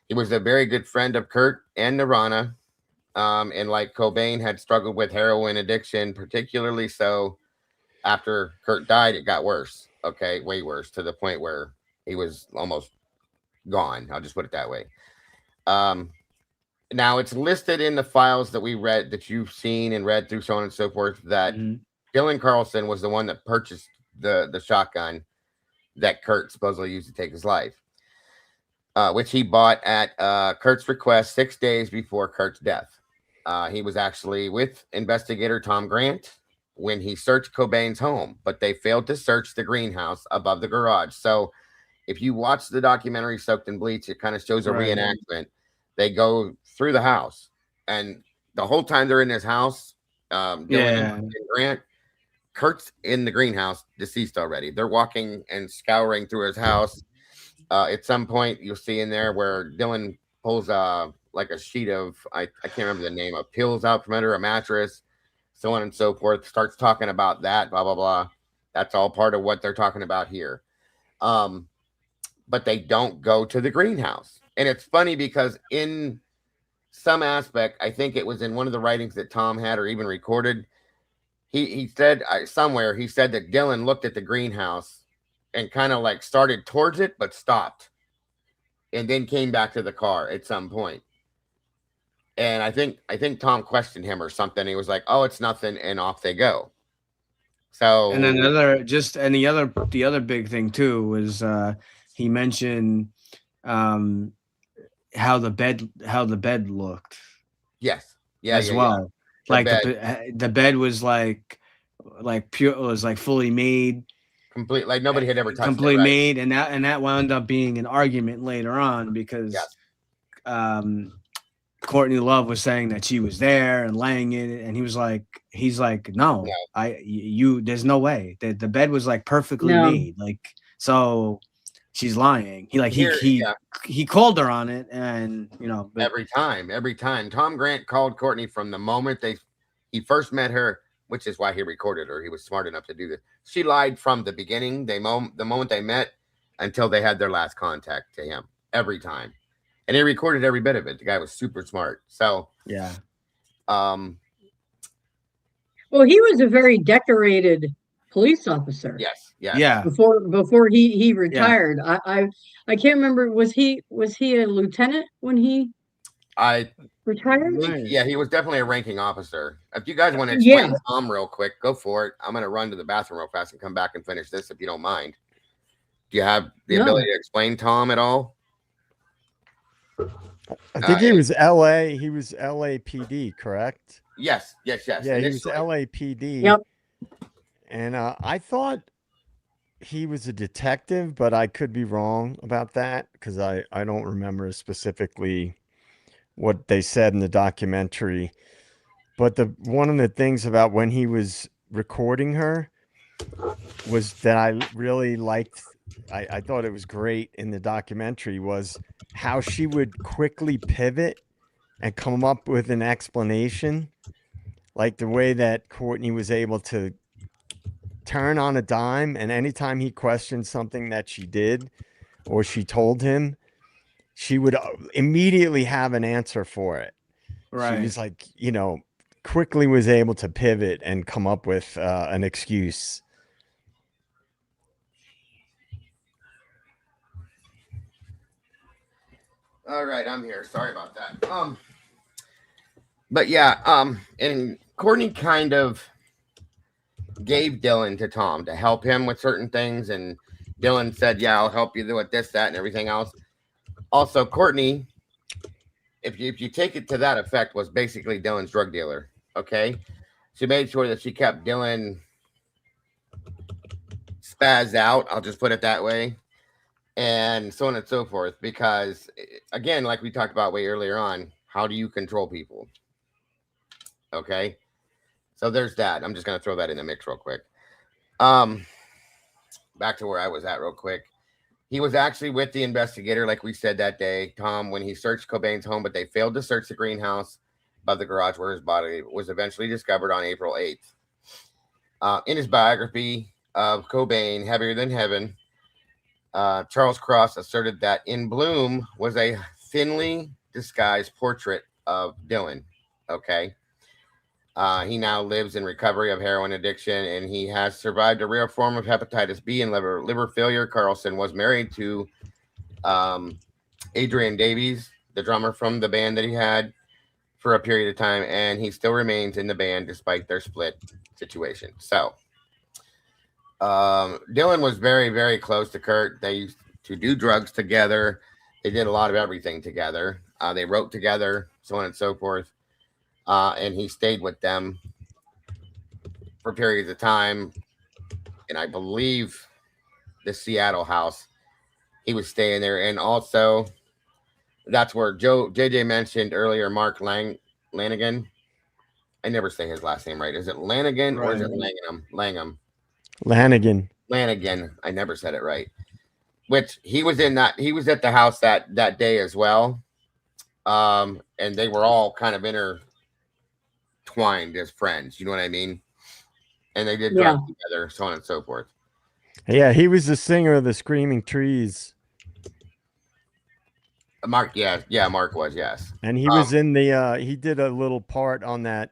He was a very good friend of Kurt and Nirvana. And like Cobain had struggled with heroin addiction, particularly so after Kurt died, it got worse. Okay, way worse, to the point where he was almost gone. I'll just put it that way. Now it's listed in the files that we read, that you've seen and read through, so on and so forth, that Dylan Carlson was the one that purchased the shotgun that Kurt supposedly used to take his life, which he bought at Kurt's request 6 days before Kurt's death. He was actually with investigator Tom Grant when he searched Cobain's home, but they failed to search the greenhouse above the garage. So if you watch the documentary Soaked in Bleach, it kind of shows a reenactment. They go through the house, and the whole time they're in this house, Dylan and Grant, Kurt's in the greenhouse, deceased already. They're walking and scouring through his house. At some point, you'll see in there where Dylan pulls like a sheet of, I can't remember the name, of pills out from under a mattress, so on and so forth, starts talking about that, blah, blah, blah. That's all part of what they're talking about here. But they don't go to the greenhouse. And it's funny because in some aspect, I think it was in one of the writings that Tom had or even recorded, he said somewhere, he said that Dylan looked at the greenhouse and kind of like started towards it, but stopped and then came back to the car at some point. And I think Tom questioned him or something. He was like, "Oh, it's nothing," and off they go. So and then the other big thing too was he mentioned how the bed looked. Yes. As well. The Like bed. the bed was like pure, it was like fully made, complete, like nobody had ever touched completely it, right? made, and that wound up being an argument later on because Courtney Love was saying that she was there and laying in it, and he's like, no, there's no way that the bed was like perfectly made, like, so she's lying. He called her on it, and every time Tom Grant called Courtney from the moment he first met her, which is why he recorded her. He was smart enough to do this. She lied from the beginning, the moment they met until they had their last contact to him, every time. And he recorded every bit of it. The guy was super smart. So yeah. Well, he was a very decorated police officer. Yes. Yeah. Before he retired. Yeah. I can't remember. Was he a lieutenant when he retired? Yeah, he was definitely a ranking officer. If you guys want to explain Tom real quick, go for it. I'm going to run to the bathroom real fast and come back and finish this if you don't mind. Do you have the ability to explain Tom at all? I think he was LA. He was LAPD, correct? Yes. Yeah, he was LAPD. Yep. And I thought he was a detective, but I could be wrong about that because I don't remember specifically what they said in the documentary. But one of the things about when he was recording her was that I really liked. I thought it was great in the documentary was how she would quickly pivot and come up with an explanation, like the way that Courtney was able to turn on a dime, and anytime he questioned something that she did or she told him, she would immediately have an answer for it. Right. She was like, quickly was able to pivot and come up with an excuse. All right, I'm here. Sorry about that. But yeah, and Courtney kind of gave Dylan to Tom to help him with certain things, and Dylan said, "Yeah, I'll help you do it, this, that, and everything else." Also, Courtney, if you take it to that effect, was basically Dylan's drug dealer. Okay, she made sure that she kept Dylan spazzed out. I'll just put it that way. And so on and so forth, because again, like we talked about way earlier on, how do you control people? Okay, so there's that. I'm just going to throw that in the mix real quick. Back to where I was at real quick. He was actually with the investigator, like we said that day, Tom, when he searched Cobain's home, but they failed to search the greenhouse above the garage where his body was eventually discovered on April 8th. In his biography of Cobain, Heavier Than Heaven, Charles Cross asserted that In Bloom was a thinly disguised portrait of Dylan. Okay. He now lives in recovery of heroin addiction, and he has survived a rare form of hepatitis B and liver failure. Carlson was married to Adrian Davies, the drummer from the band that he had for a period of time, and he still remains in the band despite their split situation. So Dylan was very, very close to Kurt. They used to do drugs together. They did a lot of everything together. They wrote together, so on and so forth. And he stayed with them for periods of time. And I believe the Seattle house, he was staying there. And also, that's where JJ mentioned earlier, Mark Lanigan. I never say his last name right. Is it Lanigan or is it Langham? Lanigan. I never said it right. Which he was at the house that day as well. And they were all kind of intertwined as friends, you know what I mean? And they did drugs together, so on and so forth. Yeah, he was the singer of the Screaming Trees. Mark, Mark was, yes. And he was in the he did a little part on that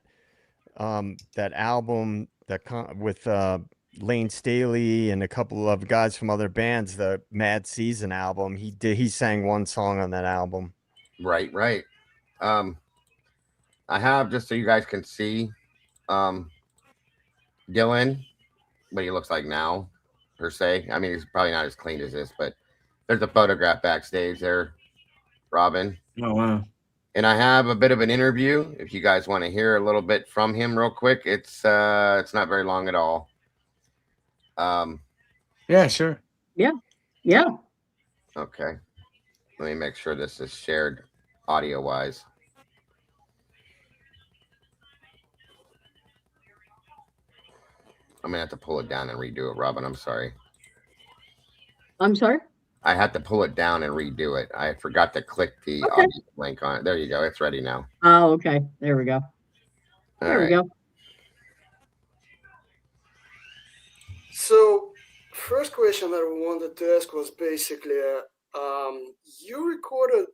album with Lane Staley and a couple of guys from other bands, the Mad Season album. He sang one song on that album. Right. I have, just so you guys can see, Dylan what he looks like now, per se. I mean, he's probably not as clean as this, but there's a photograph backstage there, Robin. Oh wow. And I have a bit of an interview. If you guys want to hear a little bit from him real quick, it's not very long at all. Yeah, sure. Yeah. Okay. Let me make sure this is shared audio wise. I'm gonna have to pull it down and redo it, Robin. I'm sorry. I'm sorry. I had to pull it down and redo it. I forgot to click the audio link on it. There you go. It's ready now. Oh, okay. There we go. There we go. So, first question that we wanted to ask was basically, you recorded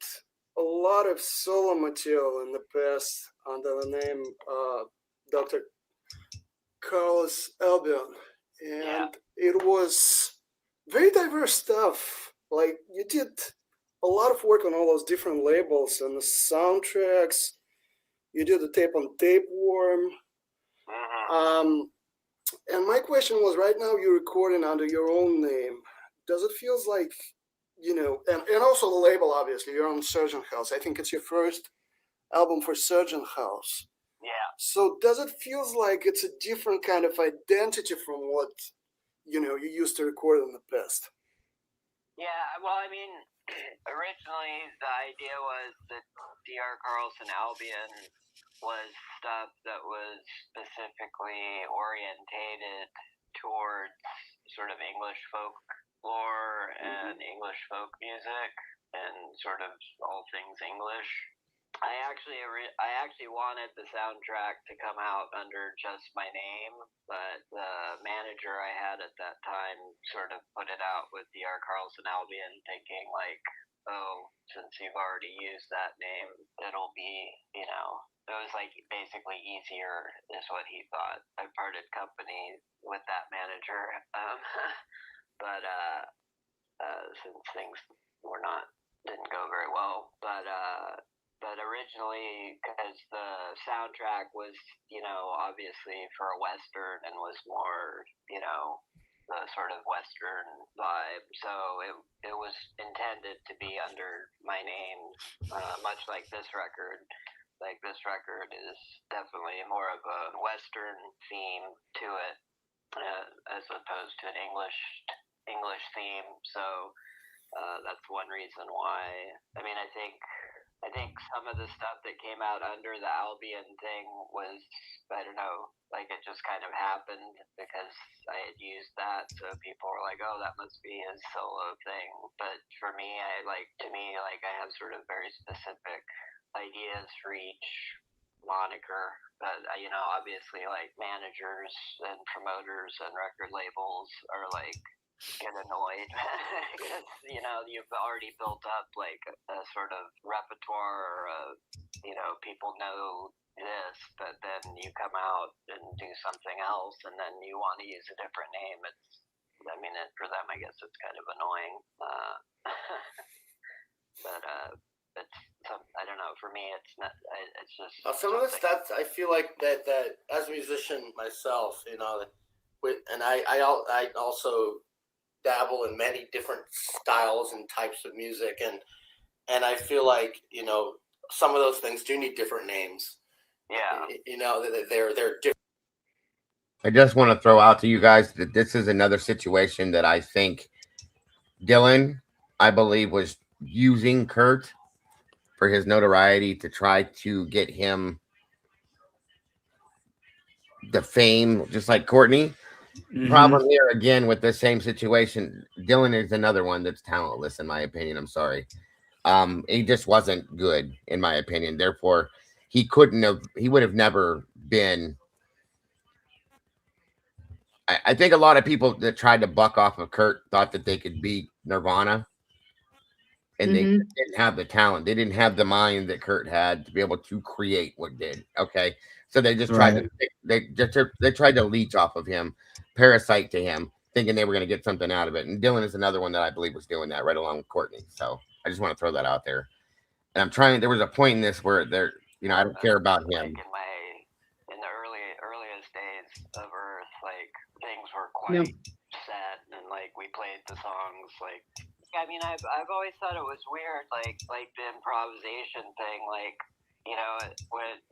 a lot of solo material in the past under the name Dr. Carlson, and it was very diverse stuff. Like, you did a lot of work on all those different labels and the soundtracks. You did the tape on Tapeworm. And my question was, right now you're recording under your own name. Does it feels like, and also the label, obviously, you're on Surgeon House. I think it's your first album for Surgeon House. Yeah. So does it feels like it's a different kind of identity from what, you used to record in the past? Yeah, well, I mean, originally the idea was that Dr. Carlson Albion was stuff that was specifically orientated towards sort of English folklore and English folk music and sort of all things English. I actually wanted the soundtrack to come out under just my name, but the manager I had at that time sort of put it out with Dr. Carlson Albion, thinking like, oh, since you've already used that name, it'll be, it was like basically easier is what he thought. I parted company with that manager, but since things didn't go very well, but originally, because the soundtrack was, obviously for a Western and was more, the sort of Western vibe. So it was intended to be under my name, much like this record. Like this record is definitely more of a Western theme to it, as opposed to an English theme. So that's one reason why. I mean, I think some of the stuff that came out under the Albion thing was, I don't know, like it just kind of happened because I had used that, so people were like, oh, that must be his solo thing. But for me, I have sort of very specific ideas for each moniker. But obviously, like managers and promoters and record labels are like get annoyed because you've already built up like a sort of repertoire, or people know this, but then you come out and do something else, and then you want to use a different name. For them, I guess it's kind of annoying. But I don't know. For me, it's not. It's just some of the stuff I feel like that as a musician myself, and I also dabble in many different styles and types of music, and I feel like some of those things do need different names. Yeah, they're different. I just want to throw out to you guys that this is another situation that I think Dylan, I believe, was using Kurt for his notoriety to try to get him the fame, just like Courtney. Mm-hmm. Problem here again with the same situation. Dylan is another one that's talentless, in my opinion. I'm sorry. He just wasn't good, in my opinion. Therefore, he would have never been. I think a lot of people that tried to buck off of Kurt thought that they could beat Nirvana, and they didn't have the talent. They didn't have the mind that Kurt had to be able to create what did. Okay, so they just tried they tried to leech off of him, parasite to him, thinking they were going to get something out of it. And Dylan is another one that I believe was doing that right along with Courtney. So I just want to throw that out there. And I'm trying. There was a point in this where I don't care about him. In the earliest days of Earth, like things were quite set, and like we played the songs like. I mean, I've always thought it was weird, like the improvisation thing, like, you know,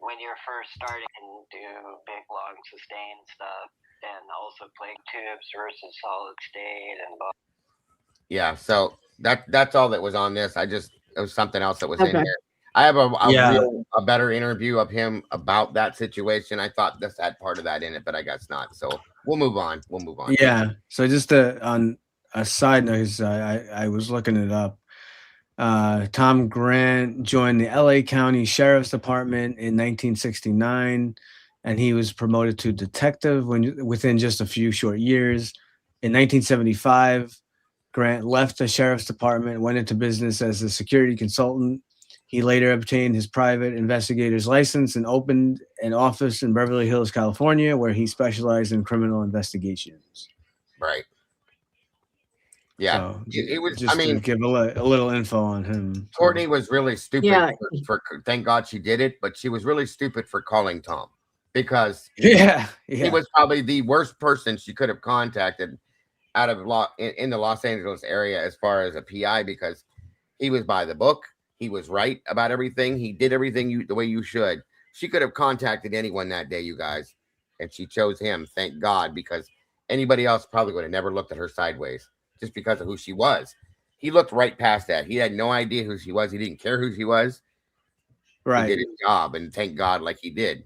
when you're first starting and do big long sustained stuff, and also playing tubes versus solid state and. Yeah, so that's all that was on this. It was something else that was in Okay. here. I have a better interview of him about that situation. I thought this had part of that in it, but I guess not. So we'll move on. Yeah. So just on a side note, I was looking it up. Tom Grant joined the LA County Sheriff's Department in 1969, and he was promoted to detective within just a few short years. In 1975, Grant left the Sheriff's Department, went into business as a security consultant. He later obtained his private investigator's license and opened an office in Beverly Hills, California, where he specialized in criminal investigations. Right. Yeah, so it was. Just to give a little info on him. Courtney was really stupid. For thank God she did it, but she was really stupid for calling Tom, because he was probably the worst person she could have contacted out of in the Los Angeles area as far as a PI, because he was by the book. He was right about everything. He did everything the way you should. She could have contacted anyone that day, you guys, and she chose him. Thank God, because anybody else probably would have never looked at her sideways just because of who she was. He looked right past that. He had no idea who she was. He didn't care who she was. Right. He did his job, and thank God, like he did.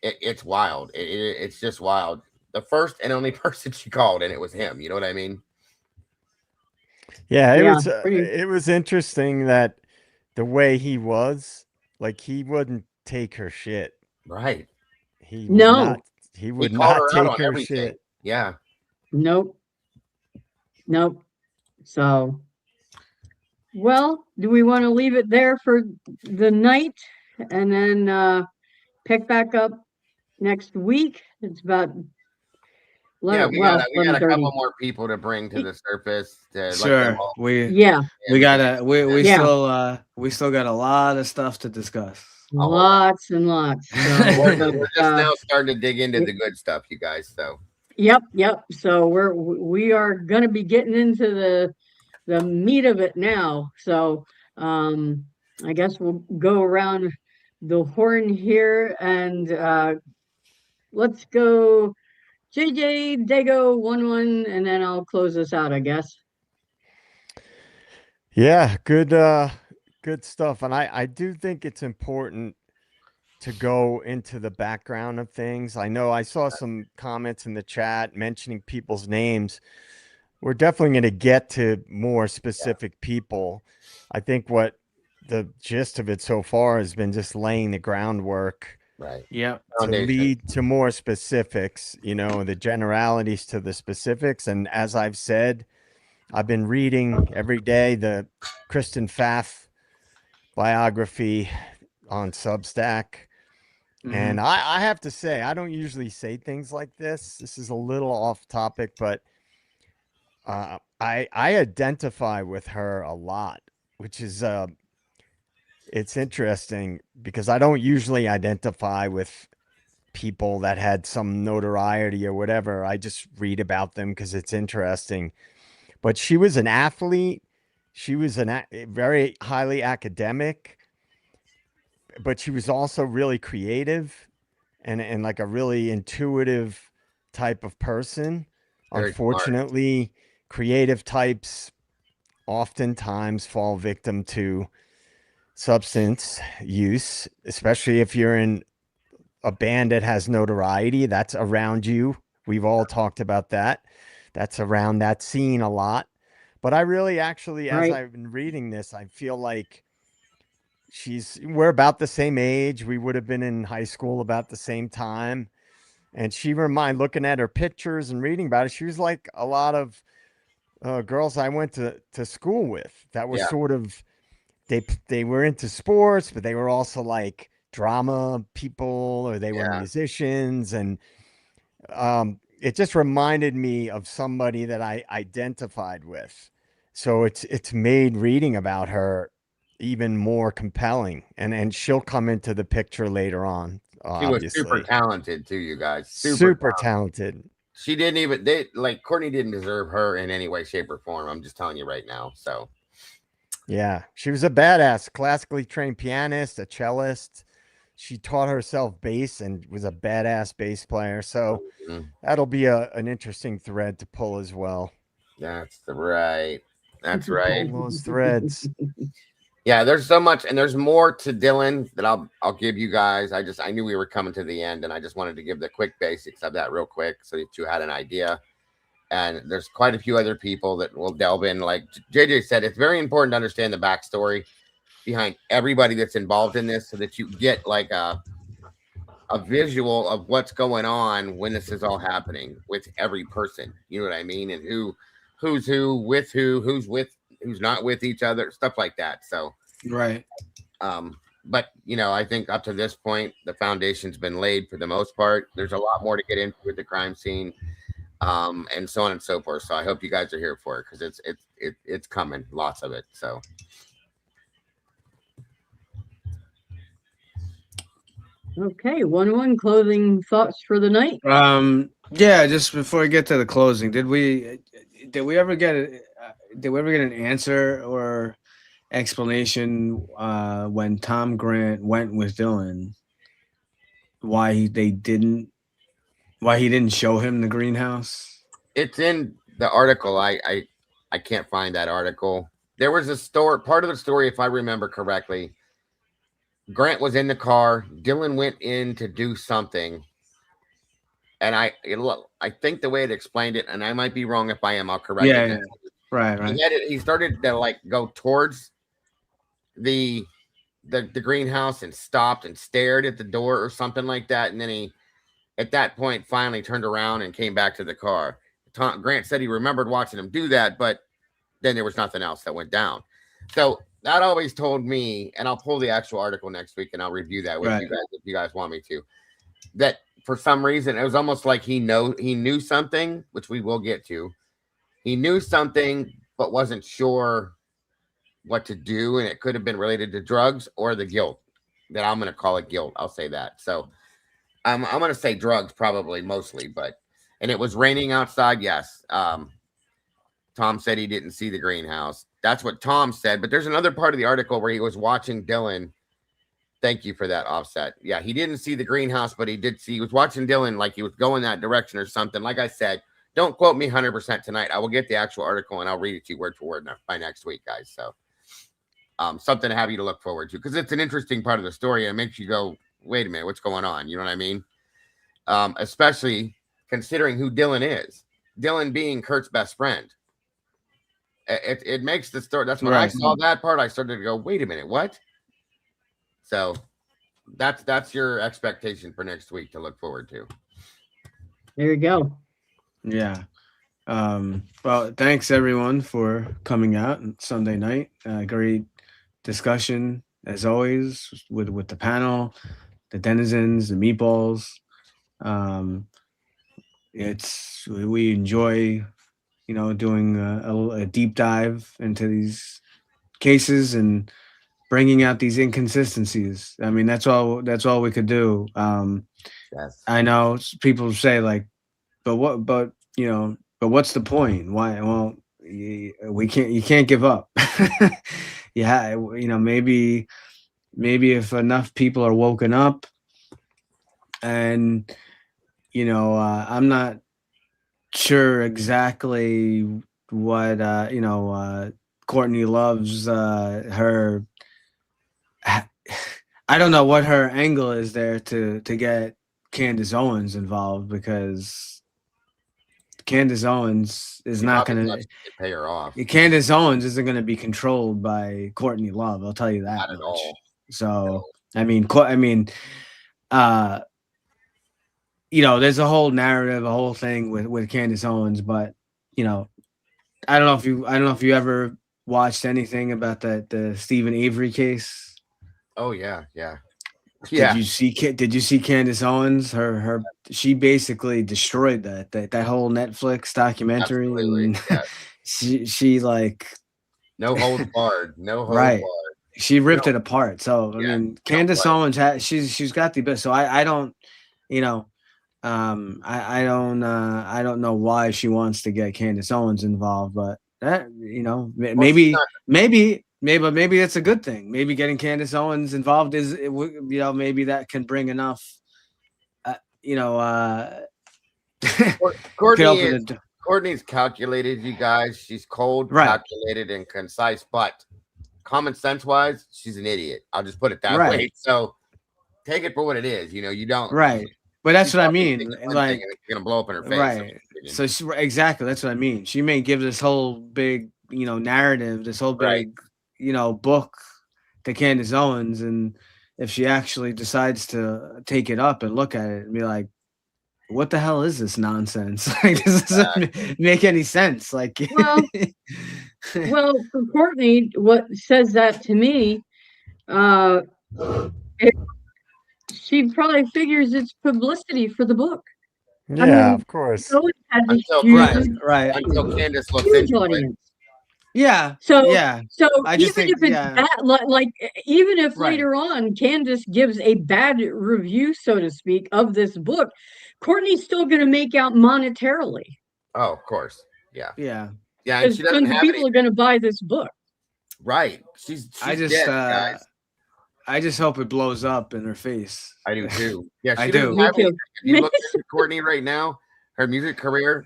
It's wild. It's just wild. The first and only person she called, and it was him. You know what I mean? Yeah, it was interesting that the way he was, like, he wouldn't take her shit. Right. He would not take her shit. Yeah. Nope. So, well, do we want to leave it there for the night and then pick back up next week? It's about we got a couple more people to bring to the surface. Sure. We still got a lot of stuff to discuss. Lots and lots. So, we're just now starting to dig into the good stuff, you guys. So. Yep. So we are going to be getting into the meat of it now. So I guess we'll go around the horn here and let's go JJ Dago 1-1, and then I'll close this out, I guess. Yeah, good stuff. And I do think it's important to go into the background of things. I know I saw some comments in the chat mentioning people's names. We're definitely going to get to more specific people. I think what the gist of it so far has been just laying the groundwork. Right. Yeah. To lead to more specifics, the generalities to the specifics. And as I've said, I've been reading every day the Kristen Pfaff biography on Substack. Mm-hmm. And I have to say, I don't usually say things like this. This is a little off topic, but I identify with her a lot, which is it's interesting because I don't usually identify with people that had some notoriety or whatever. I just read about them because it's interesting. But she was an athlete. She was very highly academic, but she was also really creative and like a really intuitive type of person. Very Unfortunately, smart. Creative types oftentimes fall victim to substance use, especially if you're in a band that has notoriety that's around you. We've all talked about that. That's around that scene a lot. But I really actually, as I've been reading this, I feel like we're about the same age. We would have been in high school about the same time. And looking at her pictures and reading about it, she was like a lot of girls I went to school with that were sort of, they were into sports, but they were also like drama people, or they were musicians. And it just reminded me of somebody that I identified with. So it's made reading about her even more compelling. And she'll come into the picture later on. She was super talented too, you guys. Super talented. she didn't even Courtney didn't deserve her in any way, shape, or form. I'm just telling you right now. So yeah, she was a badass, classically trained pianist, a cellist. She taught herself bass and was a badass bass player. So that'll be an interesting thread to pull as well. That's right. That's right. Pull those threads. Yeah, there's so much, and there's more to Dylan that I'll give you guys. I knew we were coming to the end, and I just wanted to give the quick basics of that real quick so that you had an idea. And there's quite a few other people that will delve in. Like JJ said, it's very important to understand the backstory behind everybody that's involved in this, so that you get like a visual of what's going on when this is all happening with every person. You know what I mean? And who's who, with who's not with each other, stuff like that. So right. But I think up to this point, the foundation's been laid for the most part. There's a lot more to get into with the crime scene, and so on and so forth. So I hope you guys are here for it, because it's coming, lots of it. So Okay, 1-1 closing thoughts for the night. Yeah, just before we get to the closing, did we ever get an answer or explanation when Tom Grant went with Dylan, why he didn't show him the greenhouse? It's in the article. I can't find that article. There was a story, part of the story, if I remember correctly. Grant was in the car. Dylan went in to do something, and I think the way it explained it, and I might be wrong. If I am, I'll correct it. Yeah. Right. He started to go towards the greenhouse and stopped and stared at the door or something like that, and then he, at that point, finally turned around and came back to the car. Grant said he remembered watching him do that, but then there was nothing else that went down. So that always told me, and I'll pull the actual article next week and I'll review that with you guys if you guys want me to, that for some reason it was almost like he knew something, which we will get to. He knew something but wasn't sure what to do, and it could have been related to drugs or the guilt. That I'm going to call it guilt. I'll say that. So I'm going to say drugs probably mostly, and it was raining outside. Yes. Tom said he didn't see the greenhouse. That's what Tom said. But there's another part of the article where he was watching Dylan. Thank you for that, Offset. Yeah, he didn't see the greenhouse, but he was watching Dylan like he was going that direction or something. Like I said, don't quote me 100% tonight. I will get the actual article and I'll read it to you word for word by next week, guys. So something to have you to look forward to, because it's an interesting part of the story and it makes you go, wait a minute, what's going on? You know what I mean? Especially considering who Dylan is. Dylan being Kurt's best friend. It makes the story. That's when I saw that part, I started to go, wait a minute, what? So that's your expectation for next week to look forward to. There you go. Yeah. Well, thanks everyone for coming out on Sunday night. Great discussion as always with the panel, the denizens, the meatballs. We enjoy doing a deep dive into these cases and bringing out these inconsistencies. I mean, that's all we could do. Yes. I know people say but what's the point? Why? Well, you can't give up. Yeah. Maybe if enough people are woken up and, I'm not sure exactly what Courtney Love's her. I don't know what her angle is there to get Candace Owens involved, because Candace Owens is not going to pay her off. Candace Owens isn't going to be controlled by Courtney Love. I'll tell you that. Not at all. So I mean, there's a whole narrative, a whole thing with Candace Owens, but I don't know if you ever watched anything about the Stephen Avery case. Oh yeah. Did you see Candace Owens? She basically destroyed that whole Netflix documentary. Absolutely. And she no holds barred. No holds right. barred. She ripped it apart. So I mean, Candace Owens she's got the best. So I don't, I don't know why she wants to get Candace Owens involved, but that, maybe it's a good thing. Maybe getting Candace Owens involved is, maybe that can bring enough, Courtney's calculated, you guys. She's cold, right, calculated, and concise, but common sense wise, she's an idiot. I'll just put it that way. So take it for what it is. You don't. Right. But that's what I mean. Like, it's gonna blow up in her face. Right. So exactly, that's what I mean. She may give this whole big, narrative, this whole big, book to Candace Owens, and if she actually decides to take it up and look at it and be like, what the hell is this nonsense? Like, this doesn't make any sense. Like, well, for Courtney, what says that to me, she probably figures it's publicity for the book. Yeah, of course. Right. Until Candace looks into audience. Yeah. So yeah. So even if it's bad, even if later on Candace gives a bad review, so to speak, of this book, Courtney's still going to make out monetarily. Oh, of course. Yeah. Yeah. Yeah. And she doesn't have people are going to buy this book. Right. She's dead, guys. I just hope it blows up in her face. I do too. Yeah, I do. If you look at Courtney right now, her music career.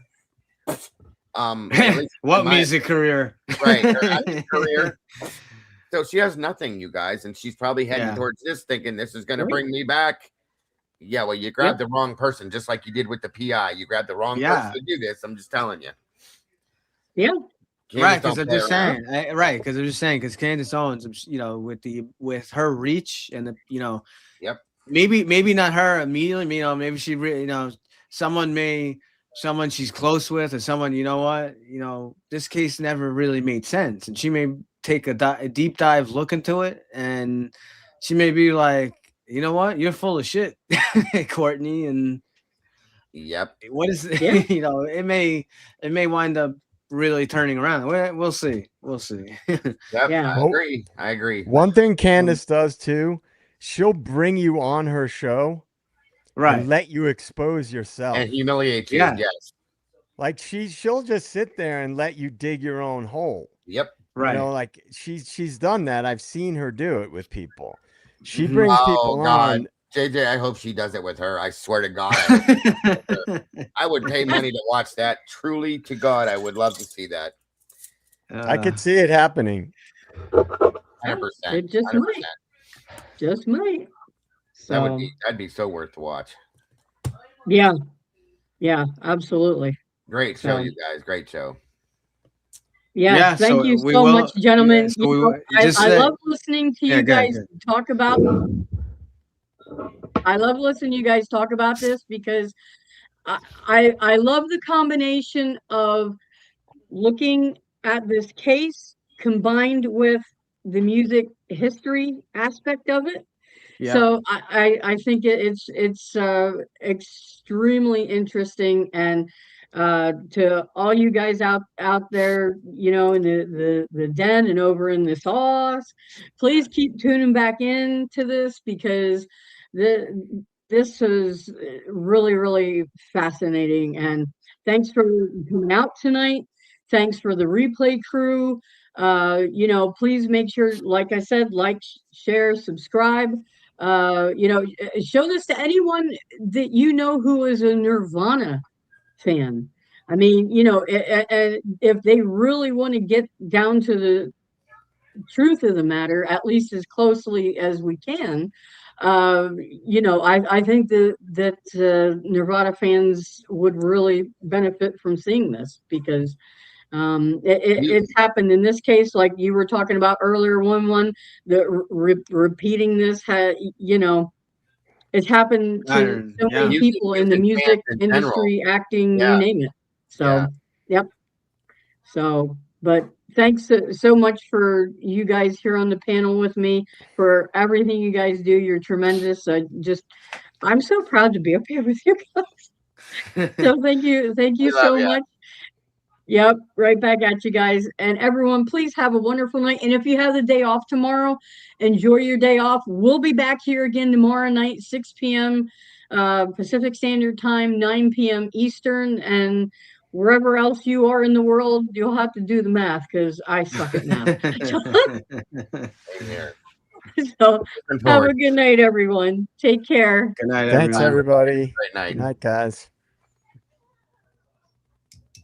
What music career? Right, her acting career. So she has nothing, you guys, and she's probably heading towards this, thinking this is going to bring me back. Yeah, well, you grabbed the wrong person, just like you did with the PI. You grabbed the wrong person to do this. I'm just telling you. Yeah. Right, because I'm just saying. Because I'm just saying, because Candace Owens, with her reach and the, maybe not her immediately. Maybe she, someone she's close with, or someone, this case never really made sense, and she may take a deep dive look into it, and she may be like, you know what, you're full of shit, Courtney, and what is it may wind up really turning around. We'll see. I agree. One thing Candace does too, she'll bring you on her show, and let you expose yourself and humiliate you. Yes, like she'll just sit there and let you dig your own hole. Yep. Right. Like she's done that. I've seen her do it with people. She brings people on. JJ, I hope she does it with her. I swear to God, I would pay money to watch that. Truly, to God, I would love to see that. I could see it happening. 100%. It just 100%. might. Just might. So, that'd be so worth to watch. Yeah, absolutely. Great show, you guys. Great show. Yeah, thank you so much, gentlemen. I love listening to you guys talk about. I love listening to you guys talk about this because I love the combination of looking at this case combined with the music history aspect of it. Yeah. So I think it's extremely interesting, and to all you guys out there, in the den and over in the sauce, please keep tuning back into this, because this is really, really fascinating. And thanks for coming out tonight. Thanks for the replay crew. Please make sure, like I said, like, share, subscribe. Show this to anyone that who is a Nirvana fan. I mean, if they really want to get down to the truth of the matter, at least as closely as we can, I think that Nirvana fans would really benefit from seeing this, because it's happened in this case, like you were talking about earlier, one the repeating this it's happened to so many people in the music industry, acting, you name it. So but thanks so much for you guys here on the panel with me, for everything you guys do. You're tremendous. I'm so proud to be up here with you guys. So thank you so much. Yep, right back at you guys. And everyone, please have a wonderful night. And if you have the day off tomorrow, enjoy your day off. We'll be back here again tomorrow night, 6 p.m. Pacific Standard Time, 9 p.m. Eastern, and wherever else you are in the world, you'll have to do the math because I suck at math. Same here. So have a good night, everyone. Take care. Good night, Thanks, everybody. Great night. Good night, guys.